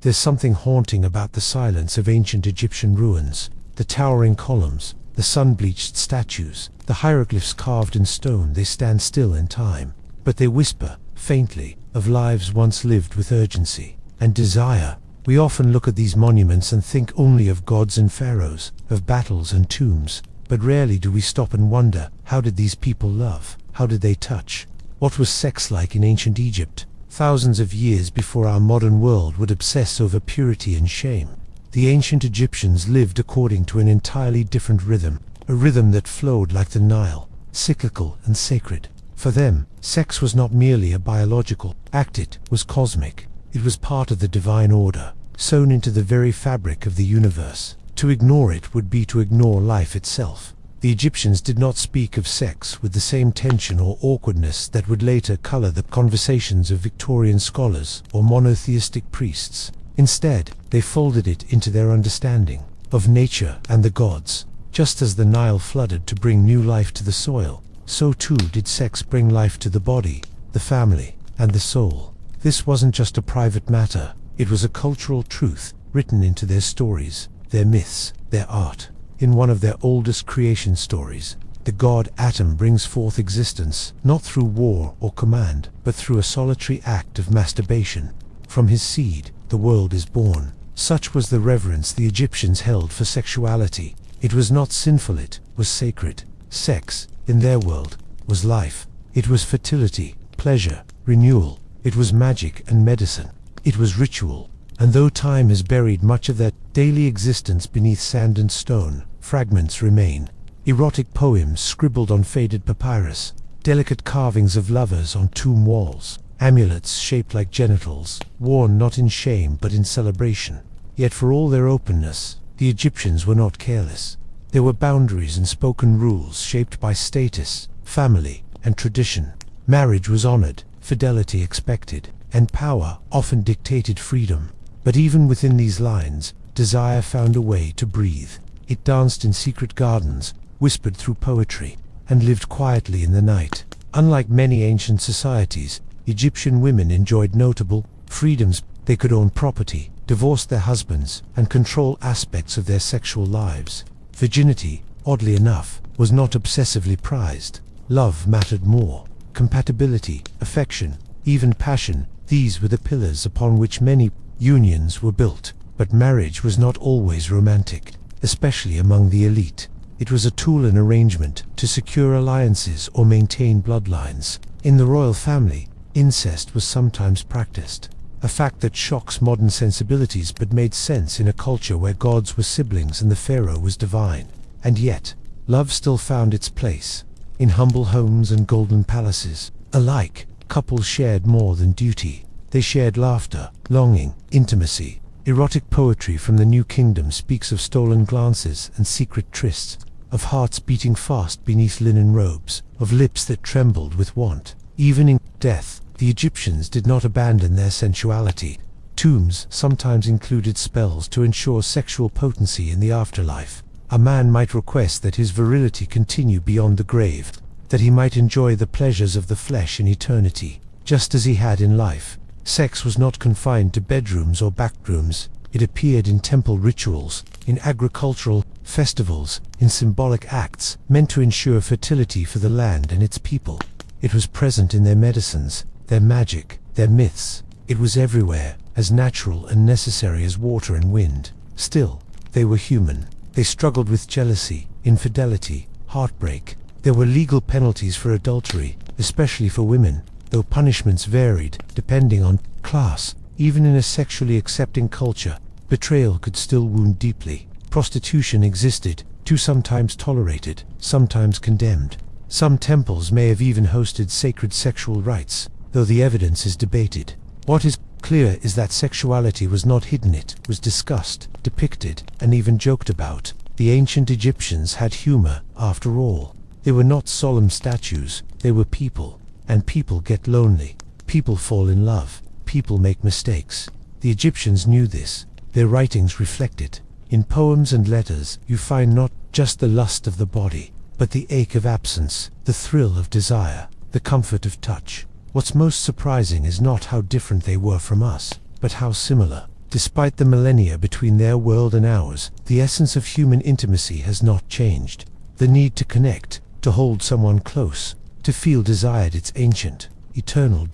There's something haunting about the silence of ancient Egyptian ruins, the towering columns, the sun-bleached statues, the hieroglyphs carved in stone. They stand still in time, but they whisper, faintly, of lives once lived with urgency and desire. We often look at these monuments and think only of gods and pharaohs, of battles and tombs, but rarely do we stop and wonder, how did these people love? How did they touch? What was sex like in ancient Egypt, thousands of years before our modern world would obsess over purity and shame? The ancient Egyptians lived according to an entirely different rhythm, a rhythm that flowed like the Nile, cyclical and sacred. For them, sex was not merely a biological act, it was cosmic. It was part of the divine order, sewn into the very fabric of the universe. To ignore it would be to ignore life itself. The Egyptians did not speak of sex with the same tension or awkwardness that would later color the conversations of Victorian scholars or monotheistic priests. Instead, they folded it into their understanding of nature and the gods. Just as the Nile flooded to bring new life to the soil, so too did sex bring life to the body, the family, and the soul. This wasn't just a private matter, it was a cultural truth written into their stories, their myths, their art. In one of their oldest creation stories, the god Atum brings forth existence not through war or command, but through a solitary act of masturbation. From his seed, the world is born. Such was the reverence the Egyptians held for sexuality. It was not sinful, it was sacred. Sex, in their world, was life. It was fertility, pleasure, renewal. It was magic and medicine. It was ritual. And though time has buried much of their daily existence beneath sand and stone, fragments remain. Erotic poems scribbled on faded papyrus, delicate carvings of lovers on tomb walls, amulets shaped like genitals, worn not in shame but in celebration. Yet for all their openness, the Egyptians were not careless. There were boundaries and spoken rules shaped by status, family, and tradition. Marriage was honored, fidelity expected, and power often dictated freedom. But even within these lines, desire found a way to breathe. It danced in secret gardens, whispered through poetry, and lived quietly in the night. Unlike many ancient societies, Egyptian women enjoyed notable freedoms. They could own property, divorce their husbands, and control aspects of their sexual lives. Virginity, oddly enough, was not obsessively prized. Love mattered more. Compatibility, affection, even passion, these were the pillars upon which many unions were built. But marriage was not always romantic, especially among the elite. It was a tool in arrangement to secure alliances or maintain bloodlines. In the royal family, incest was sometimes practiced, a fact that shocks modern sensibilities but made sense in a culture where gods were siblings and the pharaoh was divine. And yet, love still found its place. In humble homes and golden palaces, alike, couples shared more than duty. They shared laughter, longing, intimacy. Erotic poetry from the New Kingdom speaks of stolen glances and secret trysts, of hearts beating fast beneath linen robes, of lips that trembled with want. Even in death, the Egyptians did not abandon their sensuality. Tombs sometimes included spells to ensure sexual potency in the afterlife. A man might request that his virility continue beyond the grave, that he might enjoy the pleasures of the flesh in eternity, just as he had in life. Sex was not confined to bedrooms or backrooms. It appeared in temple rituals, in agricultural festivals, in symbolic acts meant to ensure fertility for the land and its people. It was present in their medicines, their magic, their myths. It was everywhere, as natural and necessary as water and wind. Still, they were human. They struggled with jealousy, infidelity, heartbreak. There were legal penalties for adultery, especially for women, though punishments varied depending on class. Even in a sexually accepting culture, betrayal could still wound deeply. Prostitution existed, too, sometimes tolerated, sometimes condemned. Some temples may have even hosted sacred sexual rites, though the evidence is debated. What is clear is that sexuality was not hidden, it was discussed, depicted, and even joked about. The ancient Egyptians had humor, after all. They were not solemn statues, they were people. And people get lonely. People fall in love. People make mistakes. The Egyptians knew this. Their writings reflect it. In poems and letters, you find not just the lust of the body, but the ache of absence, the thrill of desire, the comfort of touch. What's most surprising is not how different they were from us, but how similar. Despite the millennia between their world and ours, the essence of human intimacy has not changed. The need to connect, to hold someone close, to feel desired, it's ancient, eternal.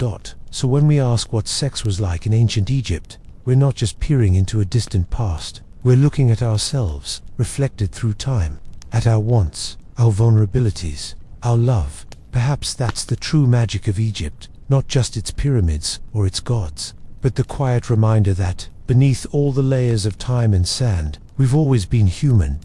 So when we ask what sex was like in ancient Egypt, we're not just peering into a distant past. We're looking at ourselves, reflected through time, at our wants, our vulnerabilities, our love. Perhaps that's the true magic of Egypt, not just its pyramids or its gods, but the quiet reminder that, beneath all the layers of time and sand, we've always been human.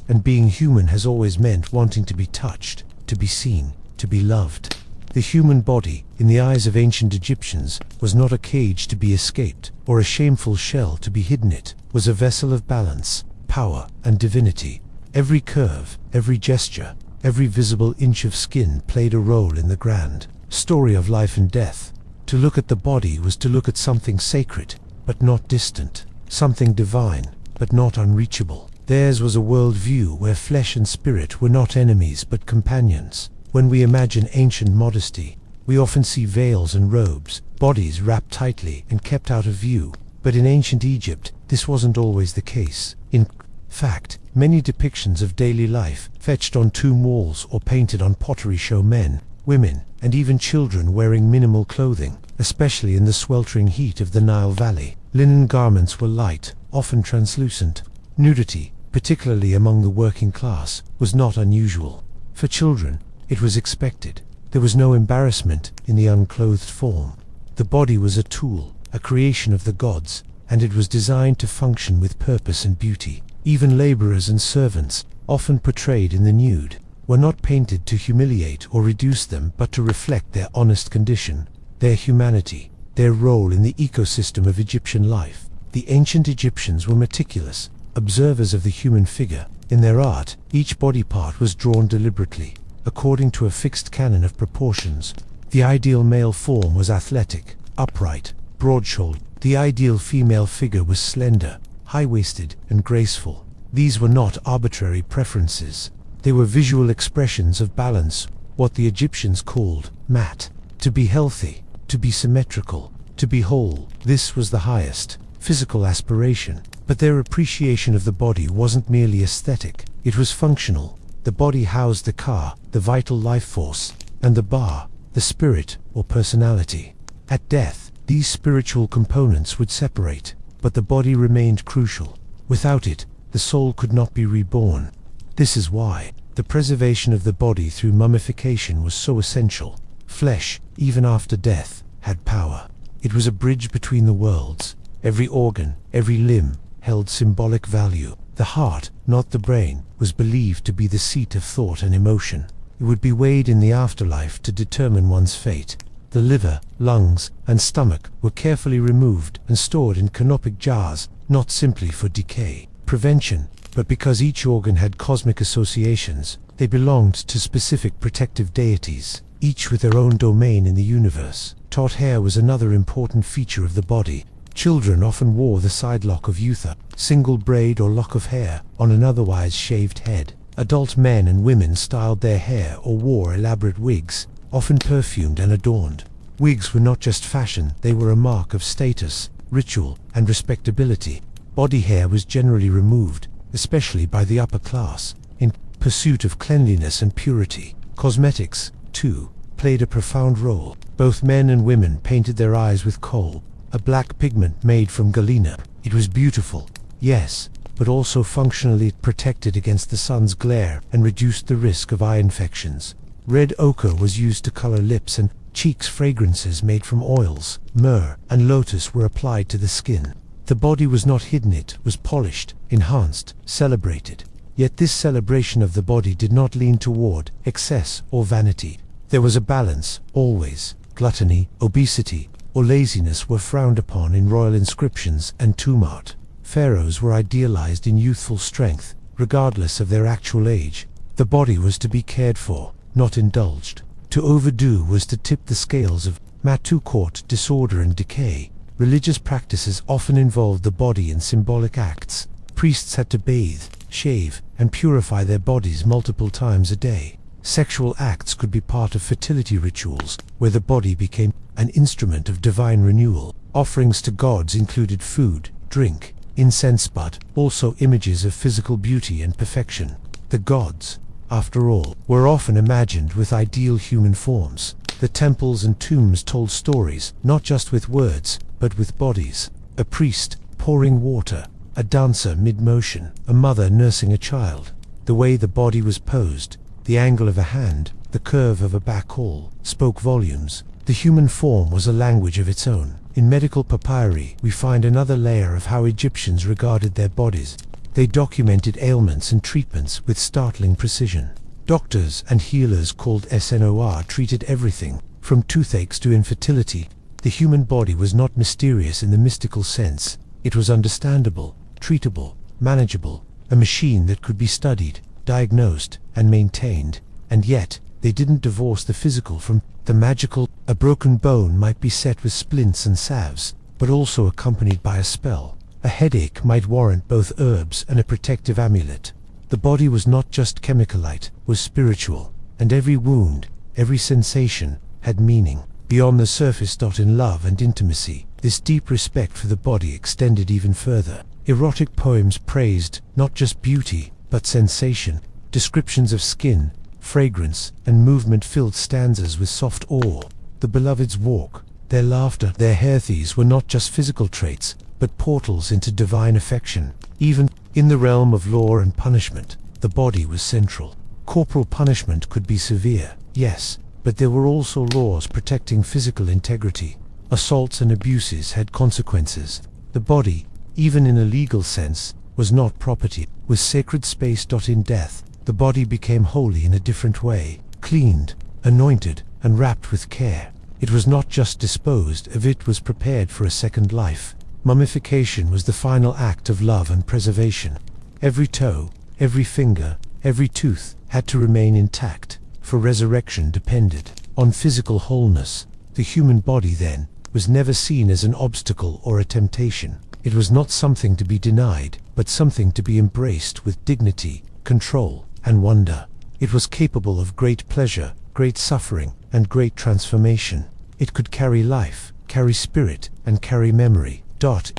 And being human has always meant wanting to be touched, to be seen, to be loved. The human body, in the eyes of ancient Egyptians, was not a cage to be escaped, or a shameful shell to be hidden. It was a vessel of balance, power, and divinity. Every curve, every gesture, every visible inch of skin played a role in the grand story of life and death. To look at the body was to look at something sacred, but not distant, something divine, but not unreachable. Theirs was a world-view where flesh and spirit were not enemies but companions. When we imagine ancient modesty, we often see veils and robes, bodies wrapped tightly and kept out of view. But in ancient Egypt, this wasn't always the case. In fact, many depictions of daily life, fetched on tomb walls or painted on pottery, show men, women, and even children wearing minimal clothing, especially in the sweltering heat of the Nile Valley. Linen garments were light, often translucent. Nudity, particularly among the working class, was not unusual. For children, it was expected. There was no embarrassment in the unclothed form. The body was a tool, a creation of the gods, and it was designed to function with purpose and beauty. Even laborers and servants, often portrayed in the nude, were not painted to humiliate or reduce them but to reflect their honest condition, their humanity, their role in the ecosystem of Egyptian life. The ancient Egyptians were meticulous, observers of the human figure. In their art, each body part was drawn deliberately, according to a fixed canon of proportions. The ideal male form was athletic, upright, broad-shouldered. The ideal female figure was slender, high-waisted, and graceful. These were not arbitrary preferences. They were visual expressions of balance, what the Egyptians called mat. To be healthy, to be symmetrical, to be whole. This was the highest physical aspiration. But their appreciation of the body wasn't merely aesthetic. It was functional. The body housed the ka, the vital life force, and the ba, the spirit or personality. At death, these spiritual components would separate, but the body remained crucial. Without it, the soul could not be reborn. This is why the preservation of the body through mummification was so essential. Flesh, even after death, had power. It was a bridge between the worlds. Every organ, every limb, held symbolic value. The heart, not the brain, was believed to be the seat of thought and emotion. It would be weighed in the afterlife to determine one's fate. The liver, lungs, and stomach were carefully removed and stored in canopic jars, not simply for decay, prevention, but because each organ had cosmic associations. They belonged to specific protective deities, each with their own domain in the universe. Taut hair was another important feature of the body. Children often wore the side lock of youth, a single braid or lock of hair, on an otherwise shaved head. Adult men and women styled their hair or wore elaborate wigs, often perfumed and adorned. Wigs were not just fashion, they were a mark of status, ritual, and respectability. Body hair was generally removed, especially by the upper class, in pursuit of cleanliness and purity. Cosmetics, too, played a profound role. Both men and women painted their eyes with kohl, a black pigment made from galena. It was beautiful, yes, but also functionally it protected against the sun's glare and reduced the risk of eye infections. Red ochre was used to color lips and cheeks. Fragrances made from oils, myrrh, and lotus were applied to the skin. The body was not hidden, it was polished, enhanced, celebrated. Yet this celebration of the body did not lean toward excess or vanity. There was a balance, always. Gluttony, obesity, or laziness were frowned upon in royal inscriptions and tomb art. Pharaohs were idealized in youthful strength, regardless of their actual age. The body was to be cared for, not indulged. To overdo was to tip the scales of Matu court, disorder and decay. Religious practices often involved the body in symbolic acts. Priests had to bathe, shave, and purify their bodies multiple times a day. Sexual acts could be part of fertility rituals, where the body became an instrument of divine renewal. Offerings to gods included food, drink, incense, but also images of physical beauty and perfection. The gods, after all, were often imagined with ideal human forms. The temples and tombs told stories, not just with words, but with bodies. A priest pouring water, a dancer mid-motion, a mother nursing a child. The way the body was posed, the angle of a hand, the curve of a back all, spoke volumes. The human form was a language of its own. In medical papyri, we find another layer of how Egyptians regarded their bodies. They documented ailments and treatments with startling precision. Doctors and healers called Snor treated everything, from toothaches to infertility. The human body was not mysterious in the mystical sense. It was understandable, treatable, manageable, a machine that could be studied, diagnosed, and maintained. And yet, they didn't divorce the physical from the magical. A broken bone might be set with splints and salves, but also accompanied by a spell. A headache might warrant both herbs and a protective amulet. The body was not just chemicalite, was spiritual, and every wound, every sensation, had meaning. Beyond the surface. In love and intimacy, this deep respect for the body extended even further. Erotic poems praised not just beauty, but sensation. Descriptions of skin, fragrance, and movement filled stanzas with soft awe. The beloved's walk, their laughter, their hairthes were not just physical traits, but portals into divine affection. Even in the realm of law and punishment, the body was central. Corporal punishment could be severe, yes, but there were also laws protecting physical integrity. Assaults and abuses had consequences. The body, even in a legal sense, was not property, was sacred space. In death, the body became holy in a different way, cleaned, anointed, and wrapped with care. It was not just disposed of, it was prepared for a second life. Mummification was the final act of love and preservation. Every toe, every finger, every tooth had to remain intact, for resurrection depended on physical wholeness. The human body, then, was never seen as an obstacle or a temptation. It was not something to be denied, but something to be embraced with dignity, control, and wonder. It was capable of great pleasure, great suffering, and great transformation. It could carry life, carry spirit, and carry memory.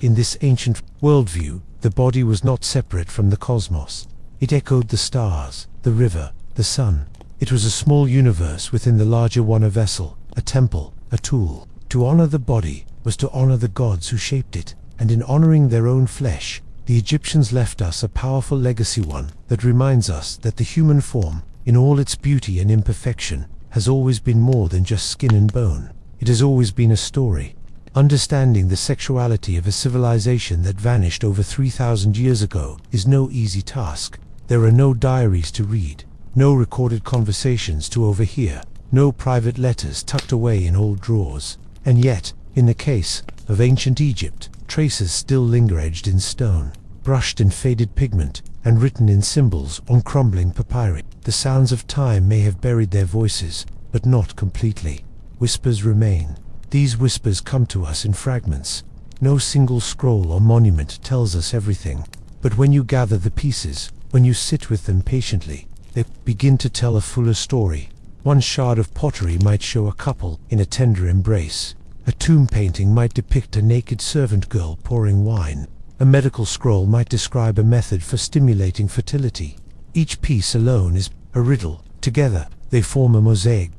In this ancient worldview, the body was not separate from the cosmos. It echoed the stars, the river, the sun. It was a small universe within the larger one, a vessel, a temple, a tool. To honor the body was to honor the gods who shaped it, and in honoring their own flesh, the Egyptians left us a powerful legacy, one that reminds us that the human form, in all its beauty and imperfection, has always been more than just skin and bone. It has always been a story. Understanding the sexuality of a civilization that vanished over 3,000 years ago is no easy task. There are no diaries to read, no recorded conversations to overhear, no private letters tucked away in old drawers. And yet, in the case of ancient Egypt, traces still linger, etched in stone, brushed in faded pigment, and written in symbols on crumbling papyri. The sounds of time may have buried their voices, but not completely. Whispers remain. These whispers come to us in fragments. No single scroll or monument tells us everything, but when you gather the pieces, when you sit with them patiently, they begin to tell a fuller story. One shard of pottery might show a couple in a tender embrace. A tomb painting might depict a naked servant girl pouring wine. A medical scroll might describe a method for stimulating fertility. Each piece alone is a riddle. Together, they form a mosaic.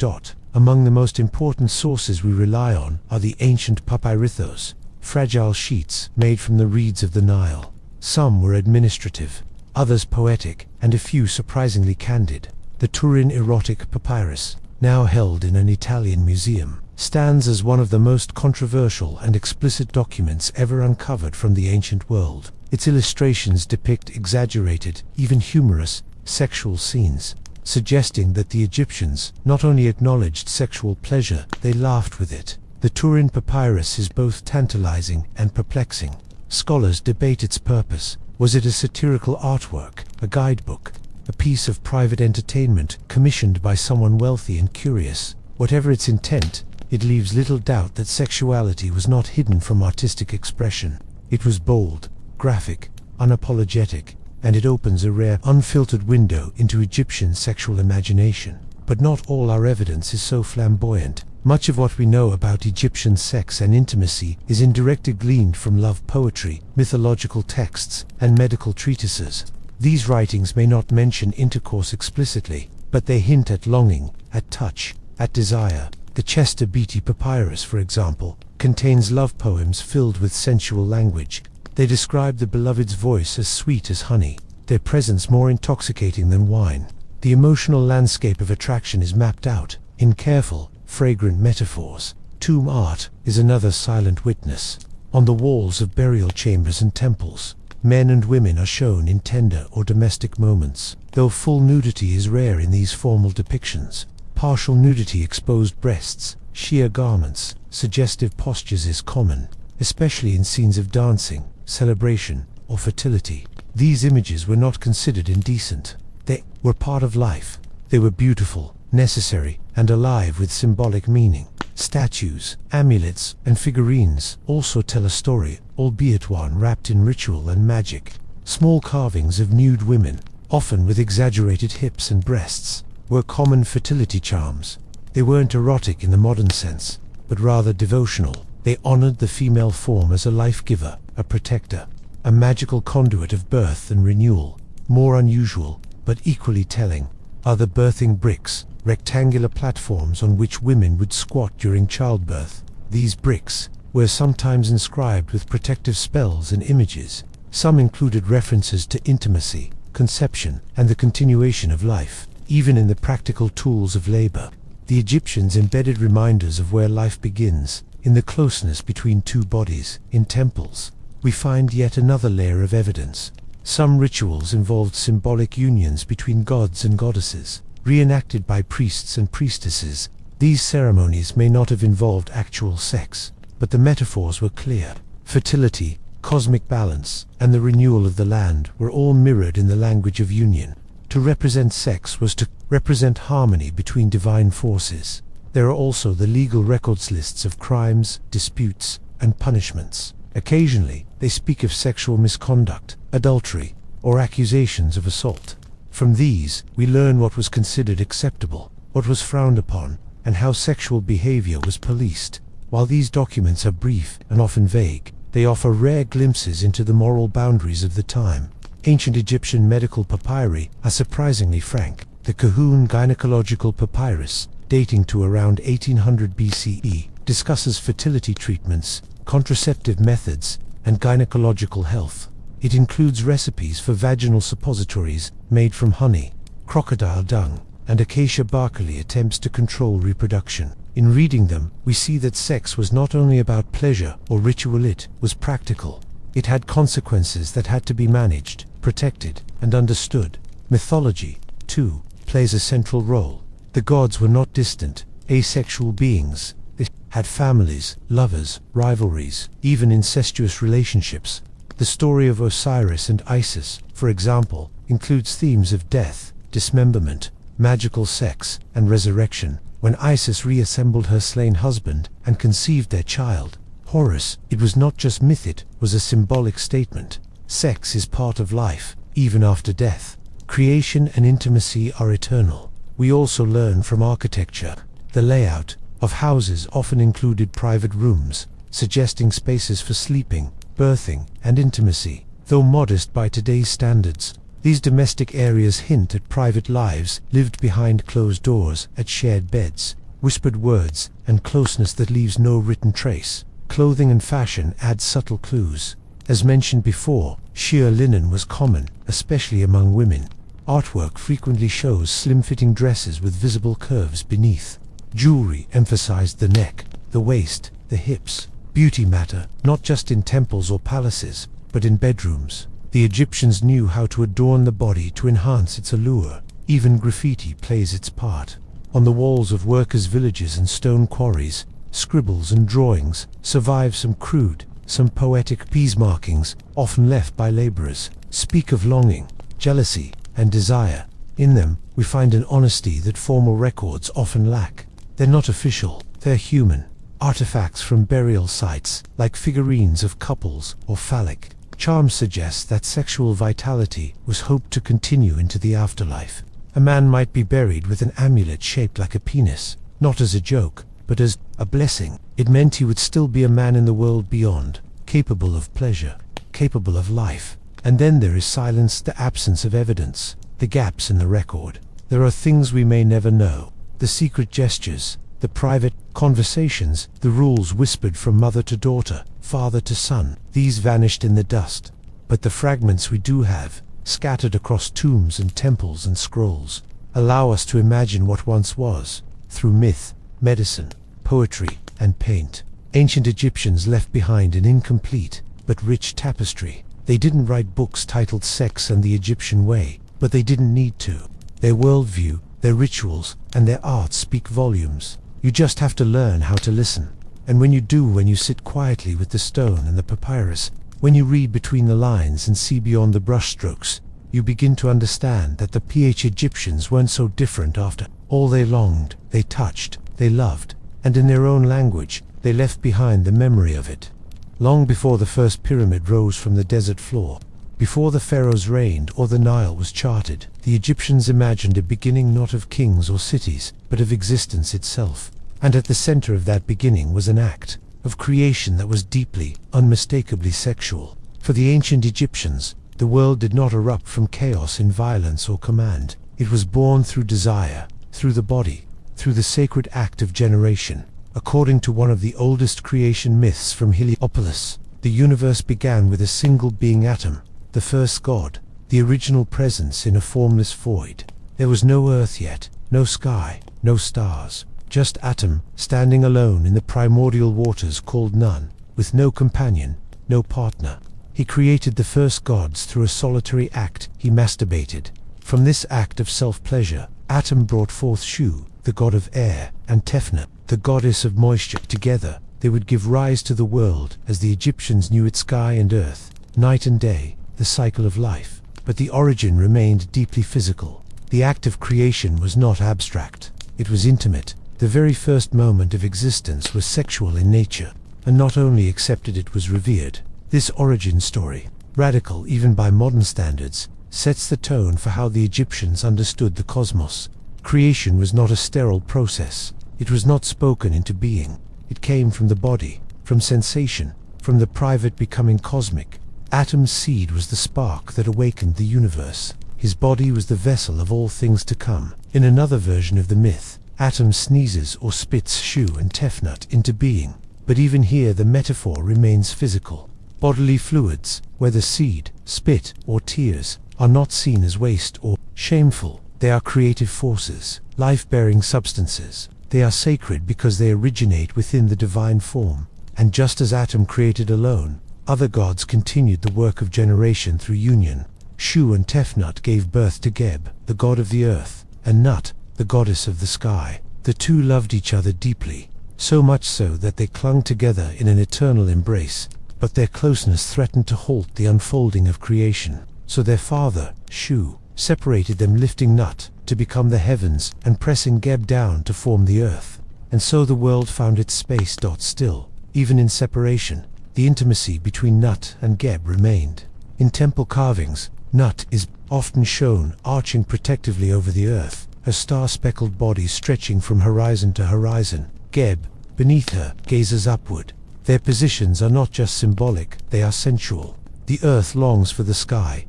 Among the most important sources we rely on are the ancient papyrithos, fragile sheets made from the reeds of the Nile. Some were administrative, others poetic, and a few surprisingly candid. The Turin erotic papyrus, now held in an Italian museum, stands as one of the most controversial and explicit documents ever uncovered from the ancient world. Its illustrations depict exaggerated, even humorous, sexual scenes, suggesting that the Egyptians not only acknowledged sexual pleasure, they laughed with it. The Turin papyrus is both tantalizing and perplexing. Scholars debate its purpose. Was it a satirical artwork, a guidebook, a piece of private entertainment commissioned by someone wealthy and curious? Whatever its intent, it leaves little doubt that sexuality was not hidden from artistic expression. It was bold, graphic, unapologetic, and it opens a rare, unfiltered window into Egyptian sexual imagination. But not all our evidence is so flamboyant. Much of what we know about Egyptian sex and intimacy is indirectly gleaned from love poetry, mythological texts, and medical treatises. These writings may not mention intercourse explicitly, but they hint at longing, at touch, at desire. The Chester Beatty Papyrus, for example, contains love poems filled with sensual language. They describe the beloved's voice as sweet as honey, their presence more intoxicating than wine. The emotional landscape of attraction is mapped out in careful, fragrant metaphors. Tomb art is another silent witness. On the walls of burial chambers and temples, men and women are shown in tender or domestic moments. Though full nudity is rare in these formal depictions, partial nudity, exposed breasts, sheer garments, suggestive postures is common, especially in scenes of dancing, celebration, or fertility. These images were not considered indecent. They were part of life. They were beautiful, necessary, and alive with symbolic meaning. Statues, amulets, and figurines also tell a story, albeit one wrapped in ritual and magic. Small carvings of nude women, often with exaggerated hips and breasts, were common fertility charms. They weren't erotic in the modern sense, but rather devotional. They honored the female form as a life-giver, a protector, a magical conduit of birth and renewal. More unusual, but equally telling, are the birthing bricks, rectangular platforms on which women would squat during childbirth. These bricks were sometimes inscribed with protective spells and images. Some included references to intimacy, conception, and the continuation of life. Even in the practical tools of labor, the Egyptians embedded reminders of where life begins, in the closeness between two bodies. In temples, we find yet another layer of evidence. Some rituals involved symbolic unions between gods and goddesses, reenacted by priests and priestesses. These ceremonies may not have involved actual sex, but the metaphors were clear. Fertility, cosmic balance, and the renewal of the land were all mirrored in the language of union. To represent sex was to represent harmony between divine forces. There are also the legal records lists of crimes, disputes, and punishments. Occasionally, they speak of sexual misconduct, adultery, or accusations of assault. From these, we learn what was considered acceptable, what was frowned upon, and how sexual behavior was policed. While these documents are brief and often vague, they offer rare glimpses into the moral boundaries of the time. Ancient Egyptian medical papyri are surprisingly frank. The Kahun Gynecological Papyrus, dating to around 1800 BCE, discusses fertility treatments, contraceptive methods, and gynecological health. It includes recipes for vaginal suppositories made from honey, crocodile dung, and acacia bark. Attempts to control reproduction. In reading them, we see that sex was not only about pleasure or ritual, it was practical. It had consequences that had to be managed, protected, and understood. Mythology, too, plays a central role. The gods were not distant, asexual beings. They had families, lovers, rivalries, even incestuous relationships. The story of Osiris and Isis, for example, includes themes of death, dismemberment, magical sex, and resurrection. When Isis reassembled her slain husband and conceived their child, Horus, it was not just myth, it was a symbolic statement. Sex is part of life, even after death. Creation and intimacy are eternal. We also learn from architecture. The layout of houses often included private rooms, suggesting spaces for sleeping, birthing, and intimacy. Though modest by today's standards, these domestic areas hint at private lives lived behind closed doors, at shared beds, whispered words, and closeness that leaves no written trace. Clothing and fashion add subtle clues. As mentioned before, sheer linen was common, especially among women. Artwork frequently shows slim-fitting dresses with visible curves beneath. Jewelry emphasized the neck, the waist, the hips. Beauty mattered, not just in temples or palaces, but in bedrooms. The Egyptians knew how to adorn the body to enhance its allure. Even graffiti plays its part. On the walls of workers' villages and stone quarries, scribbles and drawings survive. Some crude, some poetic. These markings, often left by laborers, speak of longing, jealousy, and desire. In them, we find an honesty that formal records often lack. They're not official, they're human. Artifacts from burial sites, like figurines of couples or phallic charms, suggest that sexual vitality was hoped to continue into the afterlife. A man might be buried with an amulet shaped like a penis, not as a joke, but as a blessing. It meant he would still be a man in the world beyond, capable of pleasure, capable of life. And then there is silence, the absence of evidence, the gaps in the record. There are things we may never know, the secret gestures, the private conversations, the rules whispered from mother to daughter, father to son. These vanished in the dust. But the fragments we do have, scattered across tombs and temples and scrolls, allow us to imagine what once was, through myth, medicine, poetry, and paint. Ancient Egyptians left behind an incomplete but rich tapestry. They didn't write books titled Sex and the Egyptian Way, but they didn't need to. Their worldview, their rituals, and their art speak volumes. You just have to learn how to listen. And when you do, when you sit quietly with the stone and the papyrus, when you read between the lines and see beyond the brushstrokes, you begin to understand that the Egyptians weren't so different after all. They longed, they touched, they loved, and in their own language, they left behind the memory of it. Long before the first pyramid rose from the desert floor, before the pharaohs reigned or the Nile was charted, the Egyptians imagined a beginning not of kings or cities, but of existence itself. And at the center of that beginning was an act of creation that was deeply, unmistakably sexual. For the ancient Egyptians, the world did not erupt from chaos in violence or command. It was born through desire, through the body, through the sacred act of generation. According to one of the oldest creation myths from Heliopolis, the universe began with a single being, Atum, the first god, the original presence in a formless void. There was no earth yet, no sky, no stars, just Atum, standing alone in the primordial waters called Nun, with no companion, no partner. He created the first gods through a solitary act. He masturbated. From this act of self-pleasure, Atum brought forth Shu, the god of air, and Tefnut, the goddess of moisture. Together, they would give rise to the world as the Egyptians knew it: sky and earth, night and day, the cycle of life. But the origin remained deeply physical. The act of creation was not abstract. It was intimate. The very first moment of existence was sexual in nature, and not only accepted, it was revered. This origin story, radical even by modern standards, sets the tone for how the Egyptians understood the cosmos. Creation was not a sterile process. It was not spoken into being. It came from the body, from sensation, from the private becoming cosmic. Atum's seed was the spark that awakened the universe. His body was the vessel of all things to come. In another version of the myth, Atum sneezes or spits Shu and Tefnut into being. But even here the metaphor remains physical. Bodily fluids, whether seed, spit, or tears, are not seen as waste or shameful. They are creative forces, life-bearing substances. They are sacred because they originate within the divine form. And just as Atum created alone, other gods continued the work of generation through union. Shu and Tefnut gave birth to Geb, the god of the earth, and Nut, the goddess of the sky. The two loved each other deeply, so much so that they clung together in an eternal embrace. But their closeness threatened to halt the unfolding of creation. So their father, Shu, separated them, lifting Nut to become the heavens and pressing Geb down to form the earth. And so the world found its space. Still, even in separation, the intimacy between Nut and Geb remained. In temple carvings, Nut is often shown arching protectively over the earth, her star-speckled body stretching from horizon to horizon. Geb, beneath her, gazes upward. Their positions are not just symbolic, they are sensual. The earth longs for the sky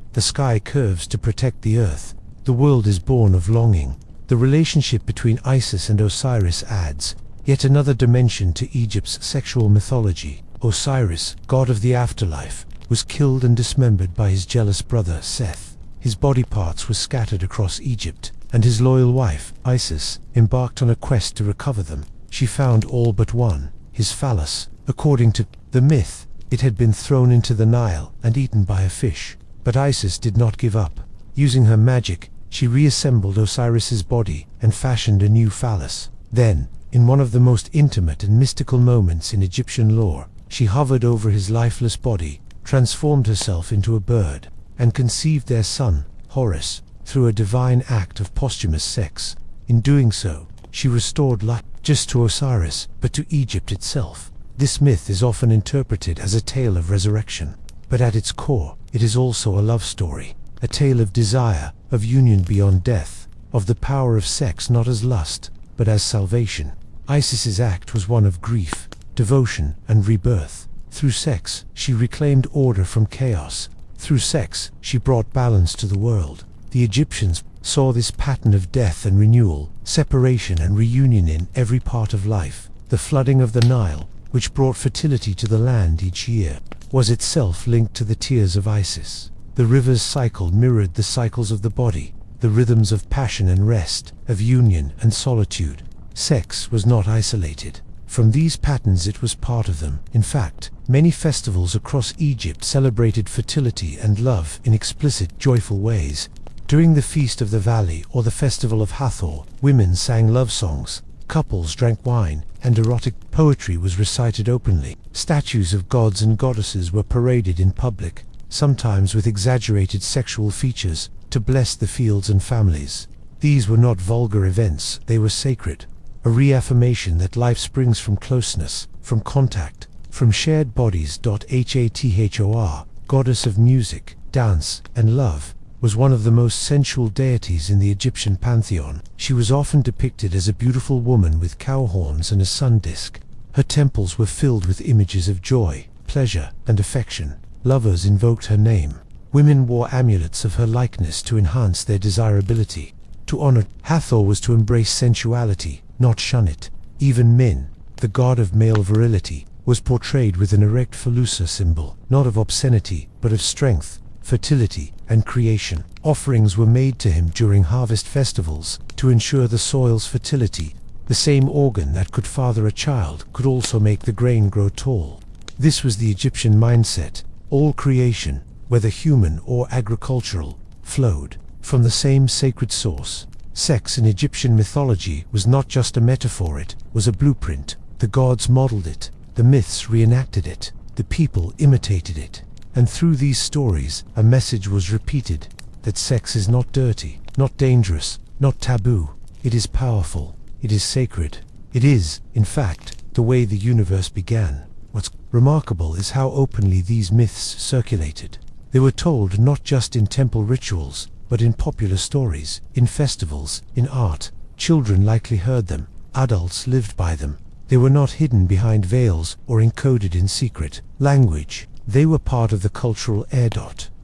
curves to protect the earth. The world is born of longing. The relationship between Isis and Osiris adds yet another dimension to Egypt's sexual mythology. Osiris, god of the afterlife, was killed and dismembered by his jealous brother Seth. His body parts were scattered across Egypt, and his loyal wife, Isis, embarked on a quest to recover them. She found all but one, his phallus. According to the myth, it had been thrown into the Nile and eaten by a fish. But Isis did not give up. Using her magic, she reassembled Osiris's body and fashioned a new phallus. Then, in one of the most intimate and mystical moments in Egyptian lore, she hovered over his lifeless body, transformed herself into a bird, and conceived their son, Horus, through a divine act of posthumous sex. In doing so, she restored life just to Osiris, but to Egypt itself. This myth is often interpreted as a tale of resurrection, but at its core, it is also a love story, a tale of desire, of union beyond death, of the power of sex not as lust, but as salvation. Isis's act was one of grief, devotion, and rebirth. Through sex, she reclaimed order from chaos. Through sex, she brought balance to the world. The Egyptians saw this pattern of death and renewal, separation and reunion in every part of life. The flooding of the Nile, which brought fertility to the land each year, was itself linked to the tears of Isis. The river's cycle mirrored the cycles of the body, the rhythms of passion and rest, of union and solitude. Sex was not isolated from these patterns, it was part of them. In fact, many festivals across Egypt celebrated fertility and love in explicit, joyful ways. During the Feast of the Valley or the Festival of Hathor, women sang love songs, couples drank wine, and erotic poetry was recited openly. Statues of gods and goddesses were paraded in public, sometimes with exaggerated sexual features, to bless the fields and families. These were not vulgar events, they were sacred. A reaffirmation that life springs from closeness, from contact, from shared bodies. Hathor, goddess of music, dance, and love, was one of the most sensual deities in the Egyptian pantheon. She was often depicted as a beautiful woman with cow horns and a sun disk. Her temples were filled with images of joy, pleasure, and affection. Lovers invoked her name. Women wore amulets of her likeness to enhance their desirability. To honor Hathor was to embrace sensuality, not shun it. Even Min, the god of male virility, was portrayed with an erect phallus symbol, not of obscenity, but of strength, fertility, and creation. Offerings were made to him during harvest festivals to ensure the soil's fertility. The same organ that could father a child could also make the grain grow tall. This was the Egyptian mindset. All creation, whether human or agricultural, flowed from the same sacred source. Sex in Egyptian mythology was not just a metaphor, it was a blueprint. The gods modeled it, the myths reenacted it, the people imitated it. And through these stories, a message was repeated, that sex is not dirty, not dangerous, not taboo. It is powerful, it is sacred. It is, in fact, the way the universe began. What's remarkable is how openly these myths circulated. They were told not just in temple rituals, but in popular stories, in festivals, in art. Children likely heard them, adults lived by them. They were not hidden behind veils or encoded in secret language. They were part of the cultural air.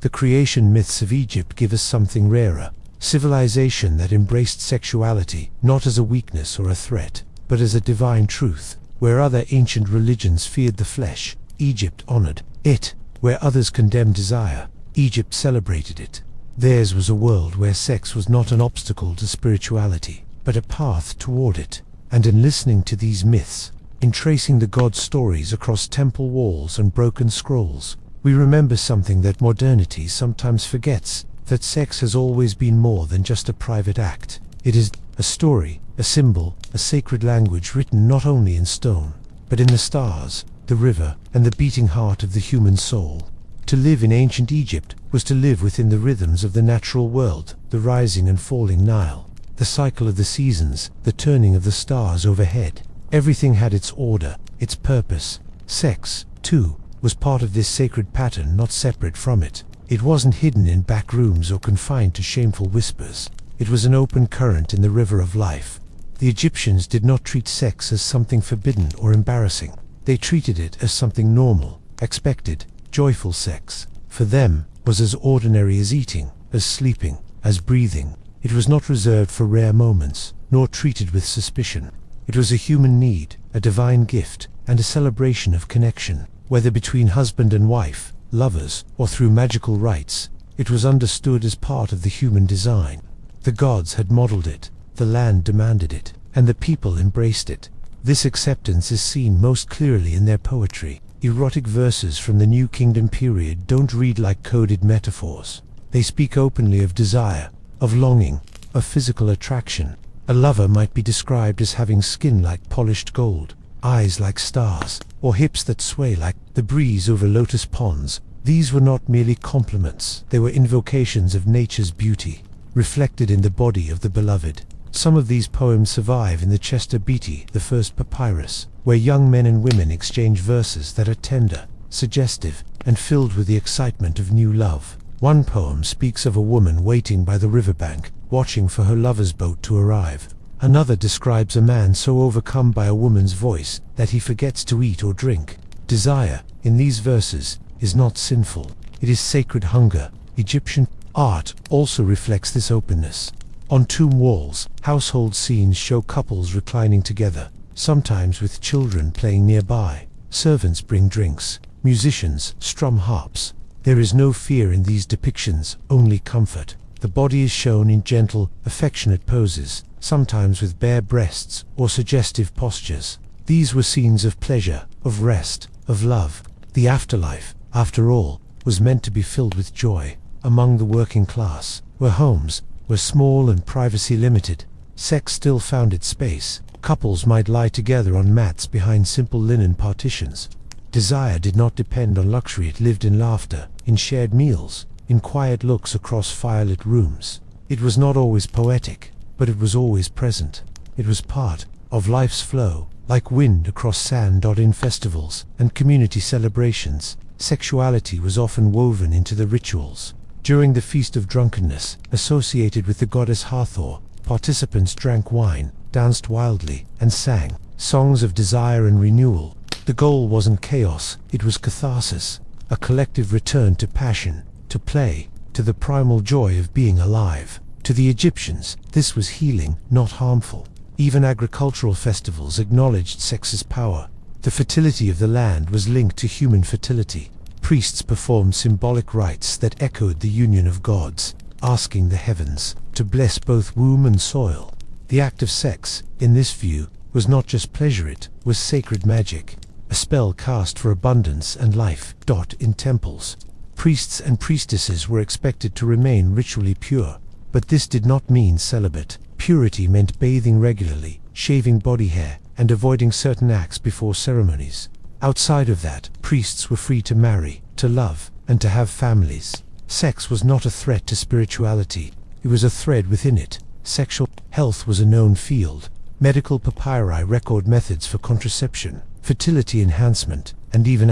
The creation myths of Egypt give us something rarer. Civilization that embraced sexuality, not as a weakness or a threat, but as a divine truth. Where other ancient religions feared the flesh, Egypt honored it. Where others condemned desire, Egypt celebrated it. Theirs was a world where sex was not an obstacle to spirituality, but a path toward it. And in listening to these myths, in tracing the god stories across temple walls and broken scrolls, we remember something that modernity sometimes forgets, that sex has always been more than just a private act. It is a story, a symbol, a sacred language written not only in stone, but in the stars, the river, and the beating heart of the human soul. To live in ancient Egypt was to live within the rhythms of the natural world, the rising and falling Nile, the cycle of the seasons, the turning of the stars overhead. Everything had its order, its purpose. Sex, too, was part of this sacred pattern, not separate from it. It wasn't hidden in back rooms or confined to shameful whispers. It was an open current in the river of life. The Egyptians did not treat sex as something forbidden or embarrassing. They treated it as something normal, expected. Joyful sex, for them, was as ordinary as eating, as sleeping, as breathing. It was not reserved for rare moments, nor treated with suspicion. It was a human need, a divine gift, and a celebration of connection. Whether between husband and wife, lovers, or through magical rites, it was understood as part of the human design. The gods had modeled it, the land demanded it, and the people embraced it. This acceptance is seen most clearly in their poetry. Erotic verses from the New Kingdom period don't read like coded metaphors. They speak openly of desire, of longing, of physical attraction. A lover might be described as having skin like polished gold, eyes like stars, or hips that sway like the breeze over lotus ponds. These were not merely compliments, they were invocations of nature's beauty, reflected in the body of the beloved. Some of these poems survive in the Chester Beatty, the first papyrus, where young men and women exchange verses that are tender, suggestive, and filled with the excitement of new love. One poem speaks of a woman waiting by the riverbank, watching for her lover's boat to arrive. Another describes a man so overcome by a woman's voice that he forgets to eat or drink. Desire, in these verses, is not sinful. It is sacred hunger. Egyptian art also reflects this openness. On tomb walls, household scenes show couples reclining together, sometimes with children playing nearby. Servants bring drinks. Musicians strum harps. There is no fear in these depictions, only comfort. The body is shown in gentle, affectionate poses, sometimes with bare breasts or suggestive postures. These were scenes of pleasure, of rest, of love. The afterlife, after all, was meant to be filled with joy. Among the working class, where homes were small and privacy limited, sex still found its space. Couples might lie together on mats behind simple linen partitions. Desire did not depend on luxury. It lived in laughter, in shared meals, in quiet looks across firelit rooms. It was not always poetic, but it was always present. It was part of life's flow, like wind across sand. In festivals and community celebrations, sexuality was often woven into the rituals. During the Feast of Drunkenness, associated with the goddess Hathor, participants drank wine, danced wildly, and sang songs of desire and renewal. The goal wasn't chaos, it was catharsis, a collective return to passion, to play, to the primal joy of being alive. To the Egyptians, this was healing, not harmful. Even agricultural festivals acknowledged sex's power. The fertility of the land was linked to human fertility. Priests performed symbolic rites that echoed the union of gods, asking the heavens to bless both womb and soil. The act of sex, in this view, was not just pleasure, it was sacred magic, a spell cast for abundance and life. In temples, priests and priestesses were expected to remain ritually pure, but this did not mean celibate. Purity meant bathing regularly, shaving body hair, and avoiding certain acts before ceremonies. Outside of that, priests were free to marry, to love, and to have families. Sex was not a threat to spirituality, it was a thread within it. Sexual health was a known field. Medical papyri record methods for contraception, fertility enhancement, and even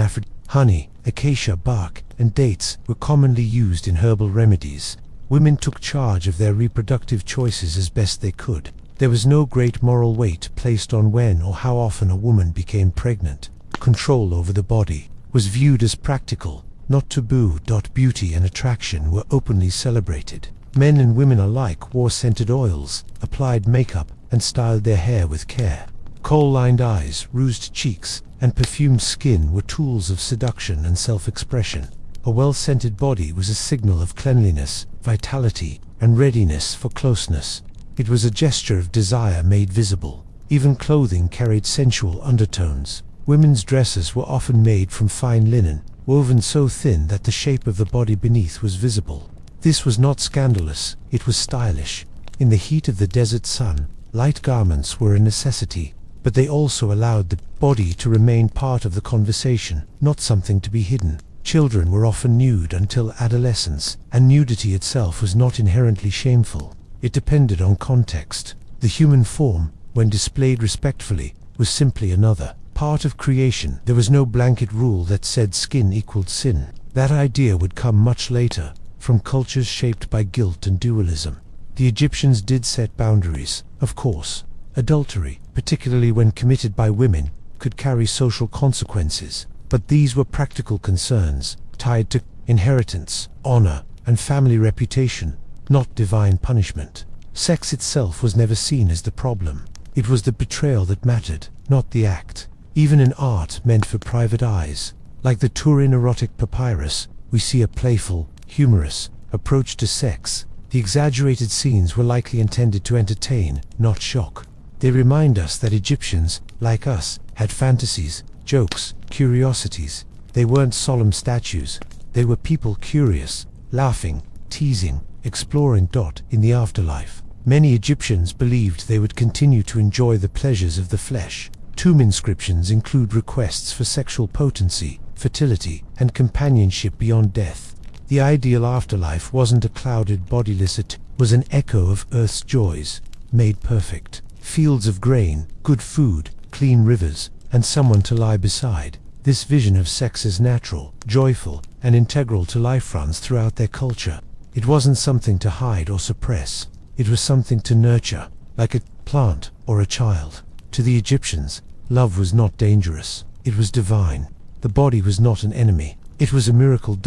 honey, acacia bark, and dates were commonly used in herbal remedies. Women took charge of their reproductive choices as best they could. There was no great moral weight placed on when or how often a woman became pregnant. Control over the body was viewed as practical, not taboo. Beauty and attraction were openly celebrated. Men and women alike wore scented oils, applied makeup, and styled their hair with care. Kohl-lined eyes, rouged cheeks, and perfumed skin were tools of seduction and self-expression. A well-scented body was a signal of cleanliness, vitality, and readiness for closeness. It was a gesture of desire made visible. Even clothing carried sensual undertones. Women's dresses were often made from fine linen, woven so thin that the shape of the body beneath was visible. This was not scandalous, it was stylish. In the heat of the desert sun, light garments were a necessity, but they also allowed the body to remain part of the conversation, not something to be hidden. Children were often nude until adolescence, and nudity itself was not inherently shameful. It depended on context. The human form, when displayed respectfully, was simply another part of creation. There was no blanket rule that said skin equaled sin. That idea would come much later, from cultures shaped by guilt and dualism. The Egyptians did set boundaries, of course. Adultery, particularly when committed by women, could carry social consequences, but these were practical concerns, tied to inheritance, honor, and family reputation, not divine punishment. Sex itself was never seen as the problem. It was the betrayal that mattered, not the act. Even in art meant for private eyes, like the Turin erotic papyrus, we see a playful, humorous approach to sex. The exaggerated scenes were likely intended to entertain, not shock. They remind us that Egyptians, like us, had fantasies, jokes, curiosities. They weren't solemn statues. They were people curious, laughing, teasing, exploring. In the afterlife, many Egyptians believed they would continue to enjoy the pleasures of the flesh. Tomb inscriptions include requests for sexual potency, fertility, and companionship beyond death. The ideal afterlife wasn't a clouded, bodiless it was an echo of Earth's joys, made perfect. Fields of grain, good food, clean rivers, and someone to lie beside. This vision of sex as natural, joyful, and integral to life runs throughout their culture. It wasn't something to hide or suppress. It was something to nurture, like a plant, or a child. To the Egyptians, love was not dangerous, it was divine. The body was not an enemy, it was a miracle.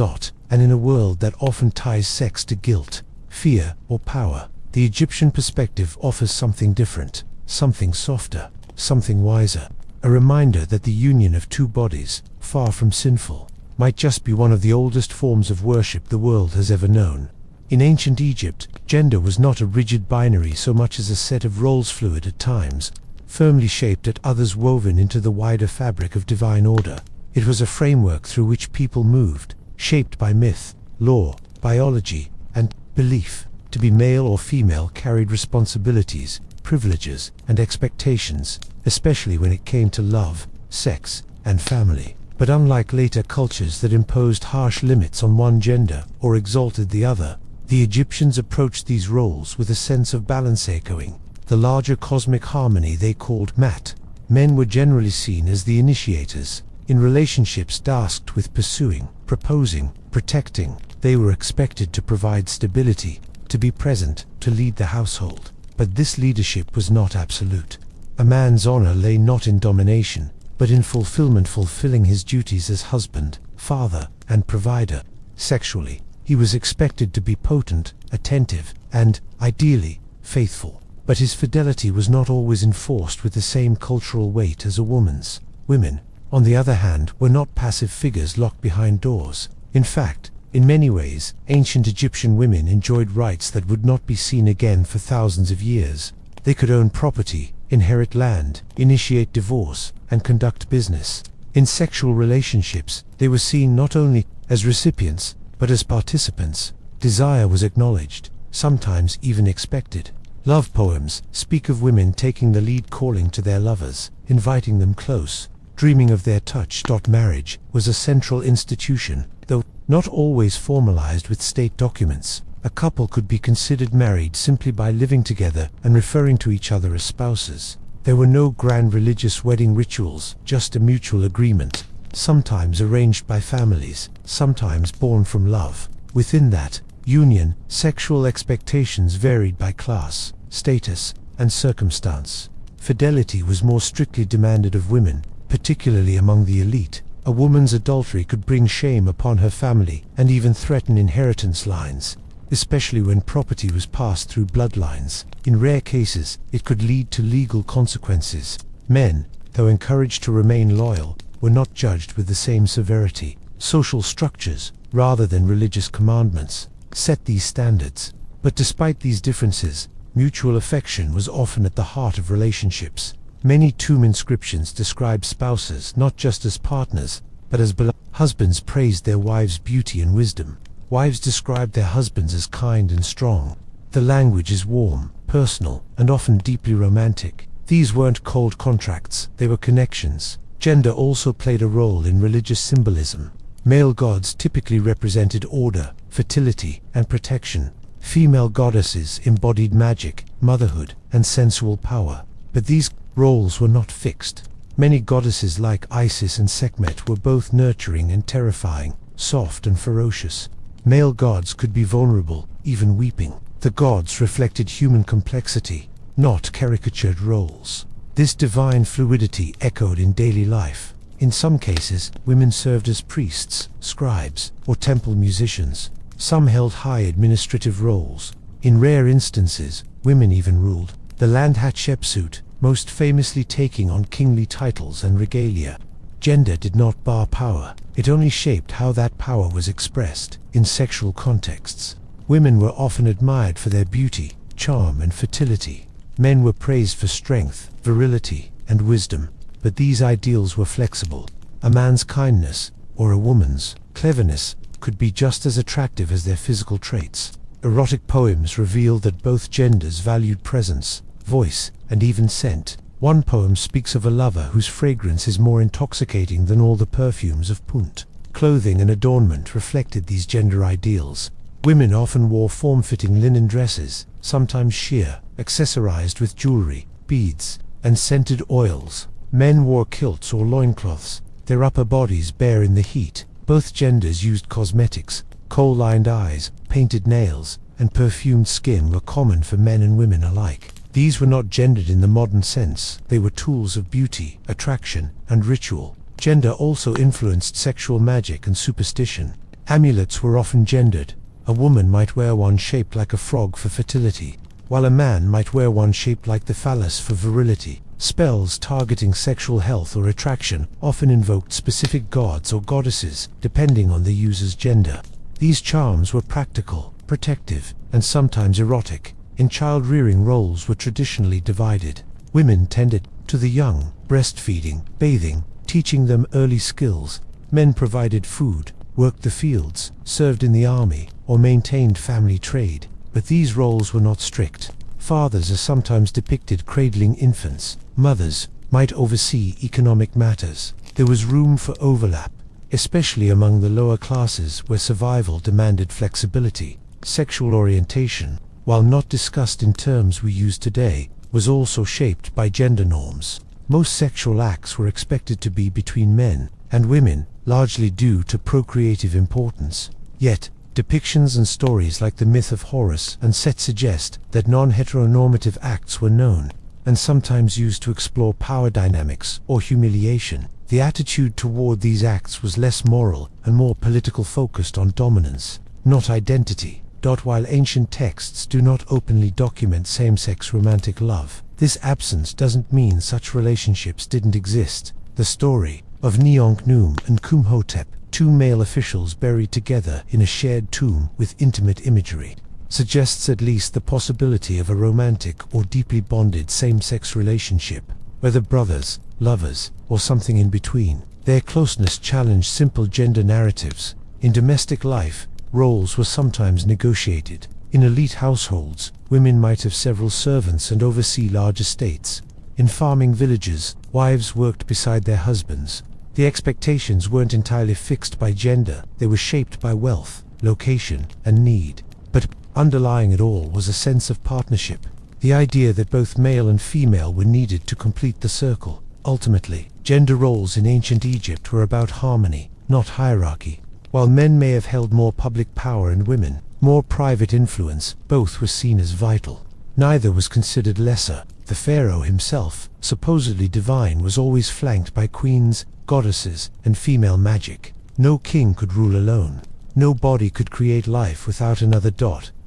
And in a world that often ties sex to guilt, fear, or power, the Egyptian perspective offers something different, something softer, something wiser. A reminder that the union of two bodies, far from sinful, might just be one of the oldest forms of worship the world has ever known. In ancient Egypt, gender was not a rigid binary so much as a set of roles, fluid at times, firmly shaped at others, woven into the wider fabric of divine order. It was a framework through which people moved, shaped by myth, law, biology, and belief. To be male or female carried responsibilities, privileges, and expectations, especially when it came to love, sex, and family. But unlike later cultures that imposed harsh limits on one gender or exalted the other, the Egyptians approached these roles with a sense of balance, echoing the larger cosmic harmony they called Mat. Men were generally seen as the initiators. In relationships tasked with pursuing, proposing, protecting, they were expected to provide stability, to be present, to lead the household. But this leadership was not absolute. A man's honor lay not in domination, but in fulfilling his duties as husband, father, and provider. Sexually, he was expected to be potent, attentive, and, ideally, faithful. But his fidelity was not always enforced with the same cultural weight as a woman's. Women, on the other hand, were not passive figures locked behind doors. In fact, in many ways, ancient Egyptian women enjoyed rights that would not be seen again for thousands of years. They could own property, inherit land, initiate divorce, and conduct business. In sexual relationships, they were seen not only as recipients, but as participants. Desire was acknowledged, sometimes even expected. Love poems speak of women taking the lead, calling to their lovers, inviting them close, dreaming of their touch. Marriage was a central institution, though not always formalized with state documents. A couple could be considered married simply by living together and referring to each other as spouses. There were no grand religious wedding rituals, just a mutual agreement, sometimes arranged by families, sometimes born from love. Within that union, sexual expectations varied by class, status, and circumstance. Fidelity was more strictly demanded of women, particularly among the elite. A woman's adultery could bring shame upon her family and even threaten inheritance lines, especially when property was passed through bloodlines. In rare cases, it could lead to legal consequences. Men, though encouraged to remain loyal, were not judged with the same severity. Social structures, rather than religious commandments, set these standards. But despite these differences, mutual affection was often at the heart of relationships. Many tomb inscriptions describe spouses not just as partners, but as beloved. Husbands praised their wives' beauty and wisdom. Wives described their husbands as kind and strong. The language is warm, personal, and often deeply romantic. These weren't cold contracts, they were connections. Gender also played a role in religious symbolism. Male gods typically represented order, fertility, and protection. Female goddesses embodied magic, motherhood, and sensual power. But these roles were not fixed. Many goddesses like Isis and Sekhmet were both nurturing and terrifying, soft and ferocious. Male gods could be vulnerable, even weeping. The gods reflected human complexity, not caricatured roles. This divine fluidity echoed in daily life. In some cases, women served as priests, scribes, or temple musicians. Some held high administrative roles. In rare instances, women even ruled. The land Hatshepsut, most famously taking on kingly titles and regalia. Gender did not bar power, it only shaped how that power was expressed. In sexual contexts, women were often admired for their beauty, charm, and fertility. Men were praised for strength, virility, and wisdom, but these ideals were flexible. A man's kindness, or a woman's cleverness, could be just as attractive as their physical traits. Erotic poems reveal that both genders valued presence, voice, and even scent. One poem speaks of a lover whose fragrance is more intoxicating than all the perfumes of Punt. Clothing and adornment reflected these gender ideals. Women often wore form-fitting linen dresses, sometimes sheer, accessorized with jewelry, beads, and scented oils. Men wore kilts or loincloths, their upper bodies bare in the heat. Both genders used cosmetics. Kohl-lined eyes, painted nails, and perfumed skin were common for men and women alike. These were not gendered in the modern sense. They were tools of beauty, attraction, and ritual. Gender also influenced sexual magic and superstition. Amulets were often gendered. A woman might wear one shaped like a frog for fertility, while a man might wear one shaped like the phallus for virility. Spells targeting sexual health or attraction often invoked specific gods or goddesses, depending on the user's gender. These charms were practical, protective, and sometimes erotic. In child-rearing, roles were traditionally divided. Women tended to the young, breastfeeding, bathing, teaching them early skills. Men provided food, worked the fields, served in the army, or maintained family trade. But these roles were not strict. Fathers are sometimes depicted cradling infants. Mothers might oversee economic matters. There was room for overlap, especially among the lower classes where survival demanded flexibility. Sexual orientation, while not discussed in terms we use today, was also shaped by gender norms. Most sexual acts were expected to be between men and women, largely due to procreative importance. Yet, depictions and stories like the myth of Horus and Set suggest that non-heteronormative acts were known, and sometimes used to explore power dynamics or humiliation. The attitude toward these acts was less moral and more political, focused on dominance, not identity. While ancient texts do not openly document same-sex romantic love, this absence doesn't mean such relationships didn't exist. The story of Neonk-Num and Kumhotep, two male officials buried together in a shared tomb with intimate imagery, suggests at least the possibility of a romantic or deeply bonded same-sex relationship, whether brothers, lovers, or something in between. Their closeness challenged simple gender narratives. In domestic life, roles were sometimes negotiated. In elite households, women might have several servants and oversee large estates. In farming villages, wives worked beside their husbands. The expectations weren't entirely fixed by gender, they were shaped by wealth, location, and need. But underlying it all was a sense of partnership, the idea that both male and female were needed to complete the circle. Ultimately, gender roles in ancient Egypt were about harmony, not hierarchy. While men may have held more public power and women more private influence, both were seen as vital. Neither was considered lesser. The pharaoh himself, supposedly divine, was always flanked by queens, goddesses, and female magic. No king could rule alone. No body could create life without another.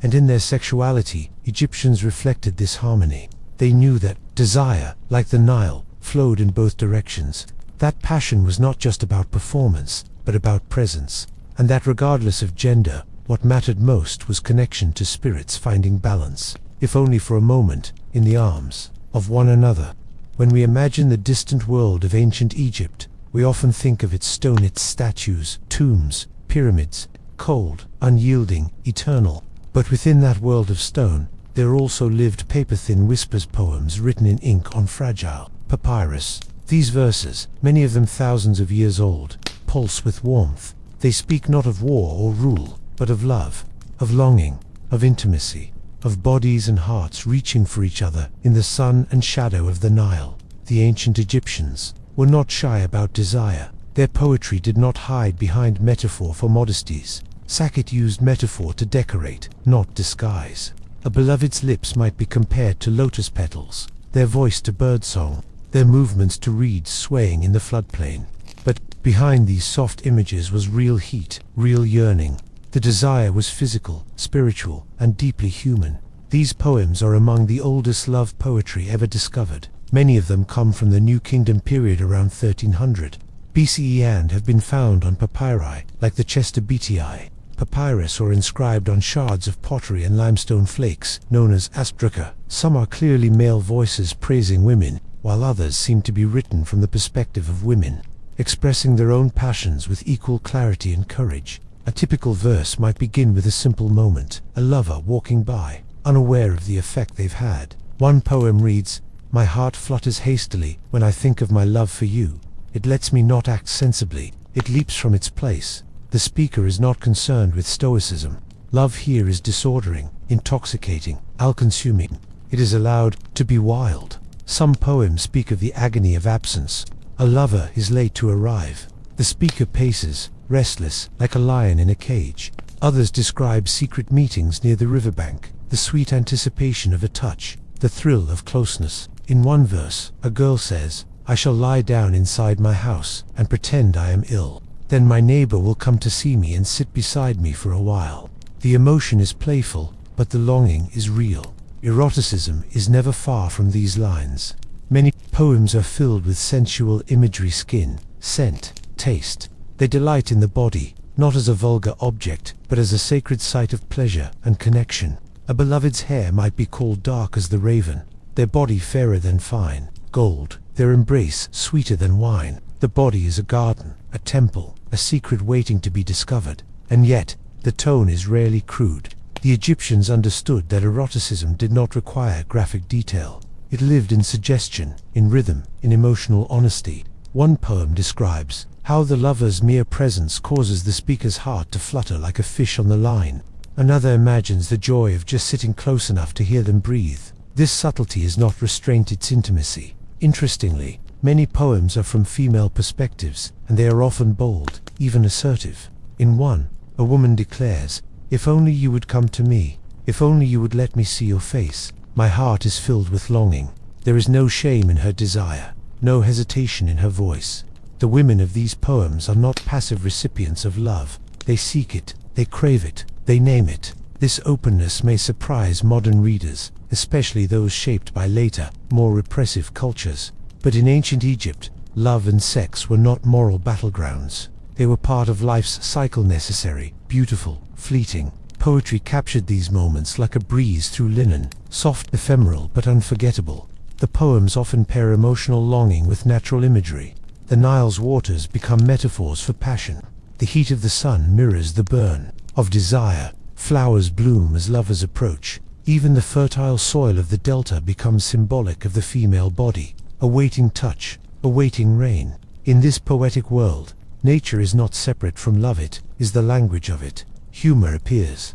And in their sexuality, Egyptians reflected this harmony. They knew that desire, like the Nile, flowed in both directions. That passion was not just about performance, but about presence. And that regardless of gender, what mattered most was connection to spirits finding balance, if only for a moment, in the arms of one another. When we imagine the distant world of ancient Egypt, we often think of its stone, its statues, tombs, pyramids, cold, unyielding, eternal. But within that world of stone, there also lived paper-thin whispers, poems written in ink on fragile papyrus. These verses, many of them thousands of years old, pulse with warmth. They speak not of war or rule, but of love, of longing, of intimacy, of bodies and hearts reaching for each other in the sun and shadow of the Nile. The ancient Egyptians were not shy about desire. Their poetry did not hide behind metaphor for modesties. Saket used metaphor to decorate, not disguise. A beloved's lips might be compared to lotus petals, their voice to birdsong, their movements to reeds swaying in the floodplain. But behind these soft images was real heat, real yearning. The desire was physical, spiritual, and deeply human. These poems are among the oldest love poetry ever discovered. Many of them come from the New Kingdom period around 1300 BCE and have been found on papyri, like the Chester Beatyi papyrus, or inscribed on shards of pottery and limestone flakes, known as aspdracha. Some are clearly male voices praising women, while others seem to be written from the perspective of women, expressing their own passions with equal clarity and courage. A typical verse might begin with a simple moment, a lover walking by, unaware of the effect they've had. One poem reads, "My heart flutters hastily when I think of my love for you. It lets me not act sensibly. It leaps from its place." The speaker is not concerned with stoicism. Love here is disordering, intoxicating, all-consuming. It is allowed to be wild. Some poems speak of the agony of absence. A lover is late to arrive. The speaker paces, restless, like a lion in a cage. Others describe secret meetings near the riverbank, the sweet anticipation of a touch, the thrill of closeness. In one verse, a girl says, "I shall lie down inside my house and pretend I am ill. Then my neighbor will come to see me and sit beside me for a while." The emotion is playful, but the longing is real. Eroticism is never far from these lines. Many poems are filled with sensual imagery: skin, scent, taste. They delight in the body, not as a vulgar object, but as a sacred site of pleasure and connection. A beloved's hair might be called dark as the raven, their body fairer than fine gold, their embrace sweeter than wine. The body is a garden, a temple, a secret waiting to be discovered, and yet the tone is rarely crude. The Egyptians understood that eroticism did not require graphic detail. It lived in suggestion, in rhythm, in emotional honesty. One poem describes how the lover's mere presence causes the speaker's heart to flutter like a fish on the line. Another imagines the joy of just sitting close enough to hear them breathe. This subtlety is not restraint, it's intimacy. Interestingly, many poems are from female perspectives, and they are often bold, even assertive. In one, a woman declares, "If only you would come to me, if only you would let me see your face. My heart is filled with longing." There is no shame in her desire, no hesitation in her voice. The women of these poems are not passive recipients of love. They seek it, they crave it, they name it. This openness may surprise modern readers, especially those shaped by later, more repressive cultures. But in ancient Egypt, love and sex were not moral battlegrounds. They were part of life's cycle, necessary, beautiful, fleeting. Poetry captured these moments like a breeze through linen, soft, ephemeral, but unforgettable. The poems often pair emotional longing with natural imagery. The Nile's waters become metaphors for passion. The heat of the sun mirrors the burn of desire. Flowers bloom as lovers approach. Even the fertile soil of the delta becomes symbolic of the female body, awaiting touch, awaiting rain. In this poetic world, nature is not separate from love, it is the language of it. Humor appears.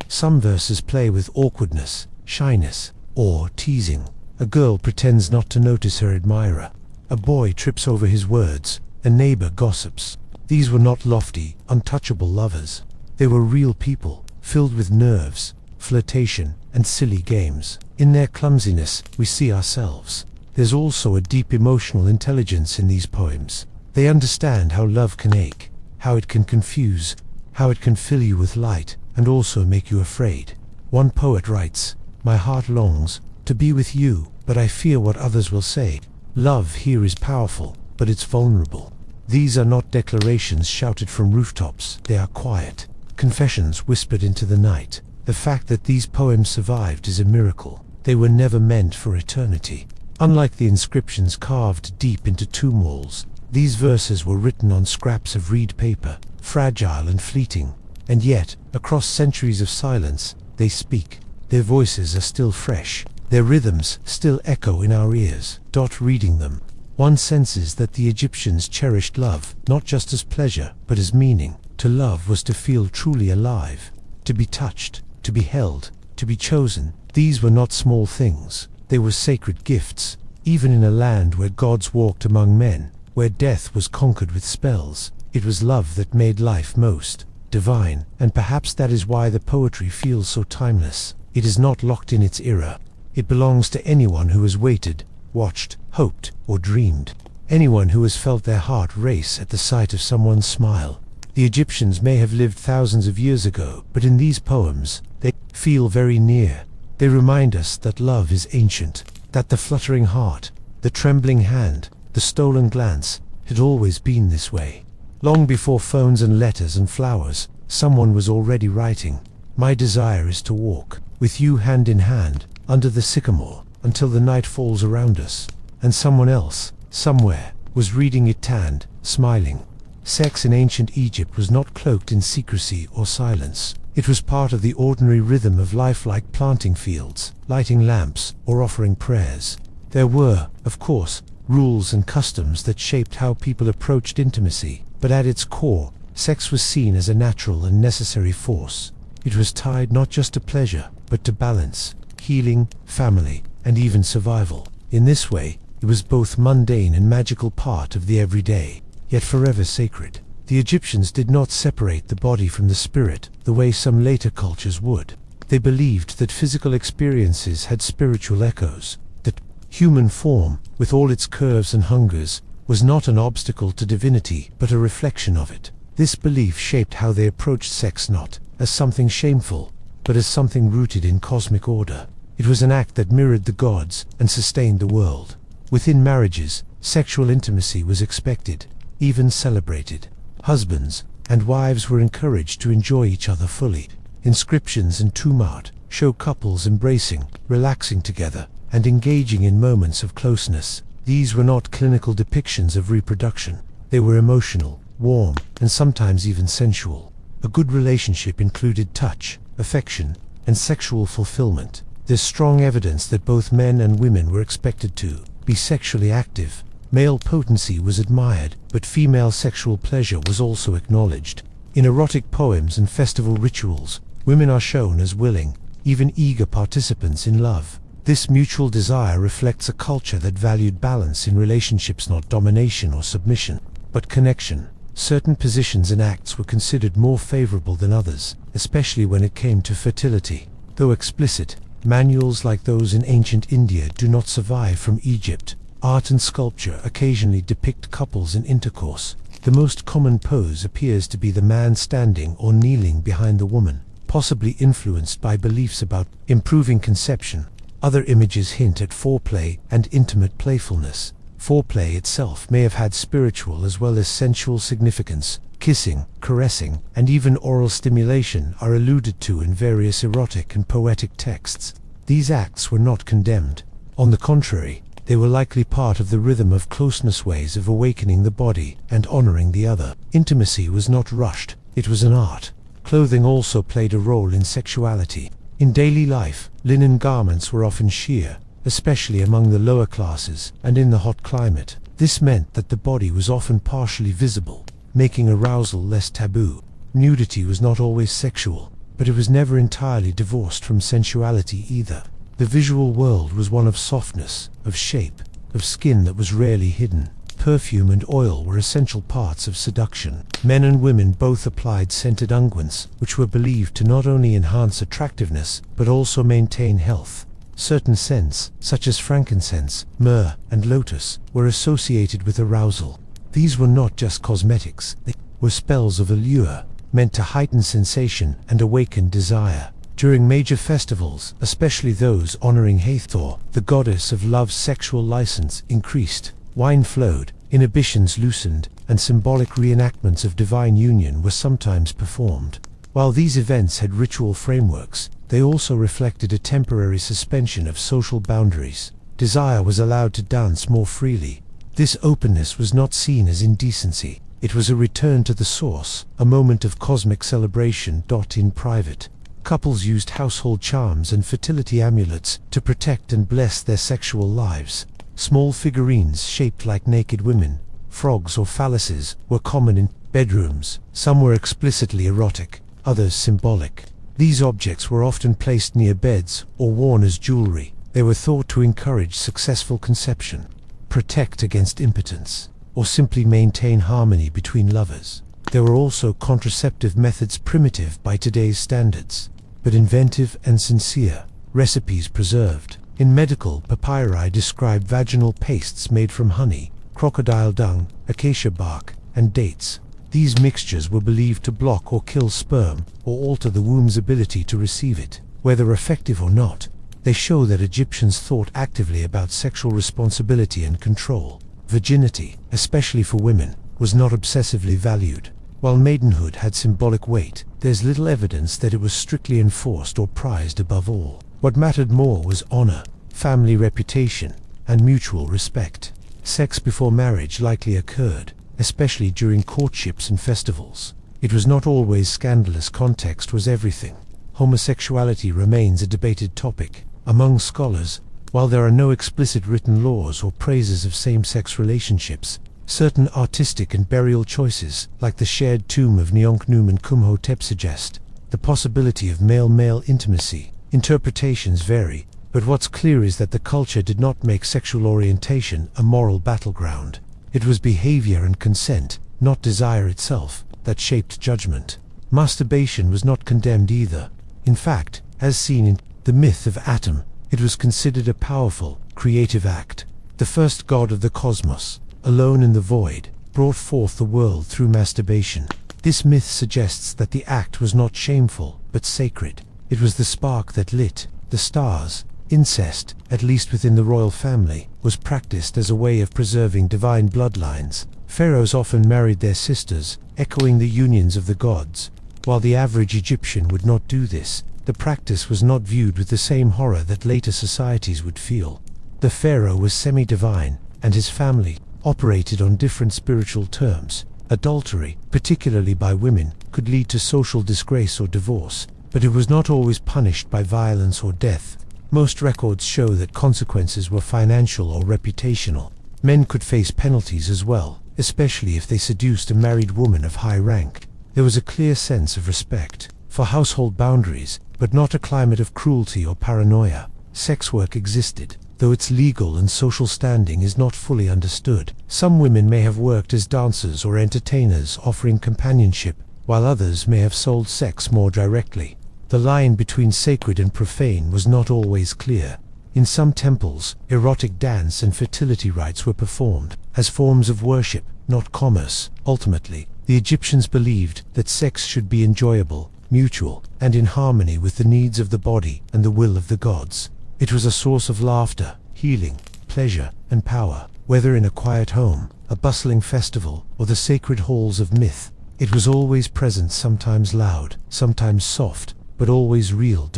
Some verses play with awkwardness, shyness, or teasing. A girl pretends not to notice her admirer. A boy trips over his words. A neighbor gossips. These were not lofty, untouchable lovers. They were real people, filled with nerves, flirtation, and silly games. In their clumsiness, we see ourselves. There's also a deep emotional intelligence in these poems. They understand how love can ache, how it can confuse, how it can fill you with light, and also make you afraid. One poet writes, "My heart longs to be with you, but I fear what others will say." Love here is powerful, but it's vulnerable. These are not declarations shouted from rooftops, they are quiet confessions whispered into the night. The fact that these poems survived is a miracle. They were never meant for eternity. Unlike the inscriptions carved deep into tomb walls, these verses were written on scraps of reed paper, fragile and fleeting. And yet, across centuries of silence, they speak. Their voices are still fresh. Their rhythms still echo in our ears. Reading them, one senses that the Egyptians cherished love, not just as pleasure, but as meaning. To love was to feel truly alive, to be touched, to be held, to be chosen. These were not small things. They were sacred gifts. Even in a land where gods walked among men, where death was conquered with spells, it was love that made life most divine. And perhaps that is why the poetry feels so timeless. It is not locked in its era. It belongs to anyone who has waited, watched, hoped, or dreamed. Anyone who has felt their heart race at the sight of someone's smile. The Egyptians may have lived thousands of years ago, but in these poems, they feel very near. They remind us that love is ancient, that the fluttering heart, the trembling hand, the stolen glance, had always been this way. Long before phones and letters and flowers, someone was already writing, "My desire is to walk with you hand in hand, under the sycamore, until the night falls around us." And someone else, somewhere, was reading it tanned, smiling. Sex in ancient Egypt was not cloaked in secrecy or silence. It was part of the ordinary rhythm of life, like planting fields, lighting lamps, or offering prayers. There were, of course, rules and customs that shaped how people approached intimacy, but at its core, sex was seen as a natural and necessary force. It was tied not just to pleasure, but to balance, healing, family, and even survival. In this way, it was both mundane and magical, part of the everyday, yet forever sacred. The Egyptians did not separate the body from the spirit, the way some later cultures would. They believed that physical experiences had spiritual echoes, that human form, with all its curves and hungers, was not an obstacle to divinity but a reflection of it. This belief shaped how they approached sex, not as something shameful, but as something rooted in cosmic order. It was an act that mirrored the gods and sustained the world. Within marriages, sexual intimacy was expected, even celebrated. Husbands and wives were encouraged to enjoy each other fully. Inscriptions and tomb art show couples embracing, relaxing together, and engaging in moments of closeness. These were not clinical depictions of reproduction. They were emotional, warm, and sometimes even sensual. A good relationship included touch, affection, and sexual fulfillment. There's strong evidence that both men and women were expected to be sexually active. Male potency was admired, but female sexual pleasure was also acknowledged. In erotic poems and festival rituals, women are shown as willing, even eager participants in love. This mutual desire reflects a culture that valued balance in relationships, not domination or submission, but connection. Certain positions and acts were considered more favorable than others, especially when it came to fertility. Though explicit, manuals like those in ancient India do not survive from Egypt. Art and sculpture occasionally depict couples in intercourse. The most common pose appears to be the man standing or kneeling behind the woman, possibly influenced by beliefs about improving conception. Other images hint at foreplay and intimate playfulness. Foreplay itself may have had spiritual as well as sensual significance. Kissing, caressing, and even oral stimulation are alluded to in various erotic and poetic texts. These acts were not condemned. On the contrary, they were likely part of the rhythm of closeness, ways of awakening the body and honoring the other. Intimacy was not rushed, it was an art. Clothing also played a role in sexuality. In daily life, linen garments were often sheer, especially among the lower classes and in the hot climate. This meant that the body was often partially visible, making arousal less taboo. Nudity was not always sexual, but it was never entirely divorced from sensuality either. The visual world was one of softness, of shape, of skin that was rarely hidden. Perfume and oil were essential parts of seduction. Men and women both applied scented unguents, which were believed to not only enhance attractiveness, but also maintain health. Certain scents, such as frankincense, myrrh, and lotus, were associated with arousal. These were not just cosmetics, they were spells of allure, meant to heighten sensation and awaken desire. During major festivals, especially those honoring Hathor, the goddess of love's sexual license increased. Wine flowed, inhibitions loosened, and symbolic reenactments of divine union were sometimes performed. While these events had ritual frameworks, they also reflected a temporary suspension of social boundaries. Desire was allowed to dance more freely. This openness was not seen as indecency. It was a return to the source, a moment of cosmic celebration. In private, couples used household charms and fertility amulets to protect and bless their sexual lives. Small figurines shaped like naked women, frogs or phalluses, were common in bedrooms. Some were explicitly erotic, others symbolic. These objects were often placed near beds or worn as jewelry. They were thought to encourage successful conception, protect against impotence, or simply maintain harmony between lovers. There were also contraceptive methods, primitive by today's standards, but inventive and sincere. Recipes preserved. In medical, papyri describe vaginal pastes made from honey, crocodile dung, acacia bark, and dates. These mixtures were believed to block or kill sperm, or alter the womb's ability to receive it. Whether effective or not, they show that Egyptians thought actively about sexual responsibility and control. Virginity, especially for women, was not obsessively valued. While maidenhood had symbolic weight, there's little evidence that it was strictly enforced or prized above all. What mattered more was honor, family reputation, and mutual respect. Sex before marriage likely occurred, especially during courtships and festivals. It was not always scandalous. Context was everything. Homosexuality remains a debated topic among scholars. While there are no explicit written laws or praises of same-sex relationships, certain artistic and burial choices, like the shared tomb of Neonkhnum and Kumhotep, suggest the possibility of male-male intimacy. Interpretations vary, but what's clear is that the culture did not make sexual orientation a moral battleground. It was behavior and consent, not desire itself, that shaped judgment. Masturbation was not condemned either. In fact, as seen in the myth of Atum. It was considered a powerful, creative act. The first god of the cosmos, alone in the void, brought forth the world through masturbation. This myth suggests that the act was not shameful, but sacred. It was the spark that lit the stars. Incest, at least within the royal family, was practiced as a way of preserving divine bloodlines. Pharaohs often married their sisters, echoing the unions of the gods. While the average Egyptian would not do this, the practice was not viewed with the same horror that later societies would feel. The pharaoh was semi-divine, and his family operated on different spiritual terms. Adultery, particularly by women, could lead to social disgrace or divorce, but it was not always punished by violence or death. Most records show that consequences were financial or reputational. Men could face penalties as well, especially if they seduced a married woman of high rank. There was a clear sense of respect for household boundaries, but not a climate of cruelty or paranoia. Sex work existed, though its legal and social standing is not fully understood. Some women may have worked as dancers or entertainers offering companionship, while others may have sold sex more directly. The line between sacred and profane was not always clear. In some temples, erotic dance and fertility rites were performed as forms of worship, not commerce. Ultimately, the Egyptians believed that sex should be enjoyable, mutual, and in harmony with the needs of the body and the will of the gods. It was a source of laughter, healing, pleasure, and power. Whether in a quiet home, a bustling festival, or the sacred halls of myth, it was always present, sometimes loud, sometimes soft, but always real.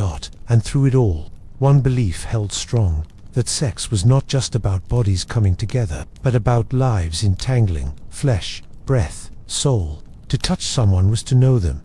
And through it all, one belief held strong, that sex was not just about bodies coming together, but about lives entangling, flesh, breath, soul. To touch someone was to know them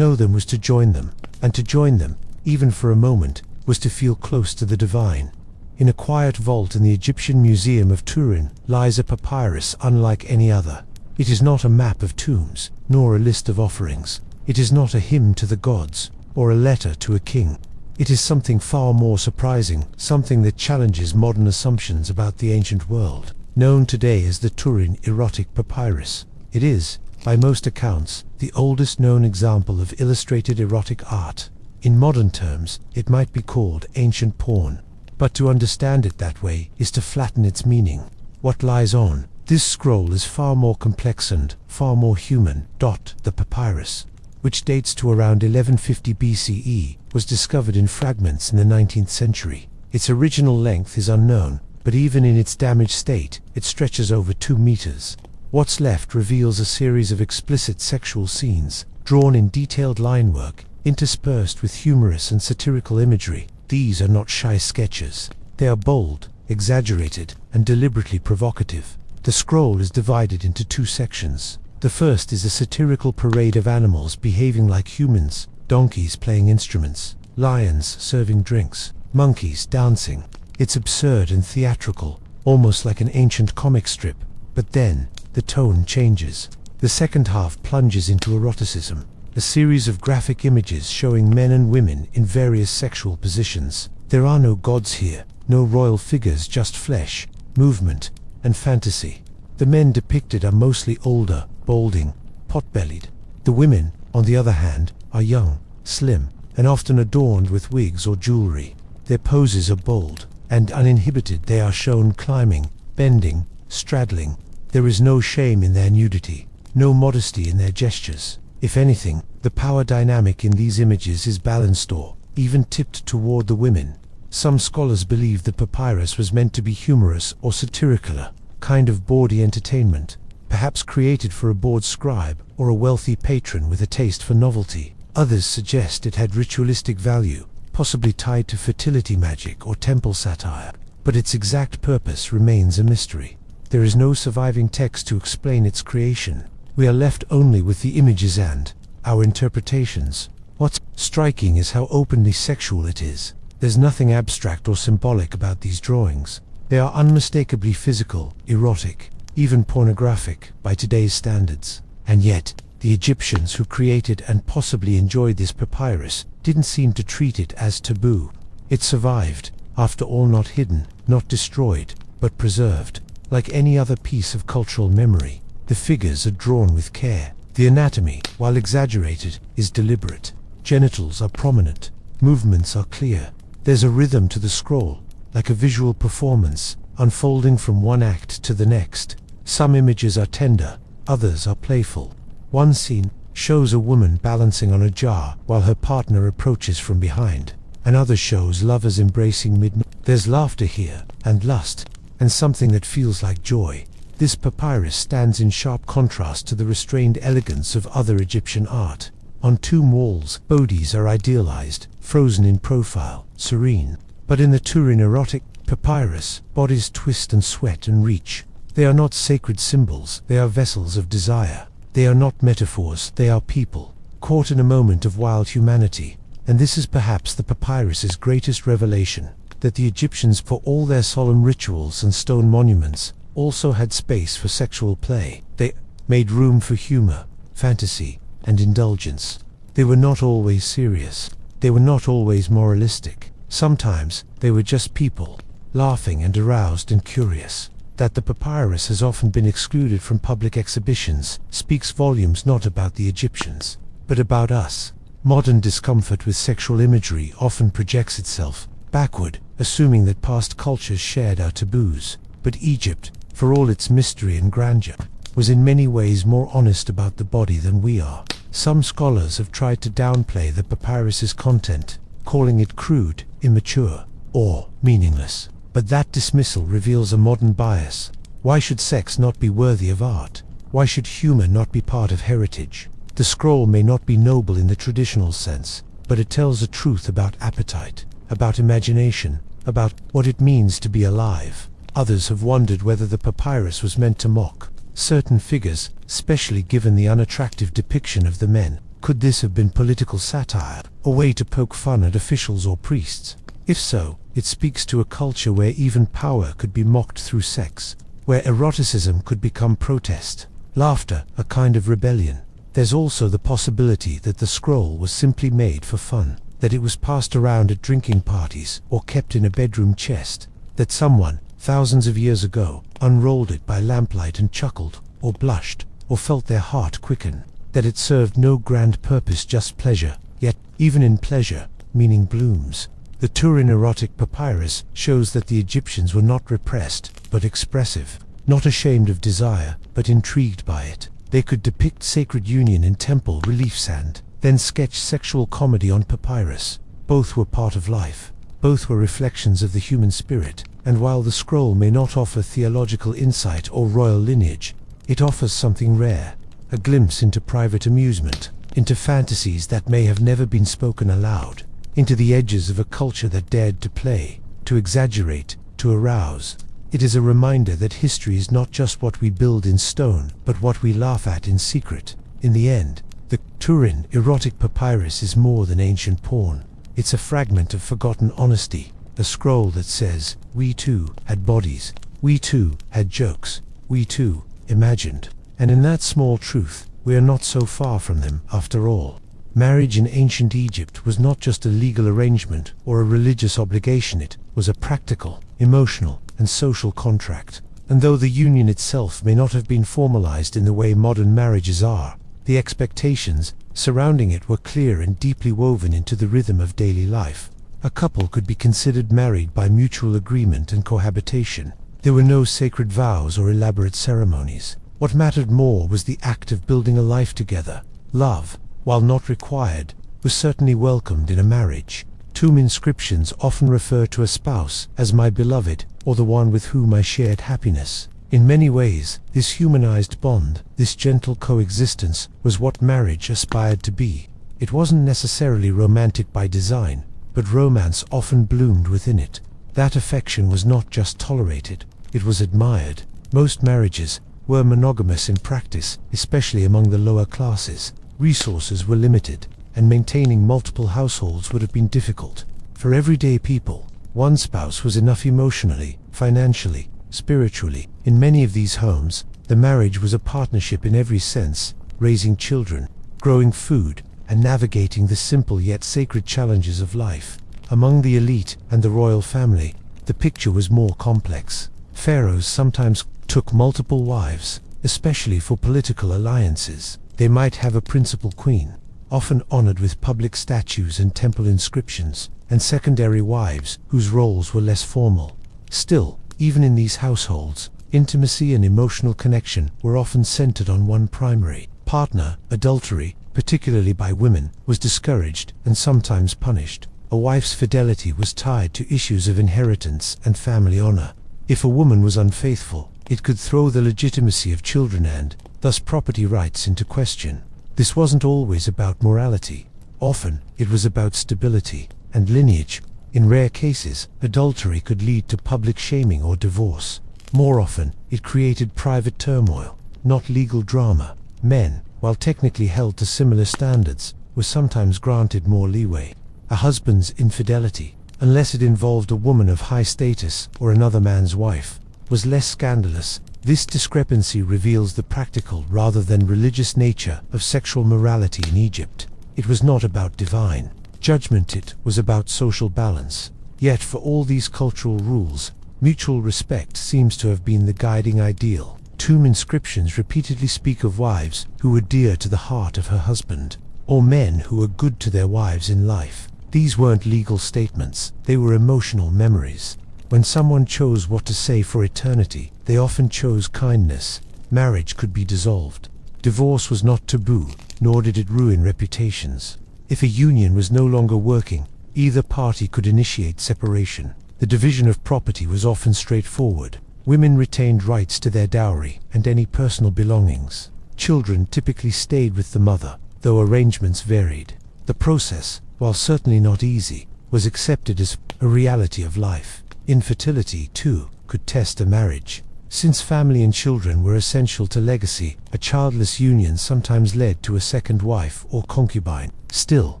was to join them, and to join them, even for a moment, was to feel close to the divine. In a quiet vault in the Egyptian Museum of Turin lies a papyrus unlike any other. It is not a map of tombs, nor a list of offerings. It is not a hymn to the gods, or a letter to a king. It is something far more surprising, something that challenges modern assumptions about the ancient world. Known today as the Turin Erotic Papyrus, it is, by most accounts, the oldest known example of illustrated erotic art. In modern terms, it might be called ancient porn, but to understand it that way is to flatten its meaning. What lies on this scroll is far more complex and far more human. The papyrus, which dates to around 1150 BCE, was discovered in fragments in the 19th century. Its original length is unknown, but even in its damaged state, it stretches over 2 meters. What's left reveals a series of explicit sexual scenes, drawn in detailed line work, interspersed with humorous and satirical imagery. These are not shy sketches. They are bold, exaggerated, and deliberately provocative. The scroll is divided into 2 sections. The first is a satirical parade of animals behaving like humans, donkeys playing instruments, lions serving drinks, monkeys dancing. It's absurd and theatrical, almost like an ancient comic strip. But then, the tone changes. The second half plunges into eroticism, a series of graphic images showing men and women in various sexual positions. There are no gods here, no royal figures, just flesh, movement, and fantasy. The men depicted are mostly older, balding, pot-bellied. The women, on the other hand, are young, slim, and often adorned with wigs or jewelry. Their poses are bold and uninhibited. They are shown climbing, bending, straddling. There is no shame in their nudity, no modesty in their gestures. If anything, the power dynamic in these images is balanced or even tipped toward the women. Some scholars believe the papyrus was meant to be humorous or satirical, a kind of bawdy entertainment, perhaps created for a bored scribe or a wealthy patron with a taste for novelty. Others suggest it had ritualistic value, possibly tied to fertility magic or temple satire, but its exact purpose remains a mystery. There is no surviving text to explain its creation. We are left only with the images and our interpretations. What's striking is how openly sexual it is. There's nothing abstract or symbolic about these drawings. They are unmistakably physical, erotic, even pornographic by today's standards. And yet, the Egyptians who created and possibly enjoyed this papyrus didn't seem to treat it as taboo. It survived, after all, not hidden, not destroyed, but preserved. Like any other piece of cultural memory, the figures are drawn with care. The anatomy, while exaggerated, is deliberate. Genitals are prominent. Movements are clear. There's a rhythm to the scroll, like a visual performance, unfolding from one act to the next. Some images are tender, others are playful. One scene shows a woman balancing on a jar while her partner approaches from behind. Another shows lovers embracing mid. There's laughter here, and lust, and something that feels like joy. This papyrus stands in sharp contrast to the restrained elegance of other Egyptian art. On tomb walls, bodies are idealized, frozen in profile, serene. But in the Turin erotic papyrus, bodies twist and sweat and reach. They are not sacred symbols, they are vessels of desire. They are not metaphors, they are people, caught in a moment of wild humanity. And this is perhaps the papyrus's greatest revelation, that the Egyptians, for all their solemn rituals and stone monuments, also had space for sexual play. They made room for humor, fantasy, and indulgence. They were not always serious. They were not always moralistic. Sometimes they were just people, laughing and aroused and curious. That the papyrus has often been excluded from public exhibitions speaks volumes not about the Egyptians, but about us. Modern discomfort with sexual imagery often projects itself backward, assuming that past cultures shared our taboos. But Egypt, for all its mystery and grandeur, was in many ways more honest about the body than we are. Some scholars have tried to downplay the papyrus's content, calling it crude, immature, or meaningless. But that dismissal reveals a modern bias. Why should sex not be worthy of art? Why should humor not be part of heritage? The scroll may not be noble in the traditional sense, but it tells a truth about appetite, about imagination, about what it means to be alive. Others have wondered whether the papyrus was meant to mock certain figures, especially given the unattractive depiction of the men. Could this have been political satire, a way to poke fun at officials or priests? If so, it speaks to a culture where even power could be mocked through sex, where eroticism could become protest, laughter a kind of rebellion. There's also the possibility that the scroll was simply made for fun, that it was passed around at drinking parties or kept in a bedroom chest, that someone, thousands of years ago, unrolled it by lamplight and chuckled, or blushed, or felt their heart quicken, that it served no grand purpose, just pleasure. Yet, even in pleasure, meaning blooms. The Turin erotic papyrus shows that the Egyptians were not repressed, but expressive, not ashamed of desire, but intrigued by it. They could depict sacred union in temple relief sand, then sketch sexual comedy on papyrus. Both were part of life. Both were reflections of the human spirit, and while the scroll may not offer theological insight or royal lineage, it offers something rare, a glimpse into private amusement, into fantasies that may have never been spoken aloud, into the edges of a culture that dared to play, to exaggerate, to arouse. It is a reminder that history is not just what we build in stone, but what we laugh at in secret. In the end, the Turin erotic papyrus is more than ancient porn. It's a fragment of forgotten honesty, a scroll that says, we too had bodies, we too had jokes, we too imagined. And in that small truth, we are not so far from them after all. Marriage in ancient Egypt was not just a legal arrangement or a religious obligation, it was a practical, emotional, and social contract. And though the union itself may not have been formalized in the way modern marriages are, the expectations surrounding it were clear and deeply woven into the rhythm of daily life. A couple could be considered married by mutual agreement and cohabitation. There were no sacred vows or elaborate ceremonies. What mattered more was the act of building a life together. Love, while not required, was certainly welcomed in a marriage. Tomb inscriptions often refer to a spouse as my beloved, or the one with whom I shared happiness. In many ways, this humanized bond, this gentle coexistence, was what marriage aspired to be. It wasn't necessarily romantic by design, but romance often bloomed within it. That affection was not just tolerated, it was admired. Most marriages were monogamous in practice, especially among the lower classes. Resources were limited, and maintaining multiple households would have been difficult. For everyday people, one spouse was enough emotionally, financially, spiritually. In many of these homes, the marriage was a partnership in every sense, raising children, growing food, and navigating the simple yet sacred challenges of life. Among the elite and the royal family, the picture was more complex. Pharaohs sometimes took multiple wives, especially for political alliances. They might have a principal queen, often honored with public statues and temple inscriptions, and secondary wives, whose roles were less formal. Still, even in these households, intimacy and emotional connection were often centered on one primary partner. Adultery, particularly by women, was discouraged and sometimes punished. A wife's fidelity was tied to issues of inheritance and family honor. If a woman was unfaithful, it could throw the legitimacy of children and, thus, property rights into question. This wasn't always about morality. Often, it was about stability and lineage. In rare cases, adultery could lead to public shaming or divorce. More often, it created private turmoil, not legal drama. Men, while technically held to similar standards, were sometimes granted more leeway. A husband's infidelity, unless it involved a woman of high status or another man's wife, was less scandalous. This discrepancy reveals the practical rather than religious nature of sexual morality in Egypt. It was not about divine judgment, it was about social balance. Yet for all these cultural rules, mutual respect seems to have been the guiding ideal. Tomb inscriptions repeatedly speak of wives who were dear to the heart of her husband, or men who were good to their wives in life. These weren't legal statements, they were emotional memories. When someone chose what to say for eternity, they often chose kindness. Marriage could be dissolved. Divorce was not taboo, nor did it ruin reputations. If a union was no longer working, either party could initiate separation. The division of property was often straightforward. Women retained rights to their dowry and any personal belongings. Children typically stayed with the mother, though arrangements varied. The process, while certainly not easy, was accepted as a reality of life. Infertility, too, could test a marriage. Since family and children were essential to legacy, a childless union sometimes led to a second wife or concubine. Still,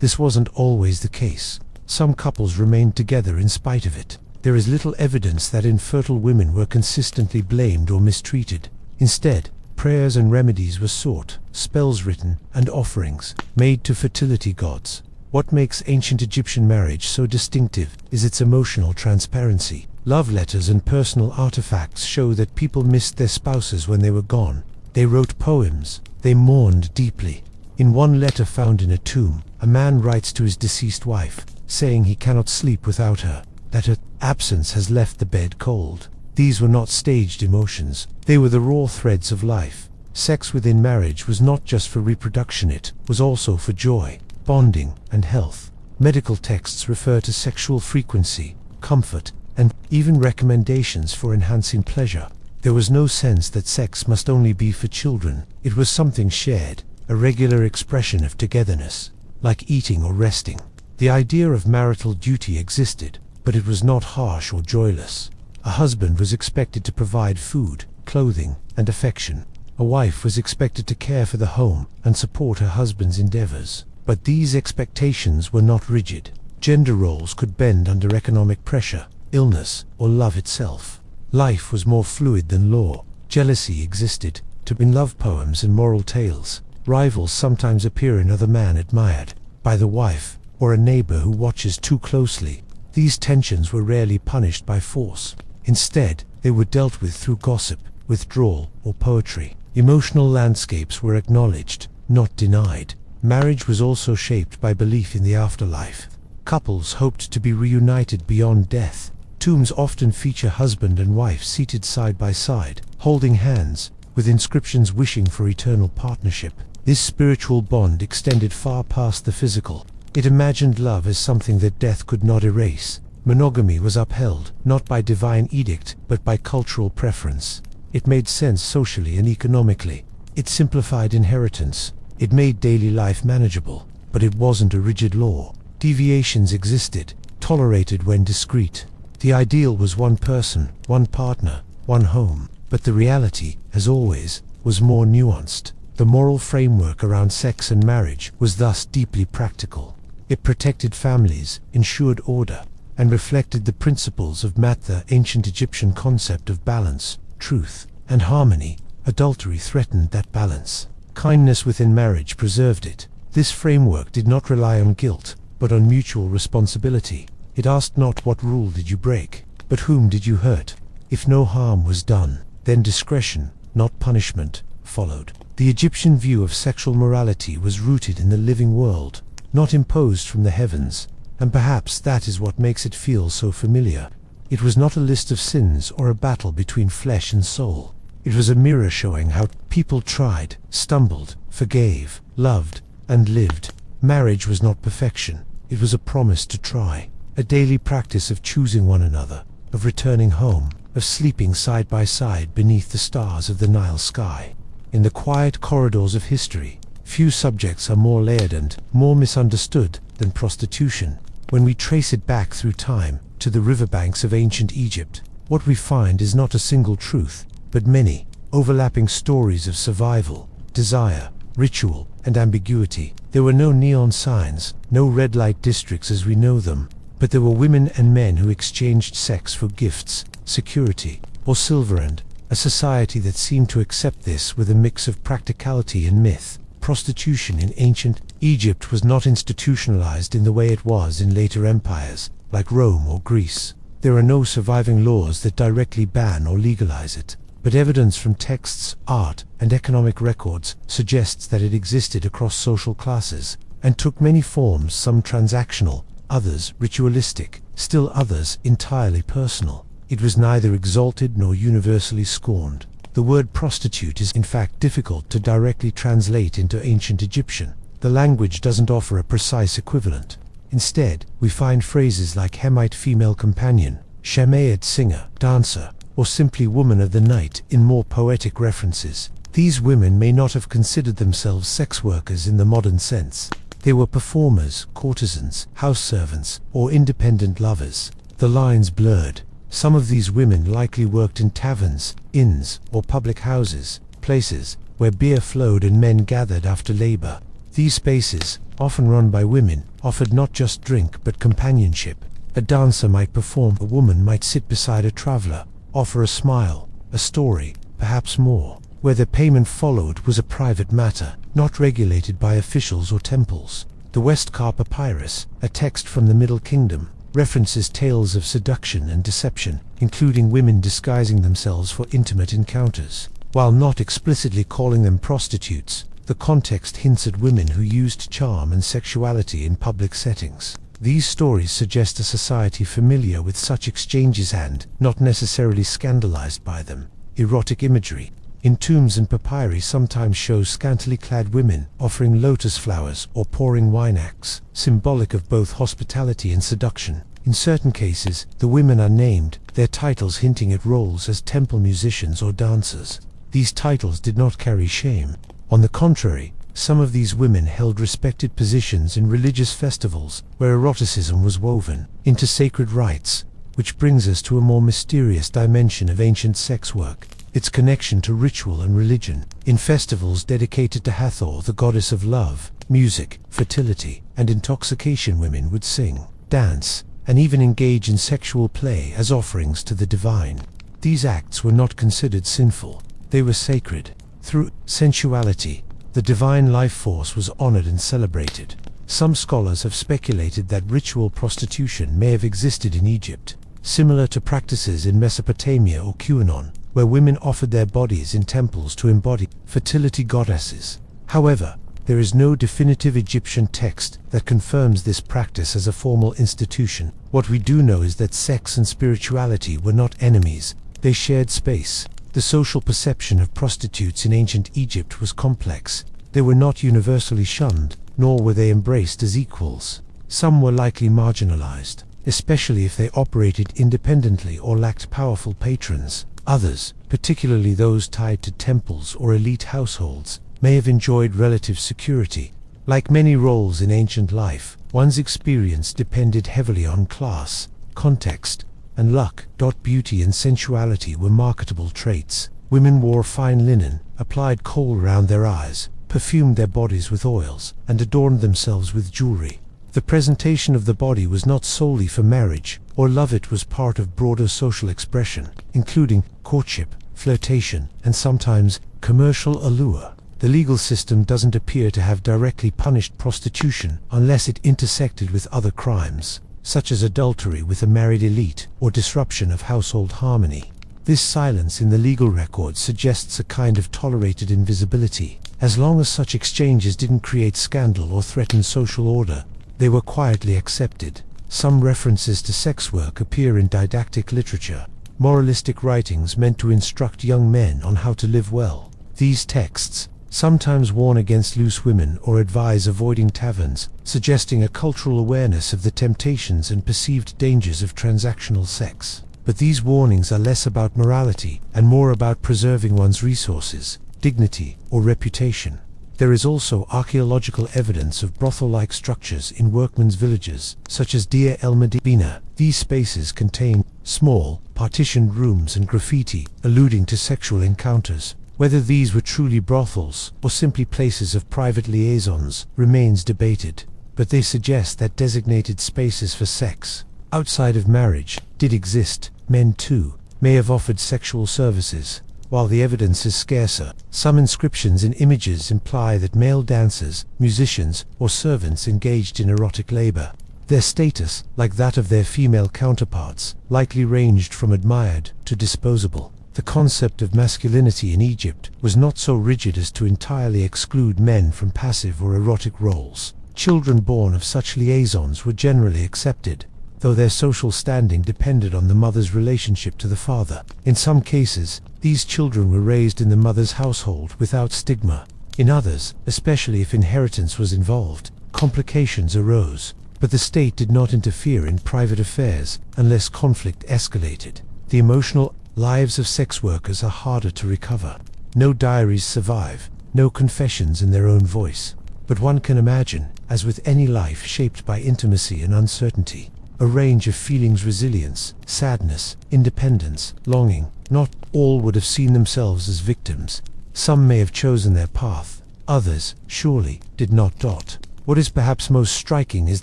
this wasn't always the case. Some couples remained together in spite of it. There is little evidence that infertile women were consistently blamed or mistreated. Instead, prayers and remedies were sought, spells written, and offerings made to fertility gods. What makes ancient Egyptian marriage so distinctive is its emotional transparency. Love letters and personal artifacts show that people missed their spouses when they were gone. They wrote poems. They mourned deeply. In one letter found in a tomb, a man writes to his deceased wife, saying he cannot sleep without her, that her absence has left the bed cold. These were not staged emotions. They were the raw threads of life. Sex within marriage was not just for reproduction, it was also for joy, bonding, and health. Medical texts refer to sexual frequency, comfort, and even recommendations for enhancing pleasure. There was no sense that sex must only be for children. It was something shared, a regular expression of togetherness, like eating or resting. The idea of marital duty existed, but it was not harsh or joyless. A husband was expected to provide food, clothing, and affection. A wife was expected to care for the home and support her husband's endeavors. But these expectations were not rigid. Gender roles could bend under economic pressure, illness, or love itself. Life was more fluid than law. Jealousy existed, in love poems and moral tales. Rivals sometimes appear another man admired by the wife, or a neighbor who watches too closely. These tensions were rarely punished by force. Instead, they were dealt with through gossip, withdrawal, or poetry. Emotional landscapes were acknowledged, not denied. Marriage was also shaped by belief in the afterlife. Couples hoped to be reunited beyond death. Tombs often feature husband and wife seated side by side, holding hands, with inscriptions wishing for eternal partnership. This spiritual bond extended far past the physical. It imagined love as something that death could not erase. Monogamy was upheld, not by divine edict, but by cultural preference. It made sense socially and economically. It simplified inheritance. It made daily life manageable, but it wasn't a rigid law. Deviations existed, tolerated when discreet. The ideal was one person, one partner, one home, but the reality, as always, was more nuanced. The moral framework around sex and marriage was thus deeply practical. It protected families, ensured order, and reflected the principles of the ancient Egyptian concept of balance, truth, and harmony. Adultery threatened that balance. Kindness within marriage preserved it. This framework did not rely on guilt, but on mutual responsibility. It asked not what rule did you break, but whom did you hurt. If no harm was done, then discretion, not punishment, followed. The Egyptian view of sexual morality was rooted in the living world, not imposed from the heavens, and perhaps that is what makes it feel so familiar. It was not a list of sins or a battle between flesh and soul. It was a mirror showing how people tried, stumbled, forgave, loved, and lived. Marriage was not perfection. It was a promise to try, a daily practice of choosing one another, of returning home, of sleeping side by side beneath the stars of the Nile sky. In the quiet corridors of history, few subjects are more layered and more misunderstood than prostitution. When we trace it back through time to the riverbanks of ancient Egypt, what we find is not a single truth, but many overlapping stories of survival, desire, ritual, and ambiguity. There were no neon signs, no red light districts as we know them, but there were women and men who exchanged sex for gifts, security, or silver, and a society that seemed to accept this with a mix of practicality and myth. Prostitution in ancient Egypt was not institutionalized in the way it was in later empires, like Rome or Greece. There are no surviving laws that directly ban or legalize it, but evidence from texts, art, and economic records suggests that it existed across social classes, and took many forms, some transactional, others ritualistic, still others entirely personal. It was neither exalted nor universally scorned. The word prostitute is in fact difficult to directly translate into ancient Egyptian. The language doesn't offer a precise equivalent. Instead, we find phrases like Hemite female companion, Shemaiite singer, dancer, or simply woman of the night in more poetic references. These women may not have considered themselves sex workers in the modern sense. They were performers, courtesans, house servants, or independent lovers. The lines blurred. Some of these women likely worked in taverns, inns, or public houses, places where beer flowed and men gathered after labor. These spaces, often run by women, offered not just drink but companionship. A dancer might perform, a woman might sit beside a traveler, offer a smile, a story, perhaps more. Whether payment followed was a private matter, not regulated by officials or temples. The Westcar Papyrus, a text from the Middle Kingdom, references tales of seduction and deception, including women disguising themselves for intimate encounters. While not explicitly calling them prostitutes, the context hints at women who used charm and sexuality in public settings. These stories suggest a society familiar with such exchanges and not necessarily scandalized by them. Erotic imagery in tombs and papyri sometimes shows scantily clad women offering lotus flowers or pouring wine-acts, symbolic of both hospitality and seduction. In certain cases, the women are named, their titles hinting at roles as temple musicians or dancers. These titles did not carry shame. On the contrary, some of these women held respected positions in religious festivals where eroticism was woven into sacred rites, which brings us to a more mysterious dimension of ancient sex work, its connection to ritual and religion. In festivals dedicated to Hathor, the goddess of love, music, fertility, and intoxication, women would sing, dance, and even engage in sexual play as offerings to the divine. These acts were not considered sinful. They were sacred. Through sensuality, the divine life force was honored and celebrated. Some scholars have speculated that ritual prostitution may have existed in Egypt, similar to practices in Mesopotamia or QAnon, where women offered their bodies in temples to embody fertility goddesses. However, there is no definitive Egyptian text that confirms this practice as a formal institution. What we do know is that sex and spirituality were not enemies. They shared space. The social perception of prostitutes in ancient Egypt was complex. They were not universally shunned, nor were they embraced as equals. Some were likely marginalized, especially if they operated independently or lacked powerful patrons. Others, particularly those tied to temples or elite households, may have enjoyed relative security. Like many roles in ancient life, one's experience depended heavily on class, context, and luck. Beauty and sensuality were marketable traits. Women wore fine linen, applied kohl around their eyes, perfumed their bodies with oils, and adorned themselves with jewelry. The presentation of the body was not solely for marriage or love. It was part of broader social expression, including courtship, flirtation, and sometimes commercial allure. The legal system doesn't appear to have directly punished prostitution unless it intersected with other crimes, such as adultery with a married elite or disruption of household harmony. This silence in the legal record suggests a kind of tolerated invisibility, As long as such exchanges didn't create scandal or threaten social order, they were quietly accepted. Some references to sex work appear in didactic literature, moralistic writings meant to instruct young men on how to live well. These texts sometimes warn against loose women or advise avoiding taverns, suggesting a cultural awareness of the temptations and perceived dangers of transactional sex. But these warnings are less about morality and more about preserving one's resources, dignity, or reputation. There is also archaeological evidence of brothel-like structures in workmen's villages, such as Deir el-Medina. These spaces contain small, partitioned rooms and graffiti, alluding to sexual encounters. Whether these were truly brothels or simply places of private liaisons remains debated, but they suggest that designated spaces for sex, outside of marriage, did exist. Men, too, may have offered sexual services. While the evidence is scarcer, some inscriptions and images imply that male dancers, musicians, or servants engaged in erotic labor. Their status, like that of their female counterparts, likely ranged from admired to disposable. The concept of masculinity in Egypt was not so rigid as to entirely exclude men from passive or erotic roles. Children born of such liaisons were generally accepted, though their social standing depended on the mother's relationship to the father. In some cases, these children were raised in the mother's household without stigma. In others, especially if inheritance was involved, complications arose, but the state did not interfere in private affairs unless conflict escalated. The emotional lives of sex workers are harder to recover. No diaries survive, no confessions in their own voice. But one can imagine, as with any life shaped by intimacy and uncertainty, a range of feelings: resilience, sadness, independence, longing. Not all would have seen themselves as victims. Some may have chosen their path, others, surely, did not. What is perhaps most striking is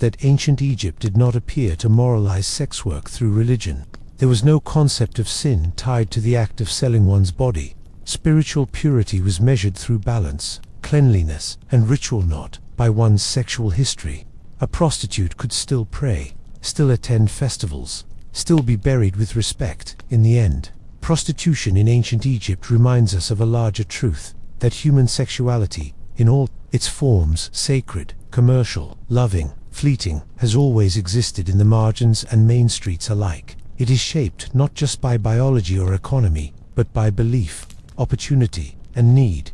that ancient Egypt did not appear to moralize sex work through religion. There was no concept of sin tied to the act of selling one's body. Spiritual purity was measured through balance, cleanliness, and ritual, not by one's sexual history. A prostitute could still pray, still attend festivals, still be buried with respect. In the end, prostitution in ancient Egypt reminds us of a larger truth, that human sexuality, in all its forms, sacred, commercial, loving, fleeting, has always existed in the margins and main streets alike. It is shaped not just by biology or economy, but by belief, opportunity, and need.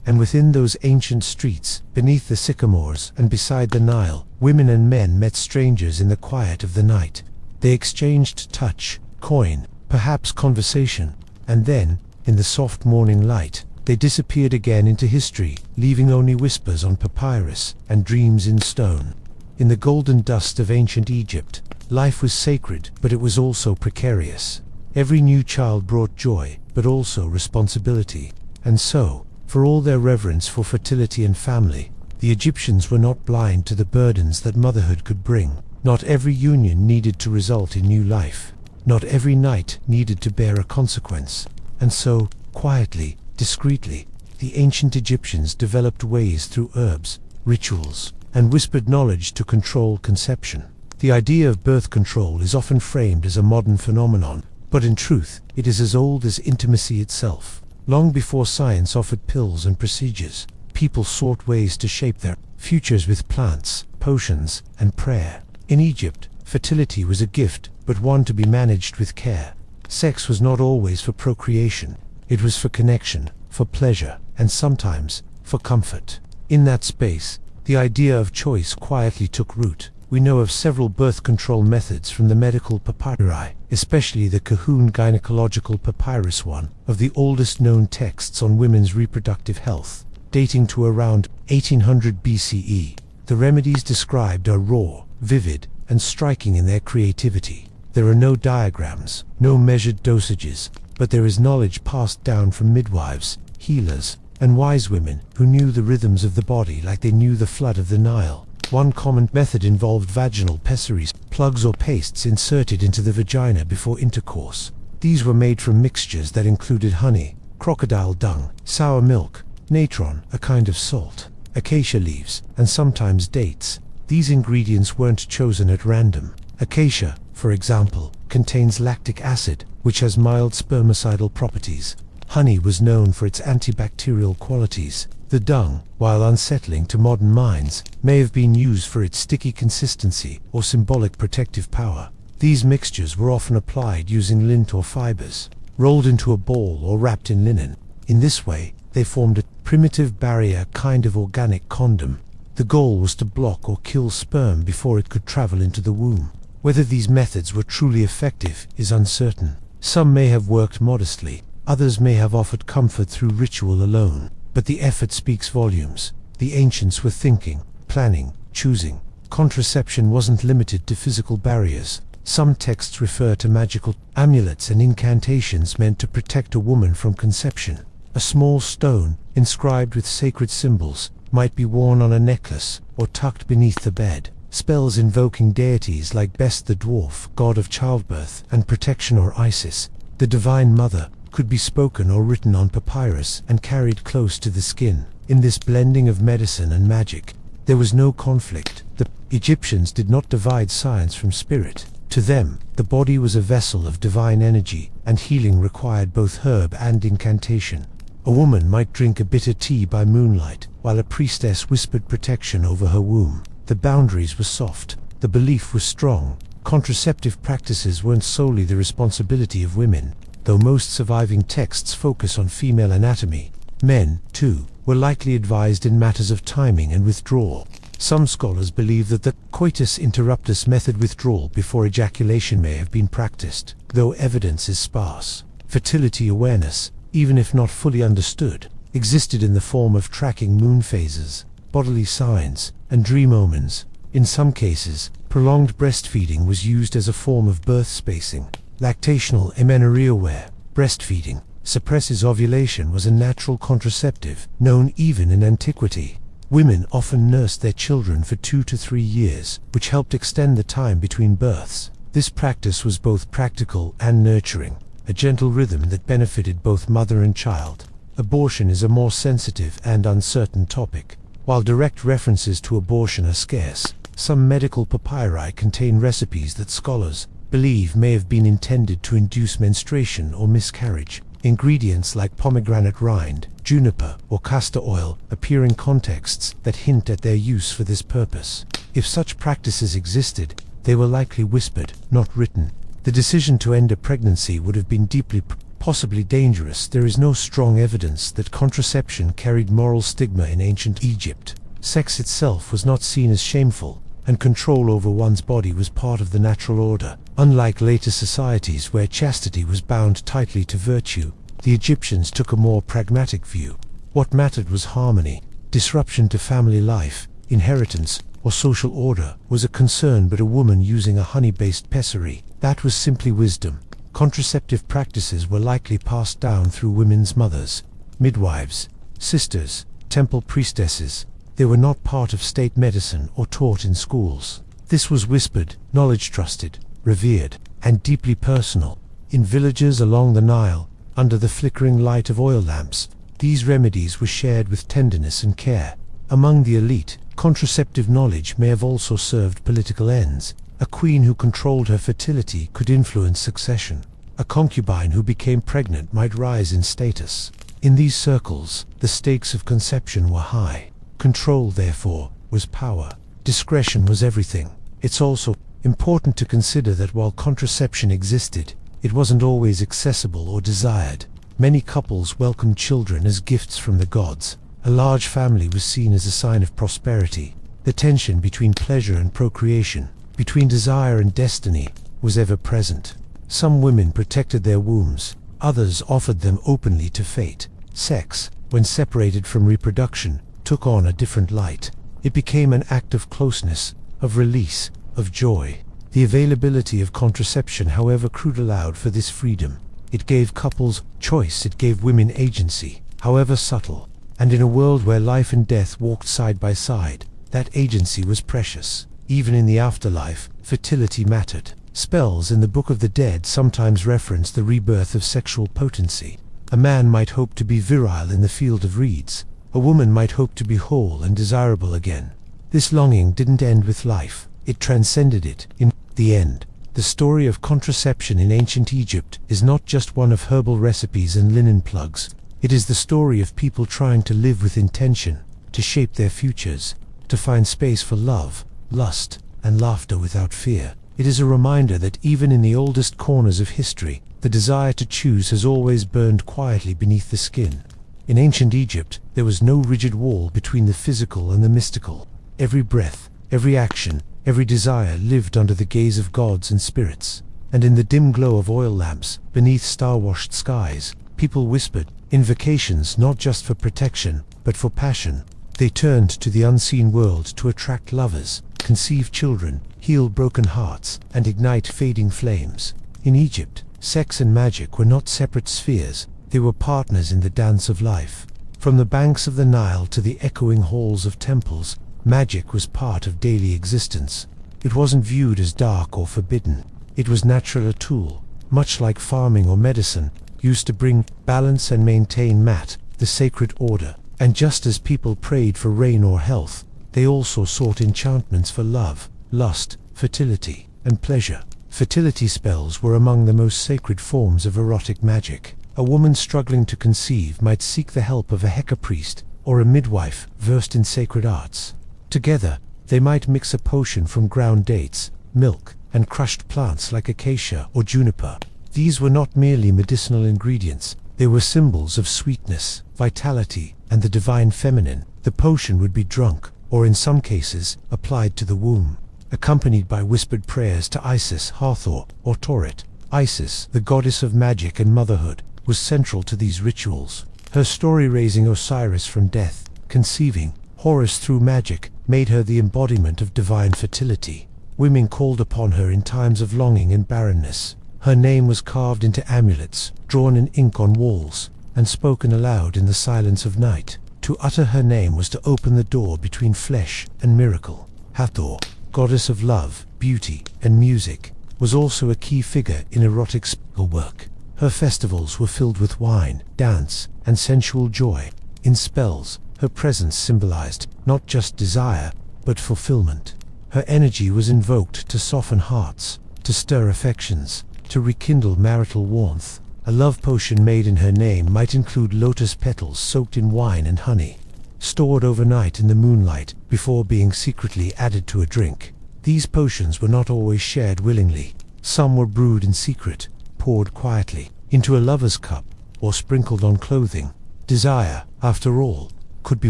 And within those ancient streets, beneath the sycamores and beside the Nile, women and men met strangers in the quiet of the night. They exchanged touch, coin, perhaps conversation, and then, in the soft morning light, they disappeared again into history, leaving only whispers on papyrus and dreams in stone. In the golden dust of ancient Egypt, life was sacred, but it was also precarious. Every new child brought joy, but also responsibility. And so, for all their reverence for fertility and family, the Egyptians were not blind to the burdens that motherhood could bring. Not every union needed to result in new life. Not every night needed to bear a consequence. And so, quietly, discreetly, the ancient Egyptians developed ways through herbs, rituals, and whispered knowledge to control conception. The idea of birth control is often framed as a modern phenomenon, but in truth, it is as old as intimacy itself. Long before science offered pills and procedures, people sought ways to shape their futures with plants, potions, and prayer. In Egypt, fertility was a gift, but one to be managed with care. Sex was not always for procreation. It was for connection, for pleasure, and sometimes, for comfort. In that space, the idea of choice quietly took root. We know of several birth control methods from the medical papyri, especially the Kahun Gynecological Papyrus, one of the oldest known texts on women's reproductive health, dating to around 1800 BCE. The remedies described are raw, vivid, and striking in their creativity. There are no diagrams, no measured dosages, but there is knowledge passed down from midwives, healers, and wise women who knew the rhythms of the body like they knew the flood of the Nile. One common method involved vaginal pessaries, plugs or pastes inserted into the vagina before intercourse. These were made from mixtures that included honey, crocodile dung, sour milk, natron, a kind of salt, acacia leaves, and sometimes dates. These ingredients weren't chosen at random. Acacia, for example, contains lactic acid, which has mild spermicidal properties. Honey was known for its antibacterial qualities. The dung, while unsettling to modern minds, may have been used for its sticky consistency or symbolic protective power. These mixtures were often applied using lint or fibers, rolled into a ball or wrapped in linen. In this way, they formed a primitive barrier, kind of organic condom. The goal was to block or kill sperm before it could travel into the womb. Whether these methods were truly effective is uncertain. Some may have worked modestly, others may have offered comfort through ritual alone. But the effort speaks volumes. The ancients were thinking, planning, choosing. Contraception wasn't limited to physical barriers. Some texts refer to magical amulets and incantations meant to protect a woman from conception. A small stone, inscribed with sacred symbols, might be worn on a necklace or tucked beneath the bed. Spells invoking deities like Best the dwarf, god of childbirth and protection, or Isis, the divine mother, could be spoken or written on papyrus and carried close to the skin. In this blending of medicine and magic, there was no conflict. The Egyptians did not divide science from spirit. To them, the body was a vessel of divine energy, and healing required both herb and incantation. A woman might drink a bitter tea by moonlight, while a priestess whispered protection over her womb. The boundaries were soft, the belief was strong. Contraceptive practices weren't solely the responsibility of women. Though most surviving texts focus on female anatomy, men, too, were likely advised in matters of timing and withdrawal. Some scholars believe that the coitus interruptus method, withdrawal before ejaculation, may have been practiced, though evidence is sparse. Fertility awareness, even if not fully understood, existed in the form of tracking moon phases, bodily signs, and dream omens. In some cases, prolonged breastfeeding was used as a form of birth spacing. Lactational amenorrhea, where breastfeeding suppresses ovulation, was a natural contraceptive, known even in antiquity. Women often nursed their children for 2 to 3 years, which helped extend the time between births. This practice was both practical and nurturing, a gentle rhythm that benefited both mother and child. Abortion is a more sensitive and uncertain topic. While direct references to abortion are scarce, some medical papyri contain recipes that scholars believe may have been intended to induce menstruation or miscarriage. Ingredients like pomegranate rind, juniper, or castor oil appear in contexts that hint at their use for this purpose. If such practices existed, they were likely whispered, not written. The decision to end a pregnancy would have been deeply, possibly dangerous. There is no strong evidence that contraception carried moral stigma in ancient Egypt. Sex itself was not seen as shameful, and control over one's body was part of the natural order. Unlike later societies where chastity was bound tightly to virtue, the Egyptians took a more pragmatic view. What mattered was harmony. Disruption to family life, inheritance, or social order was a concern, but a woman using a honey-based pessary, that was simply wisdom. Contraceptive practices were likely passed down through women's mothers, midwives, sisters, temple priestesses. They were not part of state medicine or taught in schools. This was whispered, knowledge trusted, revered, and deeply personal. In villages along the Nile, under the flickering light of oil lamps, these remedies were shared with tenderness and care. Among the elite, contraceptive knowledge may have also served political ends. A queen who controlled her fertility could influence succession. A concubine who became pregnant might rise in status. In these circles, the stakes of conception were high. Control, therefore, was power. Discretion was everything. It's also important to consider that while contraception existed, it wasn't always accessible or desired. Many couples welcomed children as gifts from the gods. A large family was seen as a sign of prosperity. The tension between pleasure and procreation, between desire and destiny, was ever present. Some women protected their wombs, others offered them openly to fate. Sex, when separated from reproduction, took on a different light. It became an act of closeness, of release, of joy. The availability of contraception, however crude, allowed for this freedom. It gave couples choice, it gave women agency, however subtle. And in a world where life and death walked side by side, that agency was precious. Even in the afterlife, fertility mattered. Spells in the Book of the Dead sometimes reference the rebirth of sexual potency. A man might hope to be virile in the field of reeds. A woman might hope to be whole and desirable again. This longing didn't end with life. It transcended it. In the end, the story of contraception in ancient Egypt is not just one of herbal recipes and linen plugs. It is the story of people trying to live with intention, to shape their futures, to find space for love, lust, and laughter without fear. It is a reminder that even in the oldest corners of history, the desire to choose has always burned quietly beneath the skin. In ancient Egypt, there was no rigid wall between the physical and the mystical. Every breath, every action, every desire lived under the gaze of gods and spirits. And in the dim glow of oil lamps, beneath star-washed skies, people whispered invocations not just for protection, but for passion. They turned to the unseen world to attract lovers, conceive children, heal broken hearts, and ignite fading flames. In Egypt, sex and magic were not separate spheres, they were partners in the dance of life. From the banks of the Nile to the echoing halls of temples, magic was part of daily existence. It wasn't viewed as dark or forbidden. It was naturally a tool, much like farming or medicine, used to bring balance and maintain Mat, the sacred order. And just as people prayed for rain or health, they also sought enchantments for love, lust, fertility, and pleasure. Fertility spells were among the most sacred forms of erotic magic. A woman struggling to conceive might seek the help of a Heka priest or a midwife versed in sacred arts. Together, they might mix a potion from ground dates, milk, and crushed plants like acacia or juniper. These were not merely medicinal ingredients, they were symbols of sweetness, vitality, and the divine feminine. The potion would be drunk, or in some cases, applied to the womb, accompanied by whispered prayers to Isis, Hathor, or Toret. Isis, the goddess of magic and motherhood, was central to these rituals. Her story raising Osiris from death, conceiving Horus through magic, made her the embodiment of divine fertility. Women called upon her in times of longing and barrenness. Her name was carved into amulets, drawn in ink on walls, and spoken aloud in the silence of night. To utter her name was to open the door between flesh and miracle. Hathor, goddess of love, beauty, and music, was also a key figure in erotic spell work. Her festivals were filled with wine, dance, and sensual joy. In spells, her presence symbolized not just desire, but fulfillment. Her energy was invoked to soften hearts, to stir affections, to rekindle marital warmth. A love potion made in her name might include lotus petals soaked in wine and honey, stored overnight in the moonlight before being secretly added to a drink. These potions were not always shared willingly. Some were brewed in secret, poured quietly into a lover's cup, or sprinkled on clothing. Desire, after all, could be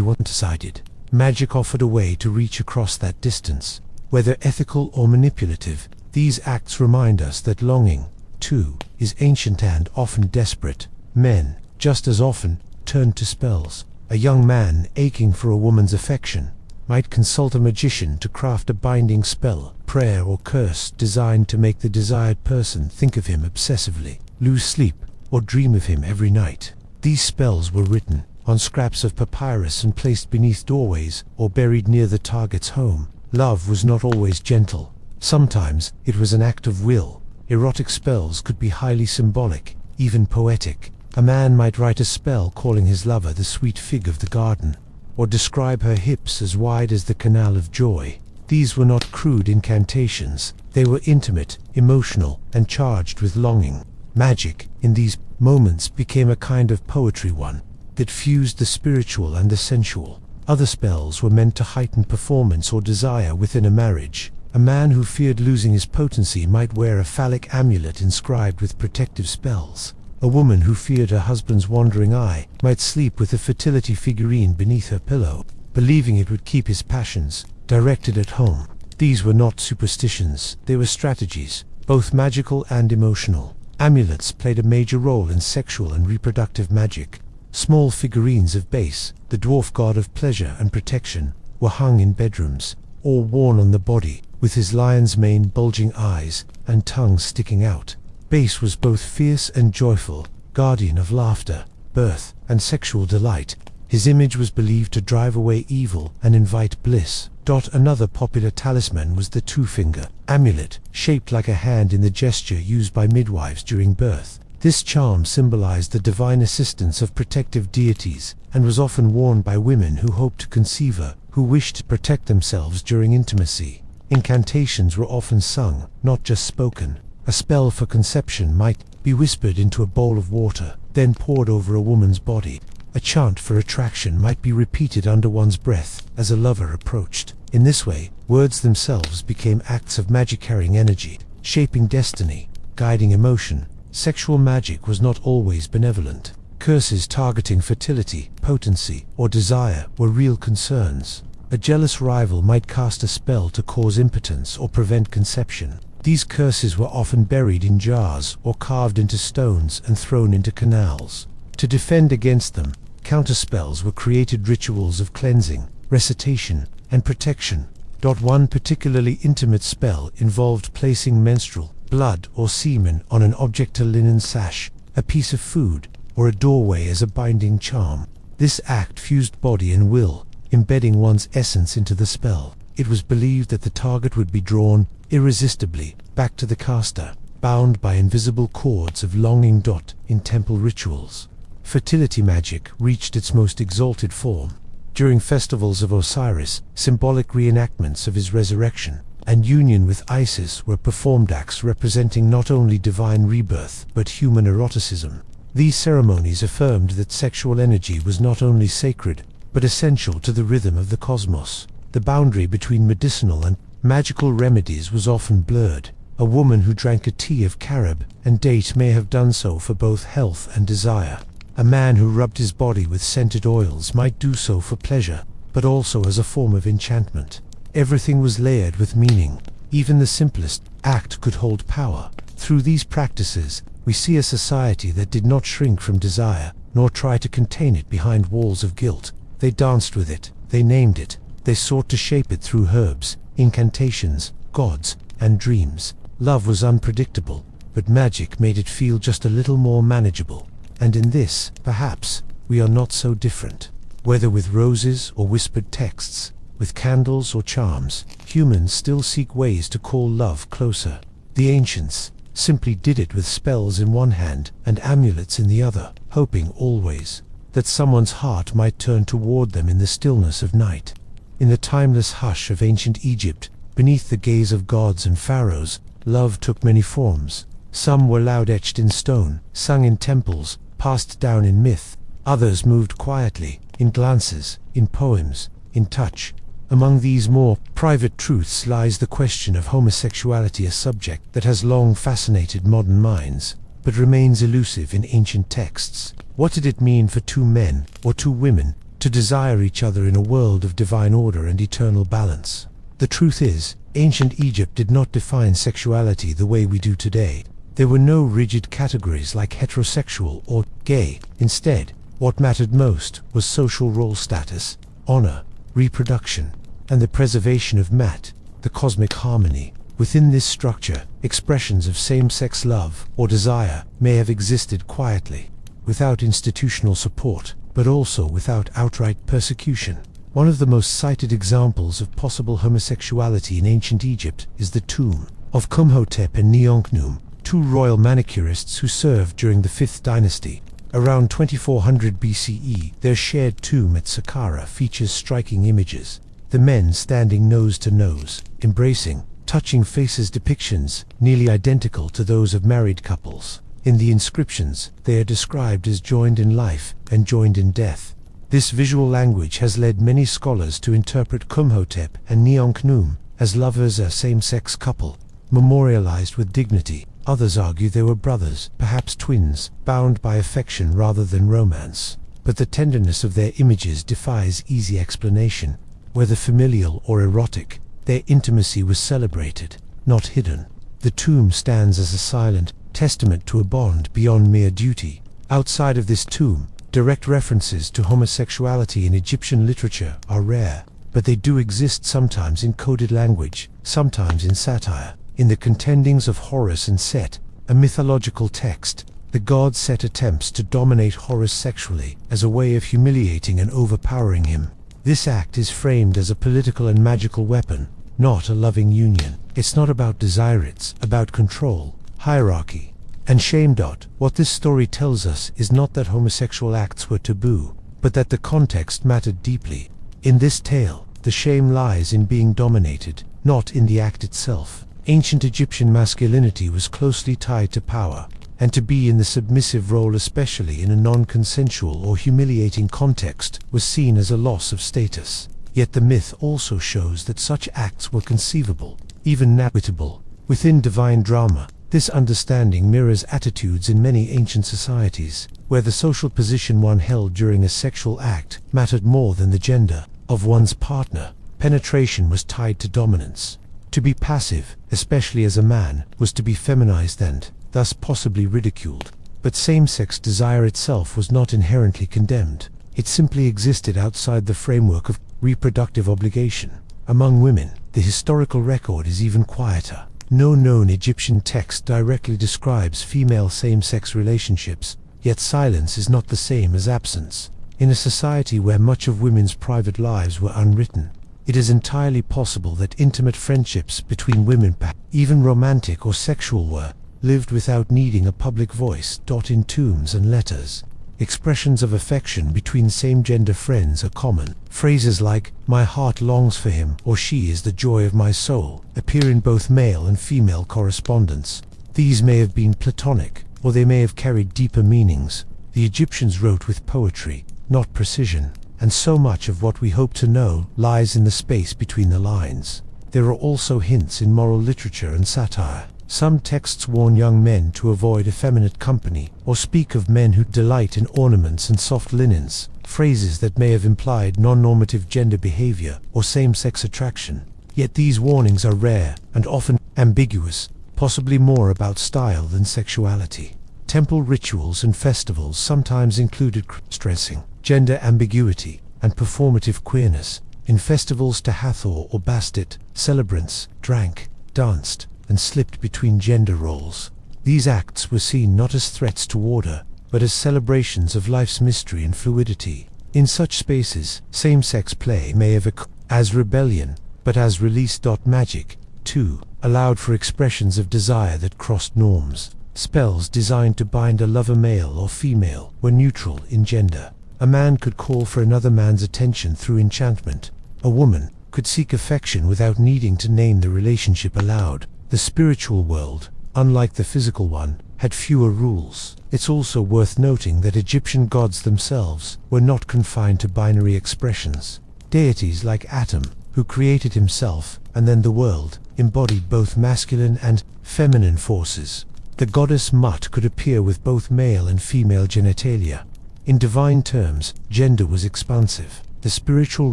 one-sided. Magic offered a way to reach across that distance. Whether ethical or manipulative, these acts remind us that longing, too, is ancient and often desperate. Men, just as often, turn to spells. A young man aching for a woman's affection might consult a magician to craft a binding spell, prayer, or curse designed to make the desired person think of him obsessively, lose sleep, or dream of him every night. These spells were written on scraps of papyrus and placed beneath doorways or buried near the target's home. Love was not always gentle. Sometimes it was an act of will. Erotic spells could be highly symbolic, even poetic. A man might write a spell calling his lover the sweet fig of the garden, or describe her hips as wide as the canal of joy. These were not crude incantations. They were intimate, emotional, and charged with longing. Magic, in these moments, became a kind of poetry, one that fused the spiritual and the sensual. Other spells were meant to heighten performance or desire within a marriage. A man who feared losing his potency might wear a phallic amulet inscribed with protective spells. A woman who feared her husband's wandering eye might sleep with a fertility figurine beneath her pillow, believing it would keep his passions directed at home. These were not superstitions, they were strategies, both magical and emotional. Amulets played a major role in sexual and reproductive magic. Small figurines of Base, the dwarf god of pleasure and protection, were hung in bedrooms, or worn on the body, with his lion's mane, bulging eyes, and tongue sticking out. Base was both fierce and joyful, guardian of laughter, birth, and sexual delight. His image was believed to drive away evil and invite bliss. Another popular talisman was the two-finger amulet, shaped like a hand in the gesture used by midwives during birth. This charm symbolized the divine assistance of protective deities, and was often worn by women who hoped to conceive or who wished to protect themselves during intimacy. Incantations were often sung, not just spoken. A spell for conception might be whispered into a bowl of water, then poured over a woman's body. A chant for attraction might be repeated under one's breath as a lover approached. In this way, words themselves became acts of magic carrying energy, shaping destiny, guiding emotion. Sexual magic was not always benevolent. Curses targeting fertility, potency, or desire were real concerns. A jealous rival might cast a spell to cause impotence or prevent conception. These curses were often buried in jars or carved into stones and thrown into canals. To defend against them, counterspells were created, rituals of cleansing, recitation, and protection. One particularly intimate spell involved placing menstrual, blood, or semen on an object, a linen sash, a piece of food, or a doorway as a binding charm. This act fused body and will, embedding one's essence into the spell. It was believed that the target would be drawn irresistibly back to the caster, bound by invisible cords of longing. In temple rituals, fertility magic reached its most exalted form. During festivals of Osiris, symbolic reenactments of his resurrection and union with Isis were performed, acts representing not only divine rebirth but human eroticism. These ceremonies affirmed that sexual energy was not only sacred but essential to the rhythm of the cosmos. The boundary between medicinal and magical remedies was often blurred. A woman who drank a tea of carob and date may have done so for both health and desire. A man who rubbed his body with scented oils might do so for pleasure, but also as a form of enchantment. Everything was layered with meaning. Even the simplest act could hold power. Through these practices, we see a society that did not shrink from desire, nor try to contain it behind walls of guilt. They danced with it, they named it, they sought to shape it through herbs, incantations, gods, and dreams. Love was unpredictable, but magic made it feel just a little more manageable. And in this, perhaps, we are not so different. Whether with roses or whispered texts, with candles or charms, humans still seek ways to call love closer. The ancients simply did it with spells in one hand and amulets in the other, hoping always that someone's heart might turn toward them in the stillness of night. In the timeless hush of ancient Egypt, beneath the gaze of gods and pharaohs, love took many forms. Some were loud, etched in stone, sung in temples, passed down in myth. Others moved quietly, in glances, in poems, in touch. Among these more private truths lies the question of homosexuality, a subject that has long fascinated modern minds, but remains elusive in ancient texts. What did it mean for two men, or two women, to desire each other in a world of divine order and eternal balance? The truth is, ancient Egypt did not define sexuality the way we do today. There were no rigid categories like heterosexual or gay. Instead, what mattered most was social role status, honor, reproduction, and the preservation of Mat, the cosmic harmony. Within this structure, expressions of same-sex love or desire may have existed quietly, without institutional support, but also without outright persecution. One of the most cited examples of possible homosexuality in ancient Egypt is the tomb of Kumhotep and Neonkhnum, two royal manicurists who served during the 5th dynasty. Around 2400 BCE, their shared tomb at Saqqara features striking images. The men standing nose to nose, embracing, touching faces, depictions nearly identical to those of married couples. In the inscriptions, they are described as joined in life and joined in death. This visual language has led many scholars to interpret Kumhotep and Neonkhnum as lovers, a same-sex couple, memorialized with dignity. Others argue they were brothers, perhaps twins, bound by affection rather than romance. But the tenderness of their images defies easy explanation. Whether familial or erotic, their intimacy was celebrated, not hidden. The tomb stands as a silent testament to a bond beyond mere duty. Outside of this tomb, direct references to homosexuality in Egyptian literature are rare, but they do exist, sometimes in coded language, sometimes in satire. In the Contendings of Horus and Set, a mythological text, the god Set attempts to dominate Horus sexually as a way of humiliating and overpowering him. This act is framed as a political and magical weapon, not a loving union. It's not about desire, it's about control, hierarchy, and shame. What this story tells us is not that homosexual acts were taboo, but that the context mattered deeply. In this tale, the shame lies in being dominated, not in the act itself. Ancient Egyptian masculinity was closely tied to power, and to be in the submissive role, especially in a non-consensual or humiliating context, was seen as a loss of status. Yet the myth also shows that such acts were conceivable, even navigable, within divine drama. This understanding mirrors attitudes in many ancient societies, where the social position one held during a sexual act mattered more than the gender of one's partner. Penetration was tied to dominance. To be passive, especially as a man, was to be feminized and, thus possibly ridiculed. But same-sex desire itself was not inherently condemned. It simply existed outside the framework of reproductive obligation. Among women, the historical record is even quieter. No known Egyptian text directly describes female same-sex relationships, yet silence is not the same as absence. In a society where much of women's private lives were unwritten, it is entirely possible that intimate friendships between women, even romantic or sexual, were lived without needing a public voice. In tombs and letters, expressions of affection between same-gender friends are common. Phrases like, "My heart longs for him," or "She is the joy of my soul," appear in both male and female correspondence. These may have been platonic, or they may have carried deeper meanings. The Egyptians wrote with poetry, not precision, and so much of what we hope to know lies in the space between the lines. There are also hints in moral literature and satire. Some texts warn young men to avoid effeminate company, or speak of men who delight in ornaments and soft linens, phrases that may have implied non-normative gender behavior or same-sex attraction. Yet these warnings are rare and often ambiguous, possibly more about style than sexuality. Temple rituals and festivals sometimes included stressing gender ambiguity and performative queerness. In festivals to Hathor or Bastet, celebrants drank, danced, and slipped between gender roles. These acts were seen not as threats to order, but as celebrations of life's mystery and fluidity. In such spaces, same-sex play may have occurred as rebellion, but as release. Magic, too, allowed for expressions of desire that crossed norms. Spells designed to bind a lover, male or female, were neutral in gender. A man could call for another man's attention through enchantment. A woman could seek affection without needing to name the relationship aloud. The spiritual world, unlike the physical one, had fewer rules. It's also worth noting that Egyptian gods themselves were not confined to binary expressions. Deities like Atum, who created himself and then the world, embodied both masculine and feminine forces. The goddess Mut could appear with both male and female genitalia. In divine terms, gender was expansive. The spiritual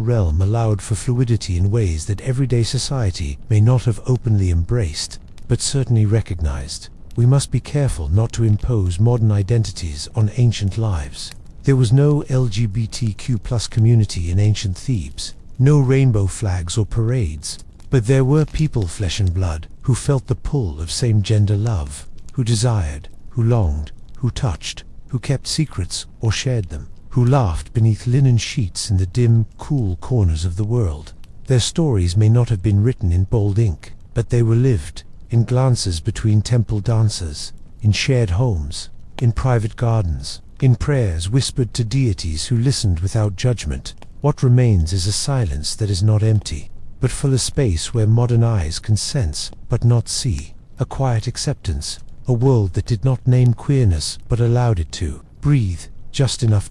realm allowed for fluidity in ways that everyday society may not have openly embraced, but certainly recognized. We must be careful not to impose modern identities on ancient lives. There was no LGBTQ+ community in ancient Thebes, no rainbow flags or parades, but there were people, flesh and blood, who felt the pull of same-gender love, who desired, who longed, who touched, who kept secrets or shared them, who laughed beneath linen sheets in the dim, cool corners of the world. Their stories may not have been written in bold ink, but they were lived in glances between temple dancers, in shared homes, in private gardens, in prayers whispered to deities who listened without judgment. What remains is a silence that is not empty, but full, a space where modern eyes can sense but not see, a quiet acceptance, a world that did not name queerness but allowed it to breathe just enough.